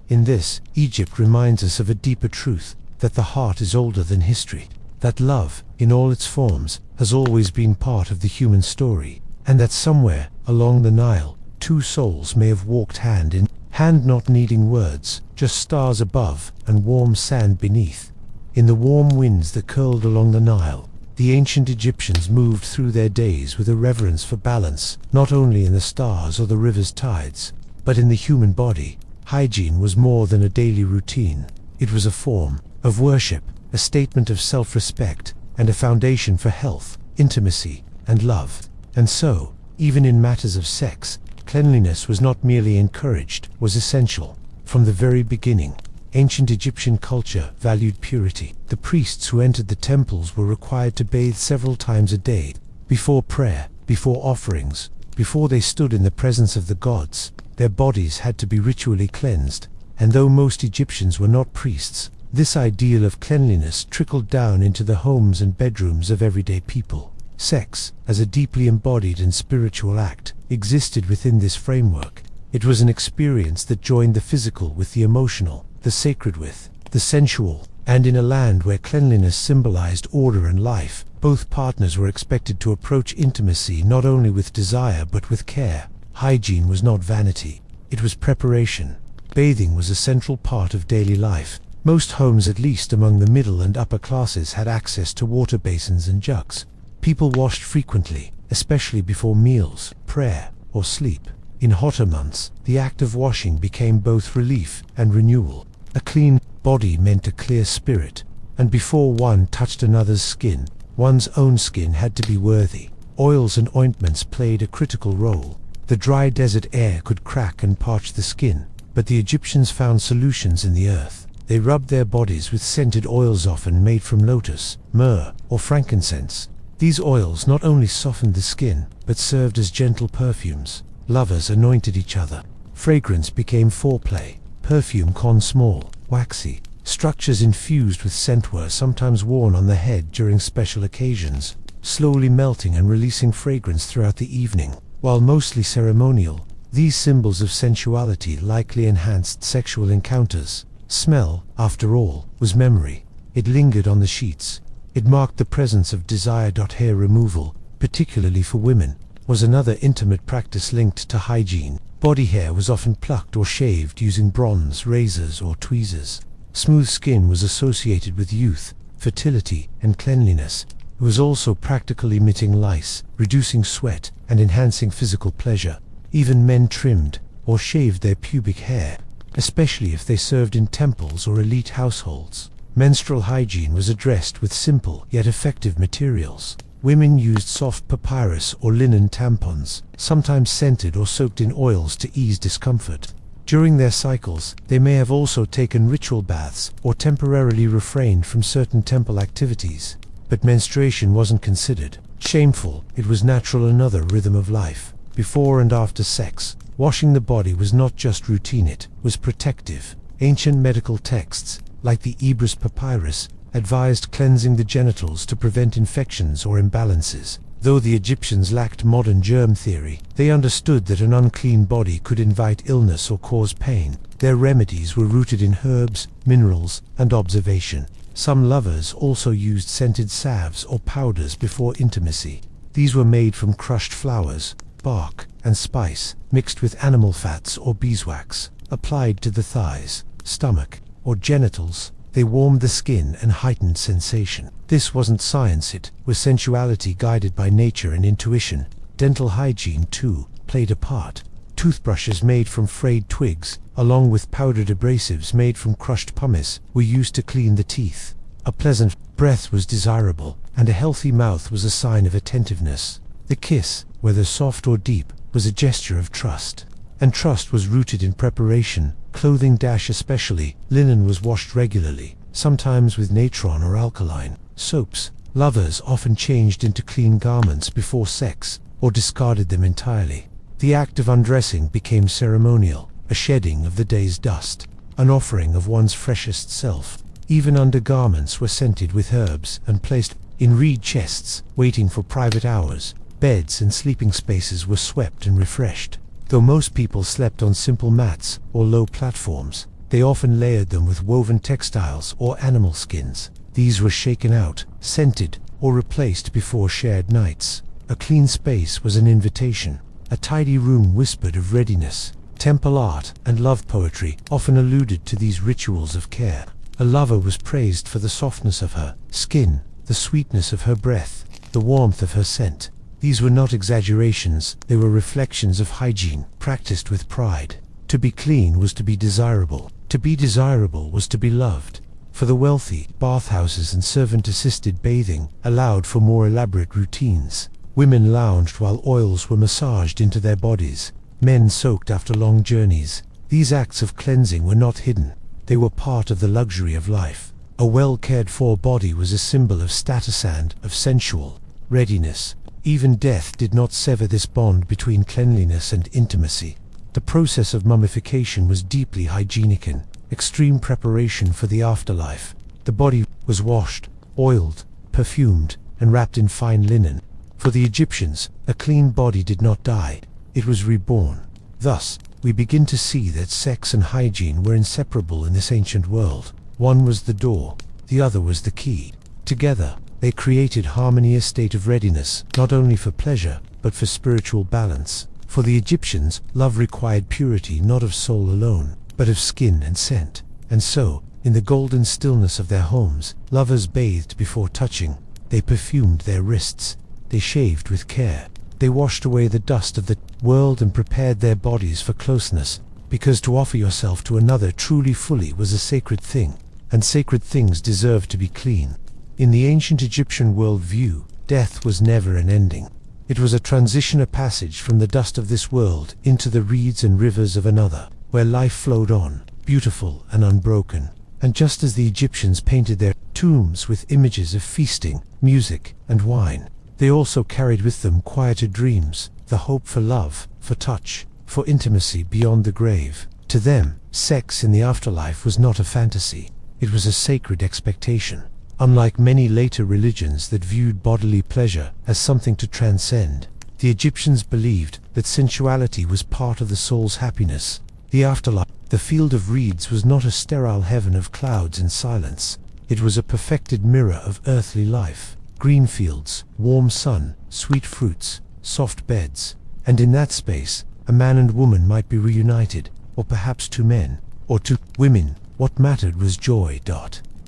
In this, Egypt reminds us of a deeper truth, that the heart is older than history, that love, in all its forms, has always been part of the human story, and that somewhere along the Nile, two souls may have walked hand in hand, not needing words, just stars above and warm sand beneath. In the warm winds that curled along the Nile, the ancient Egyptians moved through their days with a reverence for balance, not only in the stars or the river's tides, but in the human body. Hygiene was more than a daily routine. It was a form of worship, a statement of self-respect, and a foundation for health, intimacy, and love. And so, even in matters of sex, cleanliness was not merely encouraged, was essential. From the very beginning, ancient Egyptian culture valued purity. The priests who entered the temples were required to bathe several times a day, before prayer, before offerings, before they stood in the presence of the gods. Their bodies had to be ritually cleansed, and though most Egyptians were not priests, this ideal of cleanliness trickled down into the homes and bedrooms of everyday people. Sex, as a deeply embodied and spiritual act, existed within this framework. It was an experience that joined the physical with the emotional, the sacred with the sensual, and in a land where cleanliness symbolized order and life, both partners were expected to approach intimacy not only with desire but with care. Hygiene was not vanity, it was preparation. Bathing was a central part of daily life. Most homes, at least among the middle and upper classes, had access to water basins and jugs. People washed frequently, especially before meals, prayer, or sleep. In hotter months, the act of washing became both relief and renewal. A clean body meant a clear spirit, and before one touched another's skin, one's own skin had to be worthy. Oils and ointments played a critical role. The dry desert air could crack and parch the skin, but the Egyptians found solutions in the earth. They rubbed their bodies with scented oils often made from lotus, myrrh, or frankincense. These oils not only softened the skin, but served as gentle perfumes. Lovers anointed each other. Fragrance became foreplay. Perfume con small, waxy. Structures infused with scent were sometimes worn on the head during special occasions, slowly melting and releasing fragrance throughout the evening. While mostly ceremonial, these symbols of sensuality likely enhanced sexual encounters. Smell, after all, was memory. It lingered on the sheets. It marked the presence of desire. Hair removal, particularly for women, was another intimate practice linked to hygiene. Body hair was often plucked or shaved using bronze, razors, or tweezers. Smooth skin was associated with youth, fertility, and cleanliness. It was also practical, emitting lice, reducing sweat, and enhancing physical pleasure. Even men trimmed or shaved their pubic hair, especially if they served in temples or elite households. Menstrual hygiene was addressed with simple yet effective materials. Women used soft papyrus or linen tampons, sometimes scented or soaked in oils to ease discomfort. During their cycles, they may have also taken ritual baths or temporarily refrained from certain temple activities. But menstruation wasn't considered shameful, it was natural, another rhythm of life. Before and after sex, washing the body was not just routine, it was protective. Ancient medical texts, like the Ebers Papyrus, advised cleansing the genitals to prevent infections or imbalances. Though the Egyptians lacked modern germ theory, they understood that an unclean body could invite illness or cause pain. Their remedies were rooted in herbs, minerals, and observation. Some lovers also used scented salves or powders before intimacy. These were made from crushed flowers, bark, and spice, mixed with animal fats or beeswax. Applied to the thighs, stomach, or genitals, they warmed the skin and heightened sensation. This wasn't science, it was sensuality guided by nature and intuition. Dental hygiene, too, played a part. Toothbrushes made from frayed twigs, along with powdered abrasives made from crushed pumice, were used to clean the teeth. A pleasant breath was desirable, and a healthy mouth was a sign of attentiveness. The kiss, whether soft or deep, was a gesture of trust. And trust was rooted in preparation. Clothing especially, linen was washed regularly, sometimes with natron or alkaline soaps. Lovers often changed into clean garments before sex, or discarded them entirely. The act of undressing became ceremonial, a shedding of the day's dust, an offering of one's freshest self. Even undergarments were scented with herbs and placed in reed chests, waiting for private hours. Beds and sleeping spaces were swept and refreshed. Though most people slept on simple mats or low platforms, they often layered them with woven textiles or animal skins. These were shaken out, scented, or replaced before shared nights. A clean space was an invitation. A tidy room whispered of readiness. Temple art and love poetry often alluded to these rituals of care. A lover was praised for the softness of her skin, the sweetness of her breath, the warmth of her scent. These were not exaggerations, they were reflections of hygiene, practiced with pride. To be clean was to be desirable. To be desirable was to be loved. For the wealthy, bathhouses and servant-assisted bathing allowed for more elaborate routines. Women lounged while oils were massaged into their bodies. Men soaked after long journeys. These acts of cleansing were not hidden. They were part of the luxury of life. A well-cared-for body was a symbol of status and of sensual readiness. Even death did not sever this bond between cleanliness and intimacy. The process of mummification was deeply hygienic, in extreme preparation for the afterlife. The body was washed, oiled, perfumed, and wrapped in fine linen. For the Egyptians, a clean body did not die. it was reborn. Thus, we begin to see that sex and hygiene were inseparable in this ancient world. One was the door, the other was the key. Together, they created harmony, a state of readiness, not only for pleasure, but for spiritual balance. For the Egyptians, love required purity not of soul alone, but of skin and scent. And so, in the golden stillness of their homes, lovers bathed before touching. They perfumed their wrists. They shaved with care. They washed away the dust of the world and prepared their bodies for closeness, because to offer yourself to another truly fully was a sacred thing, and sacred things deserve to be clean. In the ancient Egyptian world view, death was never an ending. It was a transition, a passage from the dust of this world into the reeds and rivers of another, where life flowed on, beautiful and unbroken. And just as the Egyptians painted their tombs with images of feasting, music, and wine, they also carried with them quieter dreams, the hope for love, for touch, for intimacy beyond the grave. To them, sex in the afterlife was not a fantasy, it was a sacred expectation. Unlike many later religions that viewed bodily pleasure as something to transcend, the Egyptians believed that sensuality was part of the soul's happiness. The afterlife, the field of reeds, was not a sterile heaven of clouds and silence. It was a perfected mirror of earthly life. Green fields, warm sun, sweet fruits, soft beds. And in that space, a man and woman might be reunited, or perhaps two men, or two women. What mattered was joy.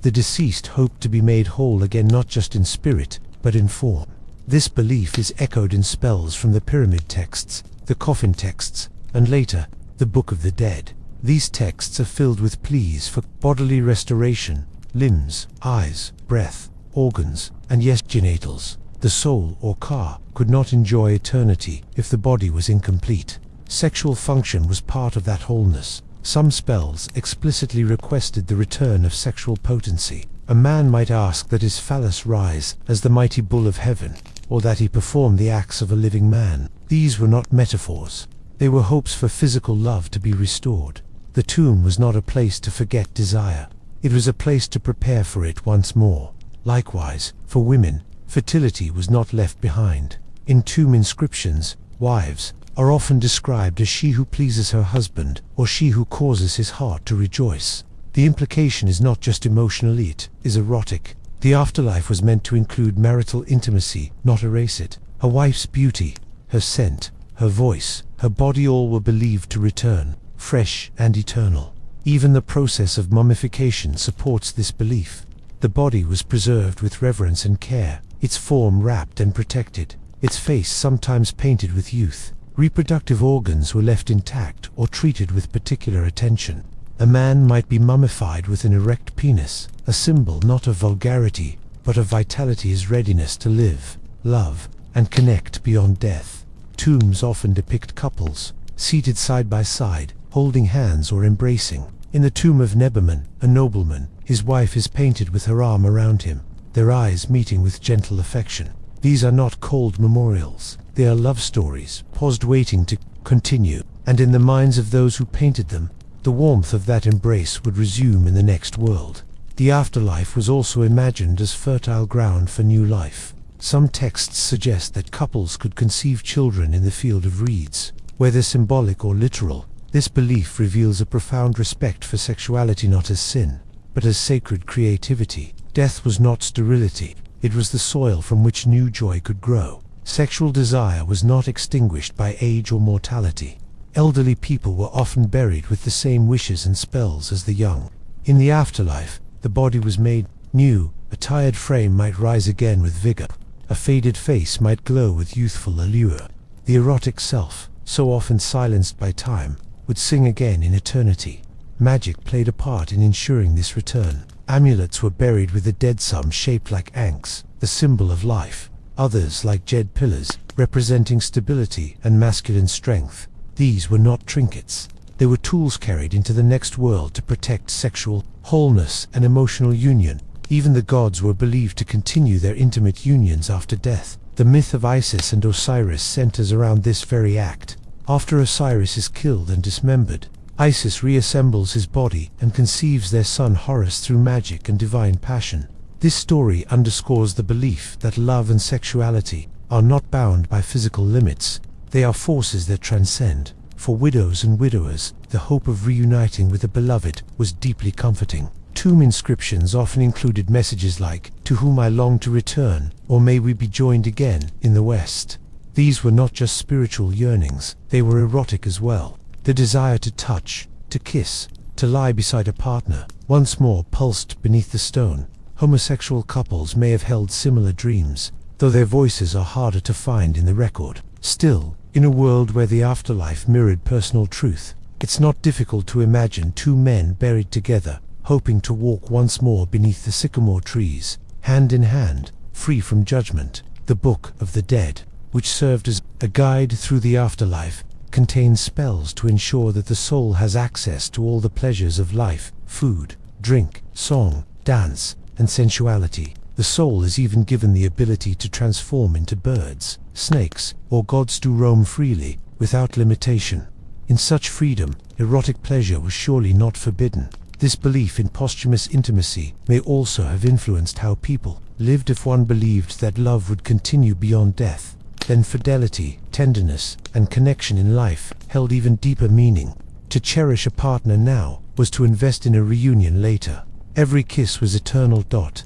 The deceased hoped to be made whole again, not just in spirit, but in form. This belief is echoed in spells from the pyramid texts, the coffin texts, and later, the Book of the Dead. These texts are filled with pleas for bodily restoration, limbs, eyes, breath, organs, and yes, genitals. The soul, or ka, could not enjoy eternity if the body was incomplete. Sexual function was part of that wholeness. Some spells explicitly requested the return of sexual potency. A man might ask that his phallus rise as the mighty bull of heaven, or that he perform the acts of a living man. These were not metaphors. They were hopes for physical love to be restored. The tomb was not a place to forget desire. It was a place to prepare for it once more. Likewise, for women, fertility was not left behind. In tomb inscriptions, wives are often described as she who pleases her husband, or she who causes his heart to rejoice. The implication is not just emotional, it is erotic. The afterlife was meant to include marital intimacy, not erase it. A wife's beauty, her scent, her voice, her body, all were believed to return, fresh and eternal. Even the process of mummification supports this belief. The body was preserved with reverence and care, its form wrapped and protected, its face sometimes painted with youth. Reproductive organs were left intact or treated with particular attention. A man might be mummified with an erect penis, a symbol not of vulgarity, but of vitality, his readiness to live, love, and connect beyond death. Tombs often depict couples, seated side by side, holding hands or embracing. In the tomb of Nebaman, a nobleman, his wife is painted with her arm around him, their eyes meeting with gentle affection. These are not cold memorials. They are love stories, paused waiting to continue, and in the minds of those who painted them, the warmth of that embrace would resume in the next world. The afterlife was also imagined as fertile ground for new life. Some texts suggest that couples could conceive children in the field of reeds. Whether symbolic or literal, this belief reveals a profound respect for sexuality, not as sin, but as sacred creativity. Death was not sterility, it was the soil from which new joy could grow. Sexual desire was not extinguished by age or mortality. Elderly people were often buried with the same wishes and spells as the young. In the afterlife, the body was made new, a tired frame might rise again with vigor, a faded face might glow with youthful allure. The erotic self, so often silenced by time, would sing again in eternity. Magic played a part in ensuring this return. Amulets were buried with the dead, some shaped like ankhs, the symbol of life, others like jade pillars, representing stability and masculine strength. These were not trinkets. They were tools carried into the next world to protect sexual wholeness and emotional union. Even the gods were believed to continue their intimate unions after death. The myth of Isis and Osiris centers around this very act. After Osiris is killed and dismembered, Isis reassembles his body and conceives their son Horus through magic and divine passion. This story underscores the belief that love and sexuality are not bound by physical limits. They are forces that transcend. For widows and widowers, the hope of reuniting with a beloved was deeply comforting. Tomb inscriptions often included messages like, "To whom I long to return," or "May we be joined again in the West." These were not just spiritual yearnings, they were erotic as well. The desire to touch, to kiss, to lie beside a partner, once more pulsed beneath the stone. Homosexual couples may have held similar dreams, though their voices are harder to find in the record. Still, in a world where the afterlife mirrored personal truth, it's not difficult to imagine two men buried together, hoping to walk once more beneath the sycamore trees, hand in hand, free from judgment. The Book of the Dead, which served as a guide through the afterlife, contains spells to ensure that the soul has access to all the pleasures of life: food, drink, song, dance, and sensuality. The soul is even given the ability to transform into birds, snakes, or gods to roam freely, without limitation. In such freedom, erotic pleasure was surely not forbidden. This belief in posthumous intimacy may also have influenced how people lived. If one believed that love would continue beyond death, then fidelity, tenderness, and connection in life held even deeper meaning. To cherish a partner now was to invest in a reunion later. Every kiss was eternal.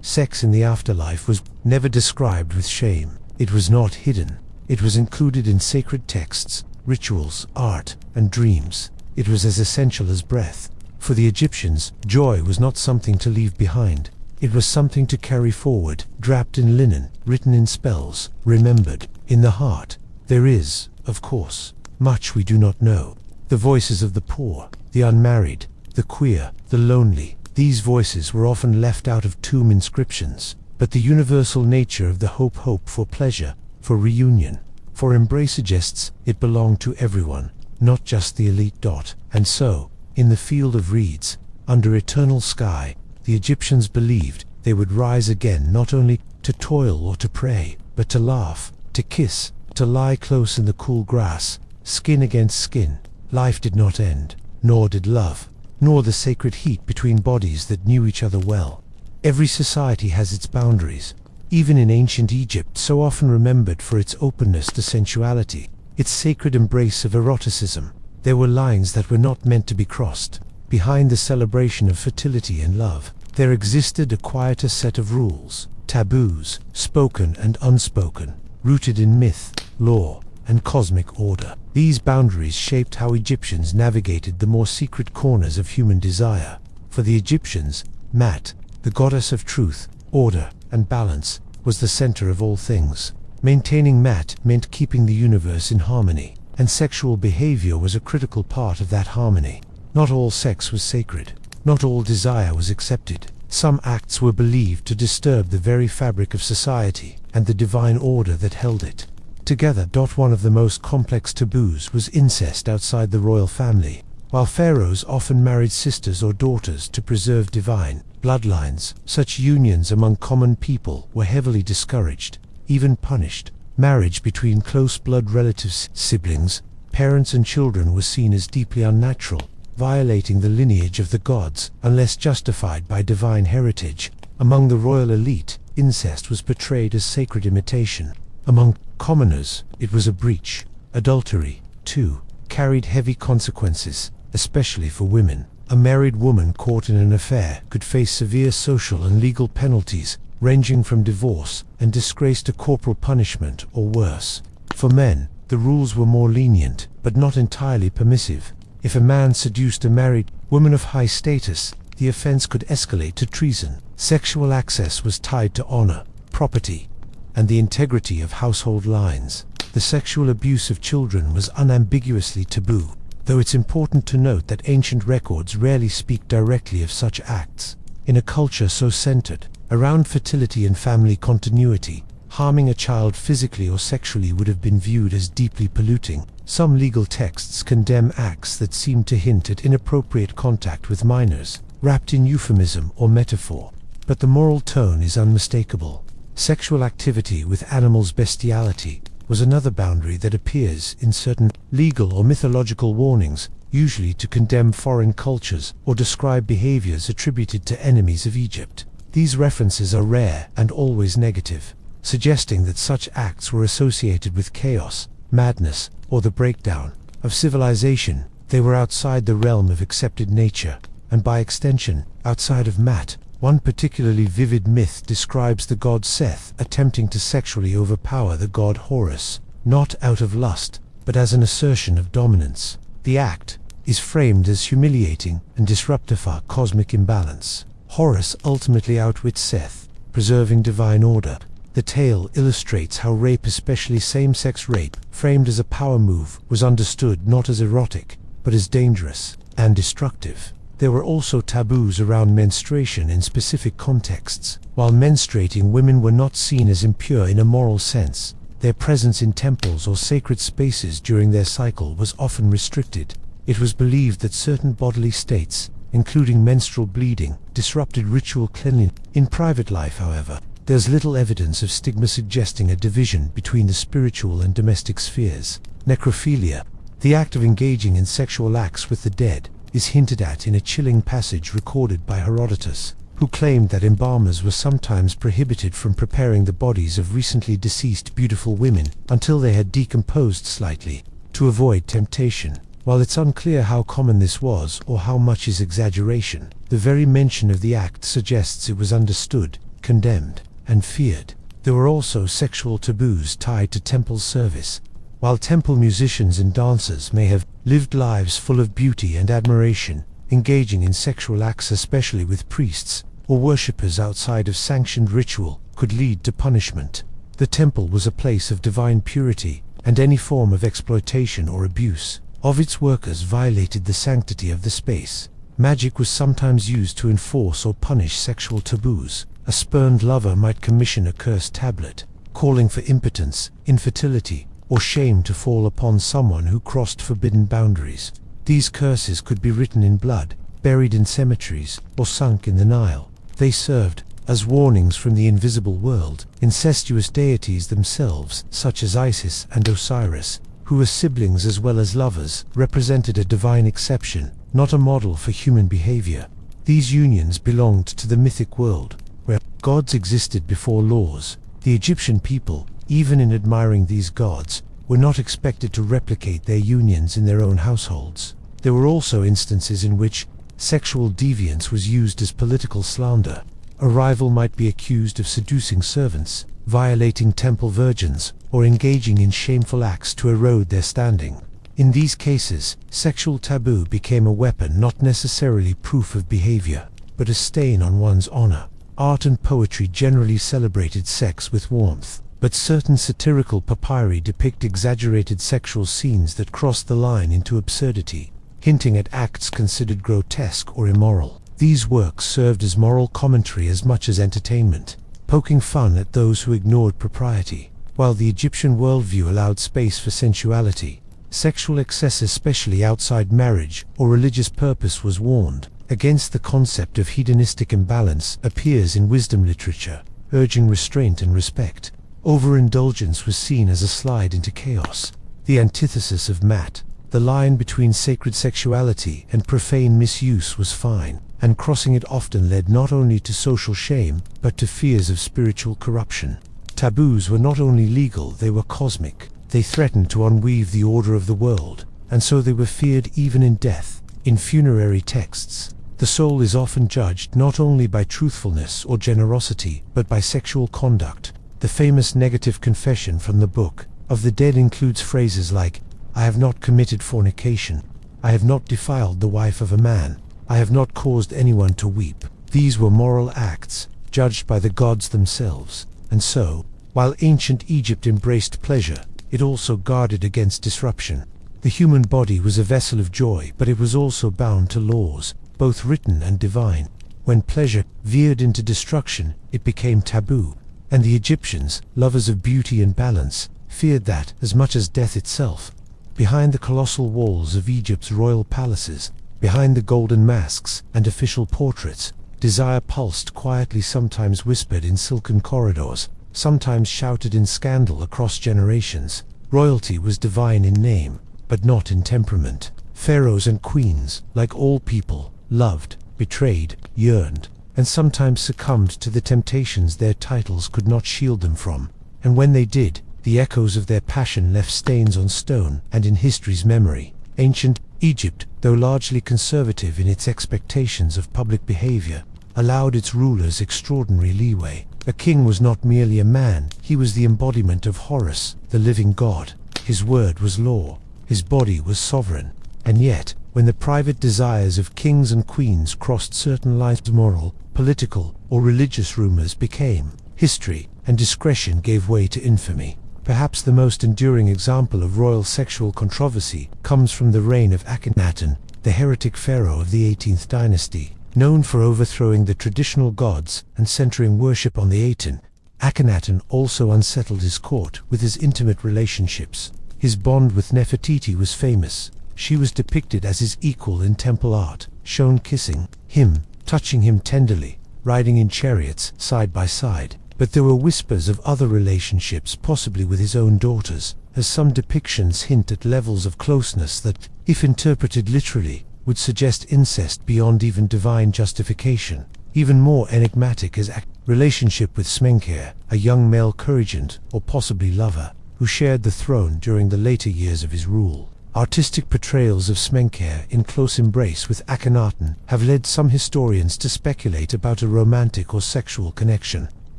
Sex in the afterlife was never described with shame. It was not hidden. It was included in sacred texts, rituals, art, and dreams. It was as essential as breath. For the Egyptians, joy was not something to leave behind. It was something to carry forward, draped in linen, written in spells, remembered. In the heart, there is, of course, much we do not know. The voices of the poor, the unmarried, the queer, the lonely. These voices were often left out of tomb inscriptions, but the universal nature of the hope for pleasure, for reunion, for embrace suggests it belonged to everyone, not just the elite. And so, in the field of reeds, under eternal sky, the Egyptians believed they would rise again, not only to toil or to pray, but to laugh, to kiss, to lie close in the cool grass, skin against skin. Life did not end, nor did love, nor the sacred heat between bodies that knew each other well. Every society has its boundaries. Even in ancient Egypt, so often remembered for its openness to sensuality, its sacred embrace of eroticism, there were lines that were not meant to be crossed. Behind the celebration of fertility and love, there existed a quieter set of rules, taboos, spoken and unspoken, rooted in myth, law, and cosmic order. These boundaries shaped how Egyptians navigated the more secret corners of human desire. For the Egyptians, Mat, the goddess of truth, order, and balance, was the center of all things. Maintaining Mat meant keeping the universe in harmony, and sexual behavior was a critical part of that harmony. Not all sex was sacred. Not all desire was accepted. Some acts were believed to disturb the very fabric of society and the divine order that held it together. One of the most complex taboos was incest outside the royal family. While pharaohs often married sisters or daughters to preserve divine bloodlines, such unions among common people were heavily discouraged, even punished. Marriage between close blood relatives, siblings, parents and children was seen as deeply unnatural, violating the lineage of the gods unless justified by divine heritage. Among the royal elite, incest was portrayed as sacred imitation. Among commoners, it was a breach. Adultery, too, carried heavy consequences, especially for women. A married woman caught in an affair could face severe social and legal penalties, ranging from divorce and disgrace to corporal punishment or worse. For men, the rules were more lenient, but not entirely permissive. If a man seduced a married woman of high status, the offense could escalate to treason. Sexual access was tied to honor, property, and the integrity of household lines. The sexual abuse of children was unambiguously taboo, though it's important to note that ancient records rarely speak directly of such acts. In a culture so centered around fertility and family continuity, harming a child physically or sexually would have been viewed as deeply polluting. Some legal texts condemn acts that seem to hint at inappropriate contact with minors, wrapped in euphemism or metaphor. But the moral tone is unmistakable. Sexual activity with animals, bestiality, was another boundary that appears in certain legal or mythological warnings, usually to condemn foreign cultures or describe behaviors attributed to enemies of Egypt. These references are rare and always negative, suggesting that such acts were associated with chaos, madness, or the breakdown of civilization. They were outside the realm of accepted nature, and by extension, outside of Maat. One particularly vivid myth describes the god Seth attempting to sexually overpower the god Horus, not out of lust, but as an assertion of dominance. The act is framed as humiliating and disruptive of cosmic imbalance. Horus ultimately outwits Seth, preserving divine order. The tale illustrates how rape, especially same-sex rape, framed as a power move, was understood not as erotic, but as dangerous and destructive. There were also taboos around menstruation in specific contexts. While menstruating women were not seen as impure in a moral sense, their presence in temples or sacred spaces during their cycle was often restricted. It was believed that certain bodily states, including menstrual bleeding, disrupted ritual cleanliness. In private life, however, there's little evidence of stigma suggesting a division between the spiritual and domestic spheres. Necrophilia, the act of engaging in sexual acts with the dead, is hinted at in a chilling passage recorded by Herodotus, who claimed that embalmers were sometimes prohibited from preparing the bodies of recently deceased beautiful women until they had decomposed slightly, to avoid temptation. While it's unclear how common this was or how much is exaggeration, the very mention of the act suggests it was understood, condemned, and feared. There were also sexual taboos tied to temple service. While temple musicians and dancers may have lived lives full of beauty and admiration, engaging in sexual acts, especially with priests or worshippers outside of sanctioned ritual, could lead to punishment. The temple was a place of divine purity, and any form of exploitation or abuse of its workers violated the sanctity of the space. Magic was sometimes used to enforce or punish sexual taboos. A spurned lover might commission a cursed tablet, calling for impotence, infertility, or shame to fall upon someone who crossed forbidden boundaries. These curses could be written in blood, buried in cemeteries, or sunk in the Nile. They served as warnings from the invisible world. Incestuous deities themselves, such as Isis and Osiris, who were siblings as well as lovers, represented a divine exception, not a model for human behavior. These unions belonged to the mythic world, where gods existed before laws. The Egyptian people, even in admiring these gods, were not expected to replicate their unions in their own households. There were also instances in which sexual deviance was used as political slander. A rival might be accused of seducing servants, violating temple virgins, or engaging in shameful acts to erode their standing. In these cases, sexual taboo became a weapon, not necessarily proof of behavior, but a stain on one's honor. Art and poetry generally celebrated sex with warmth, but certain satirical papyri depict exaggerated sexual scenes that cross the line into absurdity, hinting at acts considered grotesque or immoral. These works served as moral commentary as much as entertainment, poking fun at those who ignored propriety. While the Egyptian worldview allowed space for sensuality, sexual excess, especially outside marriage or religious purpose, was warned against. The concept of hedonistic imbalance appears in wisdom literature, urging restraint and respect. Overindulgence was seen as a slide into chaos, the antithesis of Maat. The line between sacred sexuality and profane misuse was fine, and crossing it often led not only to social shame, but to fears of spiritual corruption. Taboos were not only legal, they were cosmic. They threatened to unweave the order of the world, and so they were feared even in death. In funerary texts, the soul is often judged not only by truthfulness or generosity, but by sexual conduct. The famous negative confession from the Book of the Dead includes phrases like, "I have not committed fornication. I have not defiled the wife of a man. I have not caused anyone to weep." These were moral acts, judged by the gods themselves. And so, while ancient Egypt embraced pleasure, it also guarded against disruption. The human body was a vessel of joy, but it was also bound to laws, both written and divine. When pleasure veered into destruction, it became taboo. And the Egyptians, lovers of beauty and balance, feared that as much as death itself. Behind the colossal walls of Egypt's royal palaces, behind the golden masks and official portraits, desire pulsed quietly, sometimes whispered in silken corridors, sometimes shouted in scandal across generations. Royalty was divine in name, but not in temperament. Pharaohs and queens, like all people, loved, betrayed, yearned, and sometimes succumbed to the temptations their titles could not shield them from. And when they did, the The echoes of their passion left stains on stone and in history's memory. Ancient Egypt, though largely conservative in its expectations of public behavior, allowed its rulers extraordinary leeway. A king was not merely a man, he was the embodiment of Horus, the living god. His word was law, his body was sovereign. And yet, when the private desires of kings and queens crossed certain lines, moral, political, or religious rumors became history, and discretion gave way to infamy. Perhaps the most enduring example of royal sexual controversy comes from the reign of Akhenaten, the heretic pharaoh of the 18th dynasty. Known for overthrowing the traditional gods and centering worship on the Aten, Akhenaten also unsettled his court with his intimate relationships. His bond with Nefertiti was famous. She was depicted as his equal in temple art, shown kissing him, touching him tenderly, riding in chariots side by side. But there were whispers of other relationships, possibly with his own daughters, as some depictions hint at levels of closeness that, if interpreted literally, would suggest incest beyond even divine justification. Even more enigmatic is relationship with Smenkhare, a young male co-regent, or possibly lover, who shared the throne during the later years of his rule. Artistic portrayals of Smenkhare in close embrace with Akhenaten have led some historians to speculate about a romantic or sexual connection.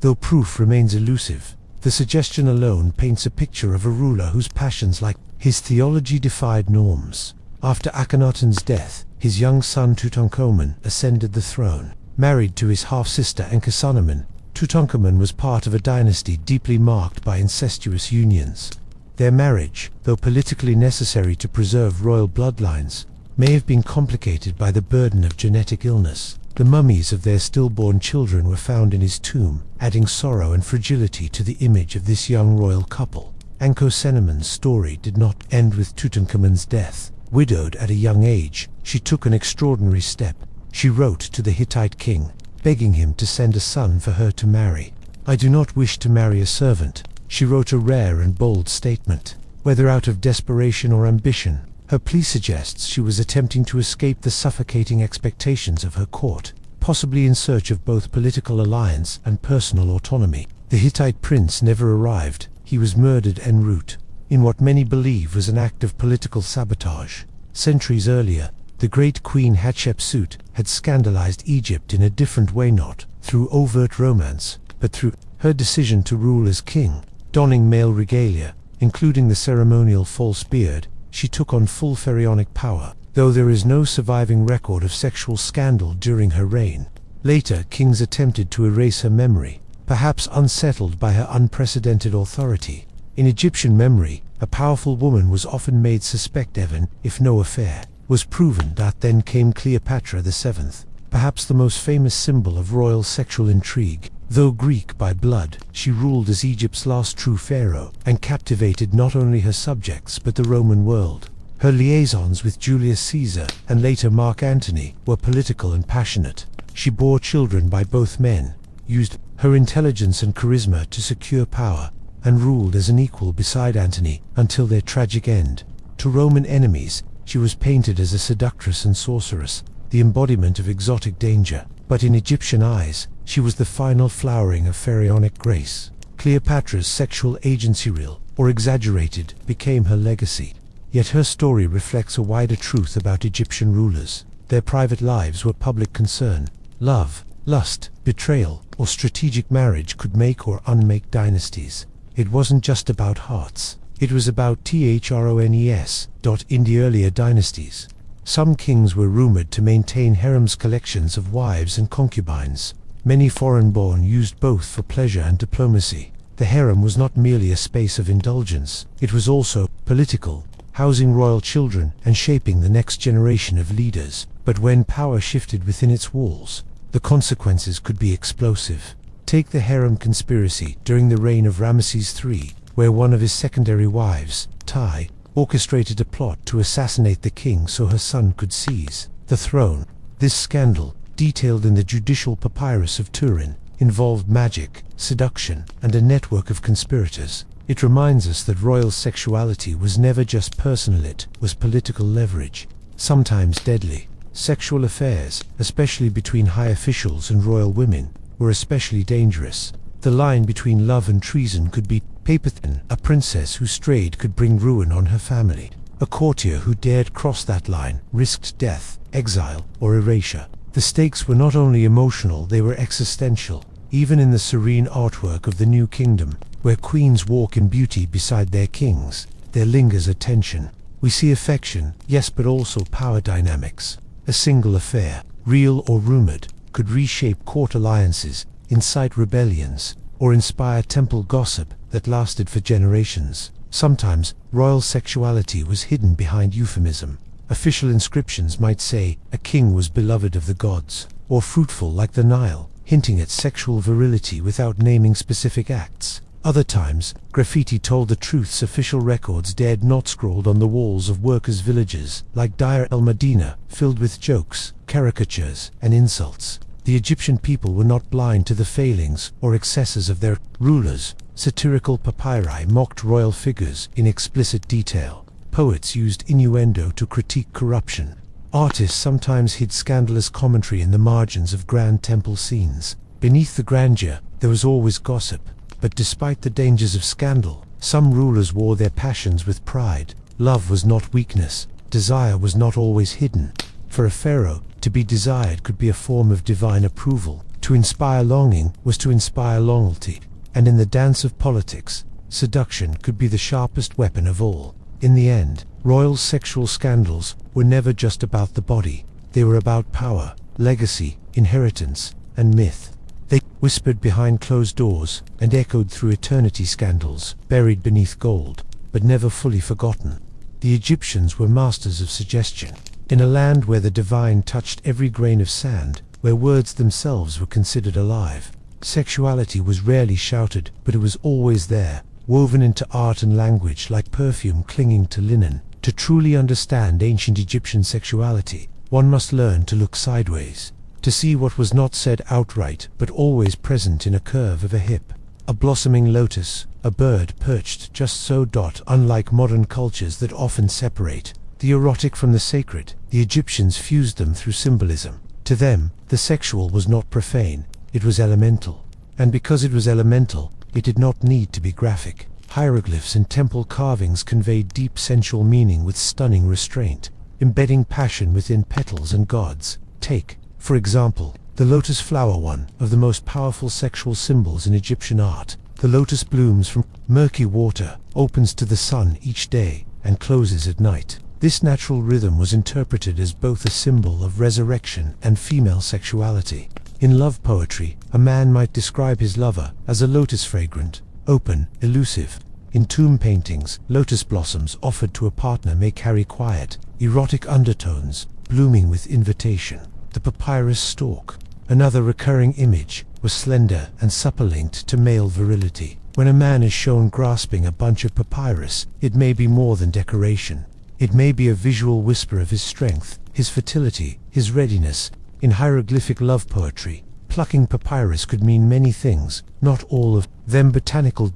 Though proof remains elusive, the suggestion alone paints a picture of a ruler whose passions, like his theology, defied norms. After Akhenaten's death, his young son Tutankhamun ascended the throne. Married to his half-sister Enkhsanemen, Tutankhamun was part of a dynasty deeply marked by incestuous unions. Their marriage, though politically necessary to preserve royal bloodlines, may have been complicated by the burden of genetic illness. The mummies of their stillborn children were found in his tomb, adding sorrow and fragility to the image of this young royal couple. Enkhsanemen's story did not end with Tutankhamun's death. Widowed at a young age, she took an extraordinary step. She wrote to the Hittite king, begging him to send a son for her to marry. "I do not wish to marry a servant," she wrote, a rare and bold statement. Whether out of desperation or ambition, her plea suggests she was attempting to escape the suffocating expectations of her court, possibly in search of both political alliance and personal autonomy. The Hittite prince never arrived. He was murdered en route, in what many believe was an act of political sabotage. Centuries earlier, the great Queen Hatshepsut had scandalized Egypt in a different way, not through overt romance, but through her decision to rule as king. Donning male regalia, including the ceremonial false beard, she took on full pharaonic power, though there is no surviving record of sexual scandal during her reign. Later kings attempted to erase her memory, perhaps unsettled by her unprecedented authority. In Egyptian memory, a powerful woman was often made suspect even if no affair was proven. Then came Cleopatra VII, perhaps the most famous symbol of royal sexual intrigue. Though Greek by blood, she ruled as Egypt's last true pharaoh, and captivated not only her subjects but the Roman world. Her liaisons with Julius Caesar, and later Mark Antony, were political and passionate. She bore children by both men, used her intelligence and charisma to secure power, and ruled as an equal beside Antony until their tragic end. To Roman enemies, she was painted as a seductress and sorceress, the embodiment of exotic danger. But in Egyptian eyes, she was the final flowering of pharaonic grace. Cleopatra's sexual agency, real or exaggerated, became her legacy. Yet her story reflects a wider truth about Egyptian rulers. Their private lives were public concern. Love, lust, betrayal, or strategic marriage could make or unmake dynasties. It wasn't just about hearts. It was about thrones. In the earlier dynasties, some kings were rumored to maintain harems, collections of wives and concubines. Many foreign-born used both for pleasure and diplomacy. The harem was not merely a space of indulgence, it was also political, housing royal children and shaping the next generation of leaders. But when power shifted within its walls, the consequences could be explosive. Take the harem conspiracy during the reign of Ramesses III, where one of his secondary wives, Tai, orchestrated a plot to assassinate the king so her son could seize the throne. This scandal, detailed in the judicial papyrus of Turin, involved magic, seduction, and a network of conspirators. It reminds us that royal sexuality was never just personal, it was political leverage, sometimes deadly. Sexual affairs, especially between high officials and royal women, were especially dangerous. The line between love and treason could be Papathin, a princess who strayed could bring ruin on her family. A courtier who dared cross that line risked death, exile, or erasure. The stakes were not only emotional, they were existential. Even in the serene artwork of the New Kingdom, where queens walk in beauty beside their kings, there lingers a tension. We see affection, yes, but also power dynamics. A single affair, real or rumored, could reshape court alliances, incite rebellions, or inspire temple gossip that lasted for generations. Sometimes, royal sexuality was hidden behind euphemism. Official inscriptions might say, "A king was beloved of the gods," or "fruitful like the Nile," hinting at sexual virility without naming specific acts. Other times, graffiti told the truths official records dared not, scrawled on the walls of workers' villages, like Deir el-Medina, filled with jokes, caricatures, and insults. The Egyptian people were not blind to the failings or excesses of their rulers. Satirical papyri mocked royal figures in explicit detail. Poets used innuendo to critique corruption. Artists sometimes hid scandalous commentary in the margins of grand temple scenes. Beneath the grandeur, there was always gossip. But despite the dangers of scandal, some rulers wore their passions with pride. Love was not weakness. Desire was not always hidden. For a pharaoh, to be desired could be a form of divine approval. To inspire longing was to inspire loyalty. And in the dance of politics, seduction could be the sharpest weapon of all. In the end, royal sexual scandals were never just about the body. They were about power, legacy, inheritance, and myth. They whispered behind closed doors and echoed through eternity, scandals buried beneath gold, but never fully forgotten. The Egyptians were masters of suggestion. In a land where the divine touched every grain of sand, where words themselves were considered alive, sexuality was rarely shouted, but it was always there, woven into art and language like perfume clinging to linen. To truly understand ancient Egyptian sexuality, one must learn to look sideways, to see what was not said outright but always present in a curve of a hip. A blossoming lotus, a bird perched just so. Unlike modern cultures that often separate the erotic from the sacred, the Egyptians fused them through symbolism. To them, the sexual was not profane, it was elemental. And because it was elemental, it did not need to be graphic. Hieroglyphs and temple carvings conveyed deep sensual meaning with stunning restraint, embedding passion within petals and gods. Take, for example, the lotus flower, one of the most powerful sexual symbols in Egyptian art. The lotus blooms from murky water, opens to the sun each day, and closes at night. This natural rhythm was interpreted as both a symbol of resurrection and female sexuality. In love poetry, a man might describe his lover as a lotus, fragrant, open, elusive. In tomb paintings, lotus blossoms offered to a partner may carry quiet, erotic undertones, blooming with invitation. The papyrus stalk, another recurring image, was slender and supple, linked to male virility. When a man is shown grasping a bunch of papyrus, it may be more than decoration. It may be a visual whisper of his strength, his fertility, his readiness. In hieroglyphic love poetry, plucking papyrus could mean many things, not all of them botanical.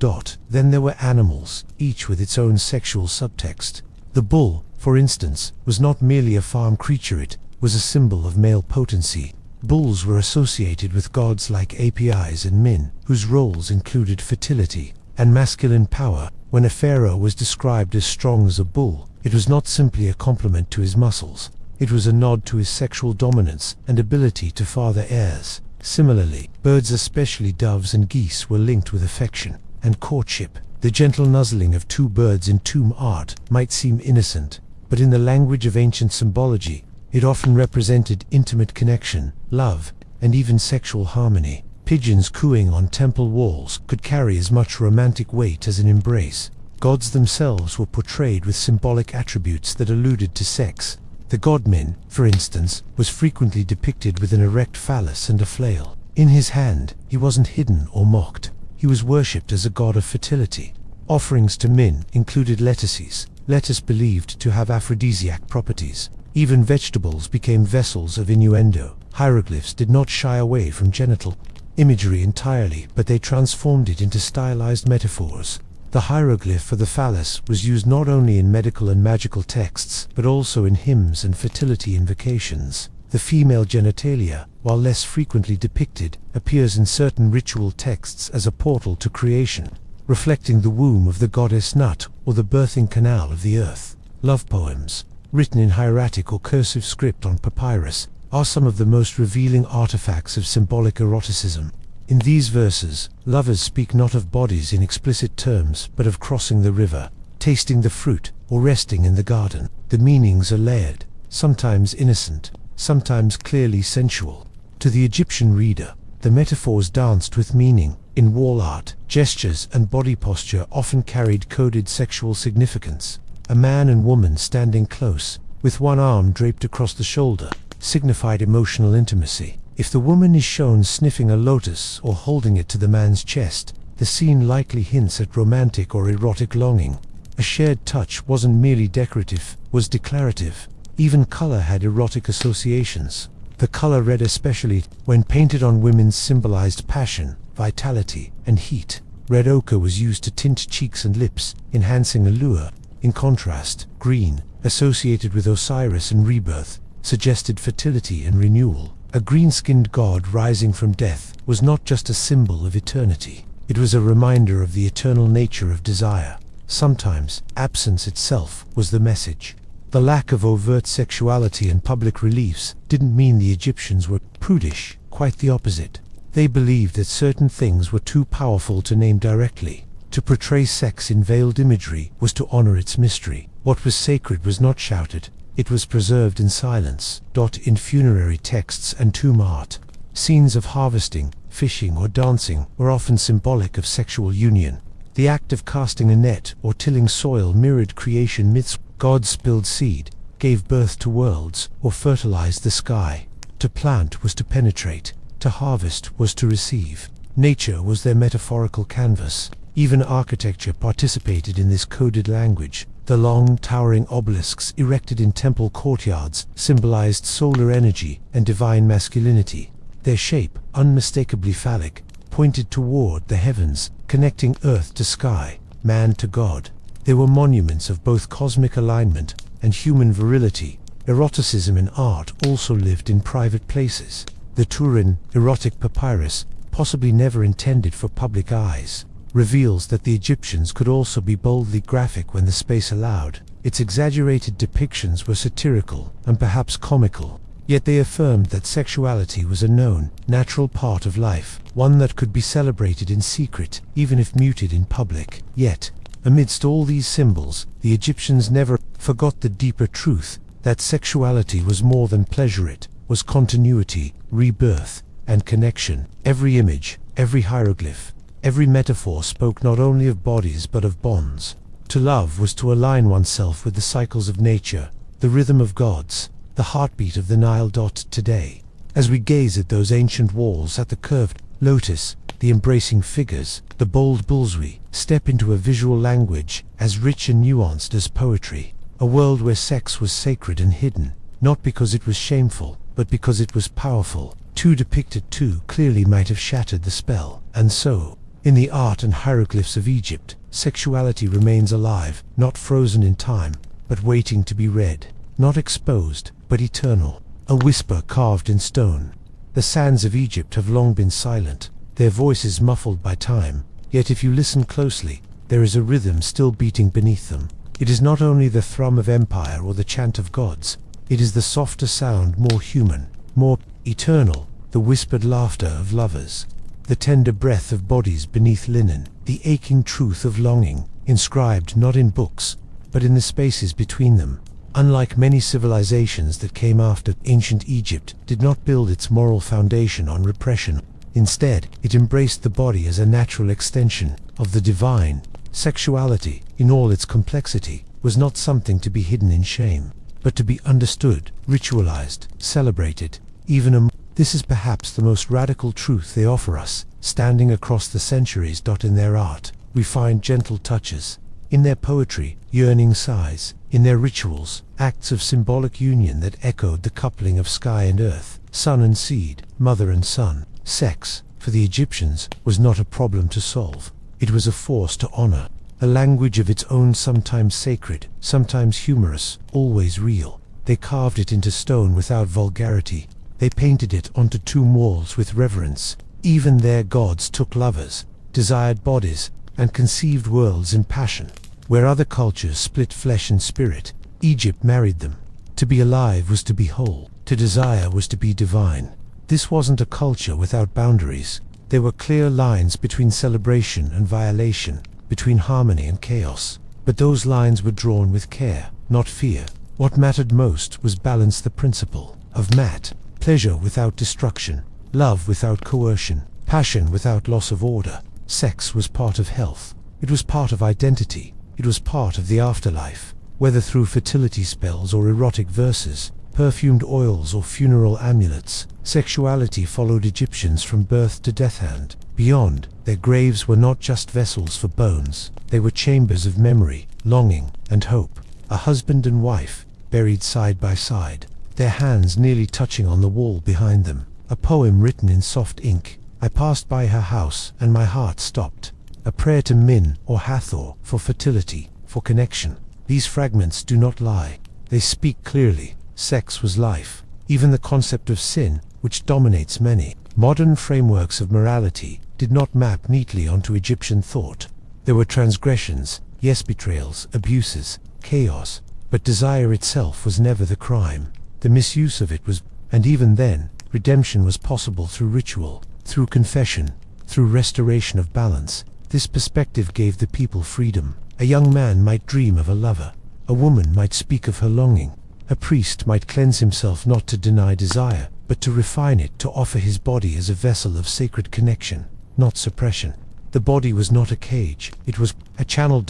Then there were animals, each with its own sexual subtext. The bull, for instance, was not merely a farm creature, it was a symbol of male potency. Bulls were associated with gods like Apis and Min, whose roles included fertility and masculine power. When a pharaoh was described as strong as a bull, it was not simply a compliment to his muscles. It was a nod to his sexual dominance and ability to father heirs. Similarly, birds, especially doves and geese, were linked with affection and courtship. The gentle nuzzling of two birds in tomb art might seem innocent, but in the language of ancient symbology, it often represented intimate connection, love, and even sexual harmony. Pigeons cooing on temple walls could carry as much romantic weight as an embrace. Gods themselves were portrayed with symbolic attributes that alluded to sex. The god Min, for instance, was frequently depicted with an erect phallus and a flail. In his hand, he wasn't hidden or mocked. He was worshipped as a god of fertility. Offerings to Min included lettuces, lettuce believed to have aphrodisiac properties. Even vegetables became vessels of innuendo. Hieroglyphs did not shy away from genital imagery entirely, but they transformed it into stylized metaphors. The hieroglyph for the phallus was used not only in medical and magical texts, but also in hymns and fertility invocations. The female genitalia, while less frequently depicted, appears in certain ritual texts as a portal to creation. reflecting the womb of the goddess Nut or the birthing canal of the earth. Love poems, written in hieratic or cursive script on papyrus, are some of the most revealing artifacts of symbolic eroticism. In these verses, lovers speak not of bodies in explicit terms, but of crossing the river, tasting the fruit, or resting in the garden. The meanings are layered, sometimes innocent, sometimes clearly sensual. To the Egyptian reader, the metaphors danced with meaning. In wall art, gestures and body posture often carried coded sexual significance. A man and woman standing close, with one arm draped across the shoulder, signified emotional intimacy. If the woman is shown sniffing a lotus or holding it to the man's chest, the scene likely hints at romantic or erotic longing. A shared touch wasn't merely decorative, was declarative. Even color had erotic associations. The color red, especially when painted on women, symbolized passion, vitality, and heat. Red ochre was used to tint cheeks and lips, enhancing allure. In contrast, green, associated with Osiris and rebirth, suggested fertility and renewal. A green-skinned god rising from death was not just a symbol of eternity. It was a reminder of the eternal nature of desire. Sometimes, absence itself was the message. The lack of overt sexuality in public reliefs didn't mean the Egyptians were prudish, quite the opposite. They believed that certain things were too powerful to name directly. To portray sex in veiled imagery was to honor its mystery. What was sacred was not shouted, it was preserved in silence. In funerary texts and tomb art, scenes of harvesting, fishing, or dancing were often symbolic of sexual union. The act of casting a net or tilling soil mirrored creation myths. God spilled seed, gave birth to worlds, or fertilized the sky. To plant was to penetrate, to harvest was to receive. Nature was their metaphorical canvas. Even architecture participated in this coded language. The long, towering obelisks erected in temple courtyards symbolized solar energy and divine masculinity. Their shape, unmistakably phallic, pointed toward the heavens, connecting earth to sky, man to God. They were monuments of both cosmic alignment and human virility. Eroticism in art also lived in private places. The Turin erotic papyrus, possibly never intended for public eyes, reveals that the Egyptians could also be boldly graphic when the space allowed. Its exaggerated depictions were satirical and perhaps comical, yet they affirmed that sexuality was a known, natural part of life, one that could be celebrated in secret, even if muted in public. Yet, amidst all these symbols, the Egyptians never forgot the deeper truth, that sexuality was more than pleasure. It was continuity, rebirth, and connection. Every image, every hieroglyph, every metaphor spoke not only of bodies but of bonds. To love was to align oneself with the cycles of nature, the rhythm of gods, the heartbeat of the Nile. Today, as we gaze at those ancient walls, at the curved lotus, the embracing figures, the bold bulls, we step into a visual language as rich and nuanced as poetry. A world where sex was sacred and hidden, not because it was shameful, but because it was powerful. Too depicted too clearly might have shattered the spell. And so, in the art and hieroglyphs of Egypt, sexuality remains alive, not frozen in time, but waiting to be read. Not exposed, but eternal. A whisper carved in stone. The sands of Egypt have long been silent, their voices muffled by time, yet if you listen closely, there is a rhythm still beating beneath them. It is not only the thrum of empire or the chant of gods, it is the softer sound, more human, more eternal, the whispered laughter of lovers, the tender breath of bodies beneath linen, the aching truth of longing, inscribed not in books, but in the spaces between them. Unlike many civilizations that came after, ancient Egypt did not build its moral foundation on repression. Instead, it embraced the body as a natural extension of the divine. Sexuality, in all its complexity, was not something to be hidden in shame, but to be understood, ritualized, celebrated, even This is perhaps the most radical truth they offer us. Standing across the centuries. In their art, we find gentle touches. In their poetry, yearning sighs. In their rituals, acts of symbolic union that echoed the coupling of sky and earth, sun and seed, mother and son. Sex, for the Egyptians, was not a problem to solve. It was a force to honor, a language of its own, sometimes sacred, sometimes humorous, always real. They carved it into stone without vulgarity. They painted it onto tomb walls with reverence. Even their gods took lovers, desired bodies, and conceived worlds in passion. Where other cultures split flesh and spirit, Egypt married them. To be alive was to be whole. To desire was to be divine. This wasn't a culture without boundaries. There were clear lines between celebration and violation, between harmony and chaos. But those lines were drawn with care, not fear. What mattered most was balance, the principle of Mat: pleasure without destruction, love without coercion, passion without loss of order. Sex was part of health. It was part of identity. It was part of the afterlife. Whether through fertility spells or erotic verses, perfumed oils or funeral amulets, sexuality followed Egyptians from birth to death, and beyond. Their graves were not just vessels for bones. They were chambers of memory, longing, and hope. A husband and wife, buried side by side, their hands nearly touching on the wall behind them. A poem written in soft ink. I passed by her house, and my heart stopped. A prayer to Min or Hathor for fertility, for connection. These fragments do not lie. They speak clearly. Sex was life. Even the concept of sin, which dominates many modern frameworks of morality, did not map neatly onto Egyptian thought. There were transgressions, yes, betrayals, abuses, chaos, but desire itself was never the crime. The misuse of it was, and even then, redemption was possible through ritual, through confession, through restoration of balance. This perspective gave the people freedom. A young man might dream of a lover. A woman might speak of her longing. A priest might cleanse himself not to deny desire, but to refine it, to offer his body as a vessel of sacred connection, not suppression. The body was not a cage, it was a channel.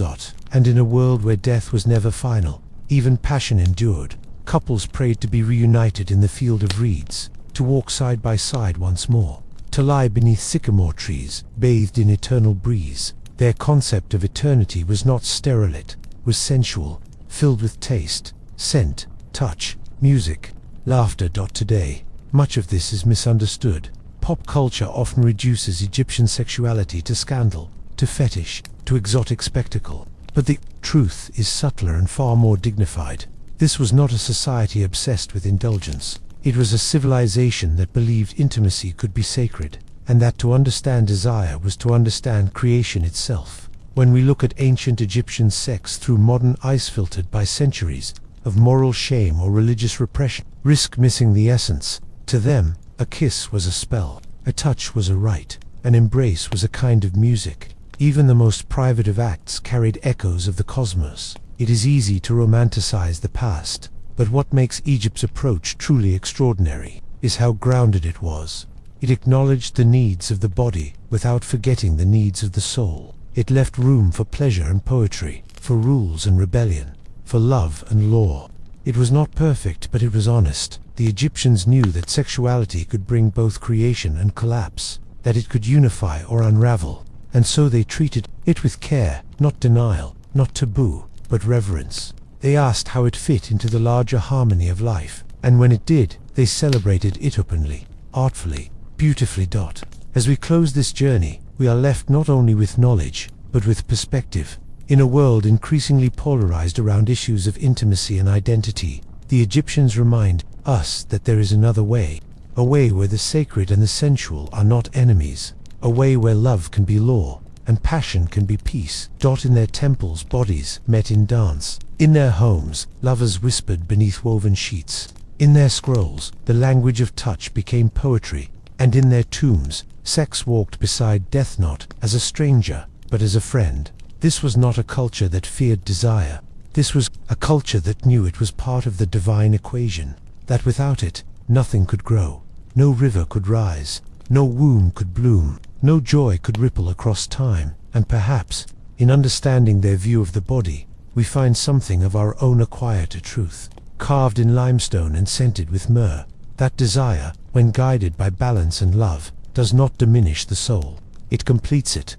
And in a world where death was never final, even passion endured. Couples prayed to be reunited in the field of reeds, to walk side by side once more, to lie beneath sycamore trees, bathed in eternal breeze. Their concept of eternity was not sterile, it was sensual, filled with taste, scent, touch, music, laughter. Today, much of this is misunderstood. Pop culture often reduces Egyptian sexuality to scandal, to fetish, to exotic spectacle. But the truth is subtler and far more dignified. This was not a society obsessed with indulgence. It was a civilization that believed intimacy could be sacred, and that to understand desire was to understand creation itself. When we look at ancient Egyptian sex through modern eyes filtered by centuries of moral shame or religious repression, risk missing the essence. To them, a kiss was a spell, a touch was a rite, an embrace was a kind of music. Even the most private of acts carried echoes of the cosmos. It is easy to romanticize the past, but what makes Egypt's approach truly extraordinary is how grounded it was. It acknowledged the needs of the body without forgetting the needs of the soul. It left room for pleasure and poetry, for rules and rebellion, for love and law. It was not perfect, but it was honest. The Egyptians knew that sexuality could bring both creation and collapse, that it could unify or unravel, and so they treated it with care, not denial, not taboo, but reverence. They asked how it fit into the larger harmony of life, and when it did, they celebrated it openly, artfully, beautifully. As we close this journey, we are left not only with knowledge, but with perspective. In a world increasingly polarized around issues of intimacy and identity, the Egyptians remind us that there is another way, a way where the sacred and the sensual are not enemies, a way where love can be law, and passion can be peace. In their temples, bodies met in dance. In their homes, lovers whispered beneath woven sheets. In their scrolls, the language of touch became poetry. And in their tombs, sex walked beside death, not as a stranger, but as a friend. This was not a culture that feared desire. This was a culture that knew it was part of the divine equation, that without it, nothing could grow. No river could rise, no womb could bloom, no joy could ripple across time. And perhaps, in understanding their view of the body, we find something of our own, a quieter truth, carved in limestone and scented with myrrh. That desire, when guided by balance and love, does not diminish the soul. It completes it.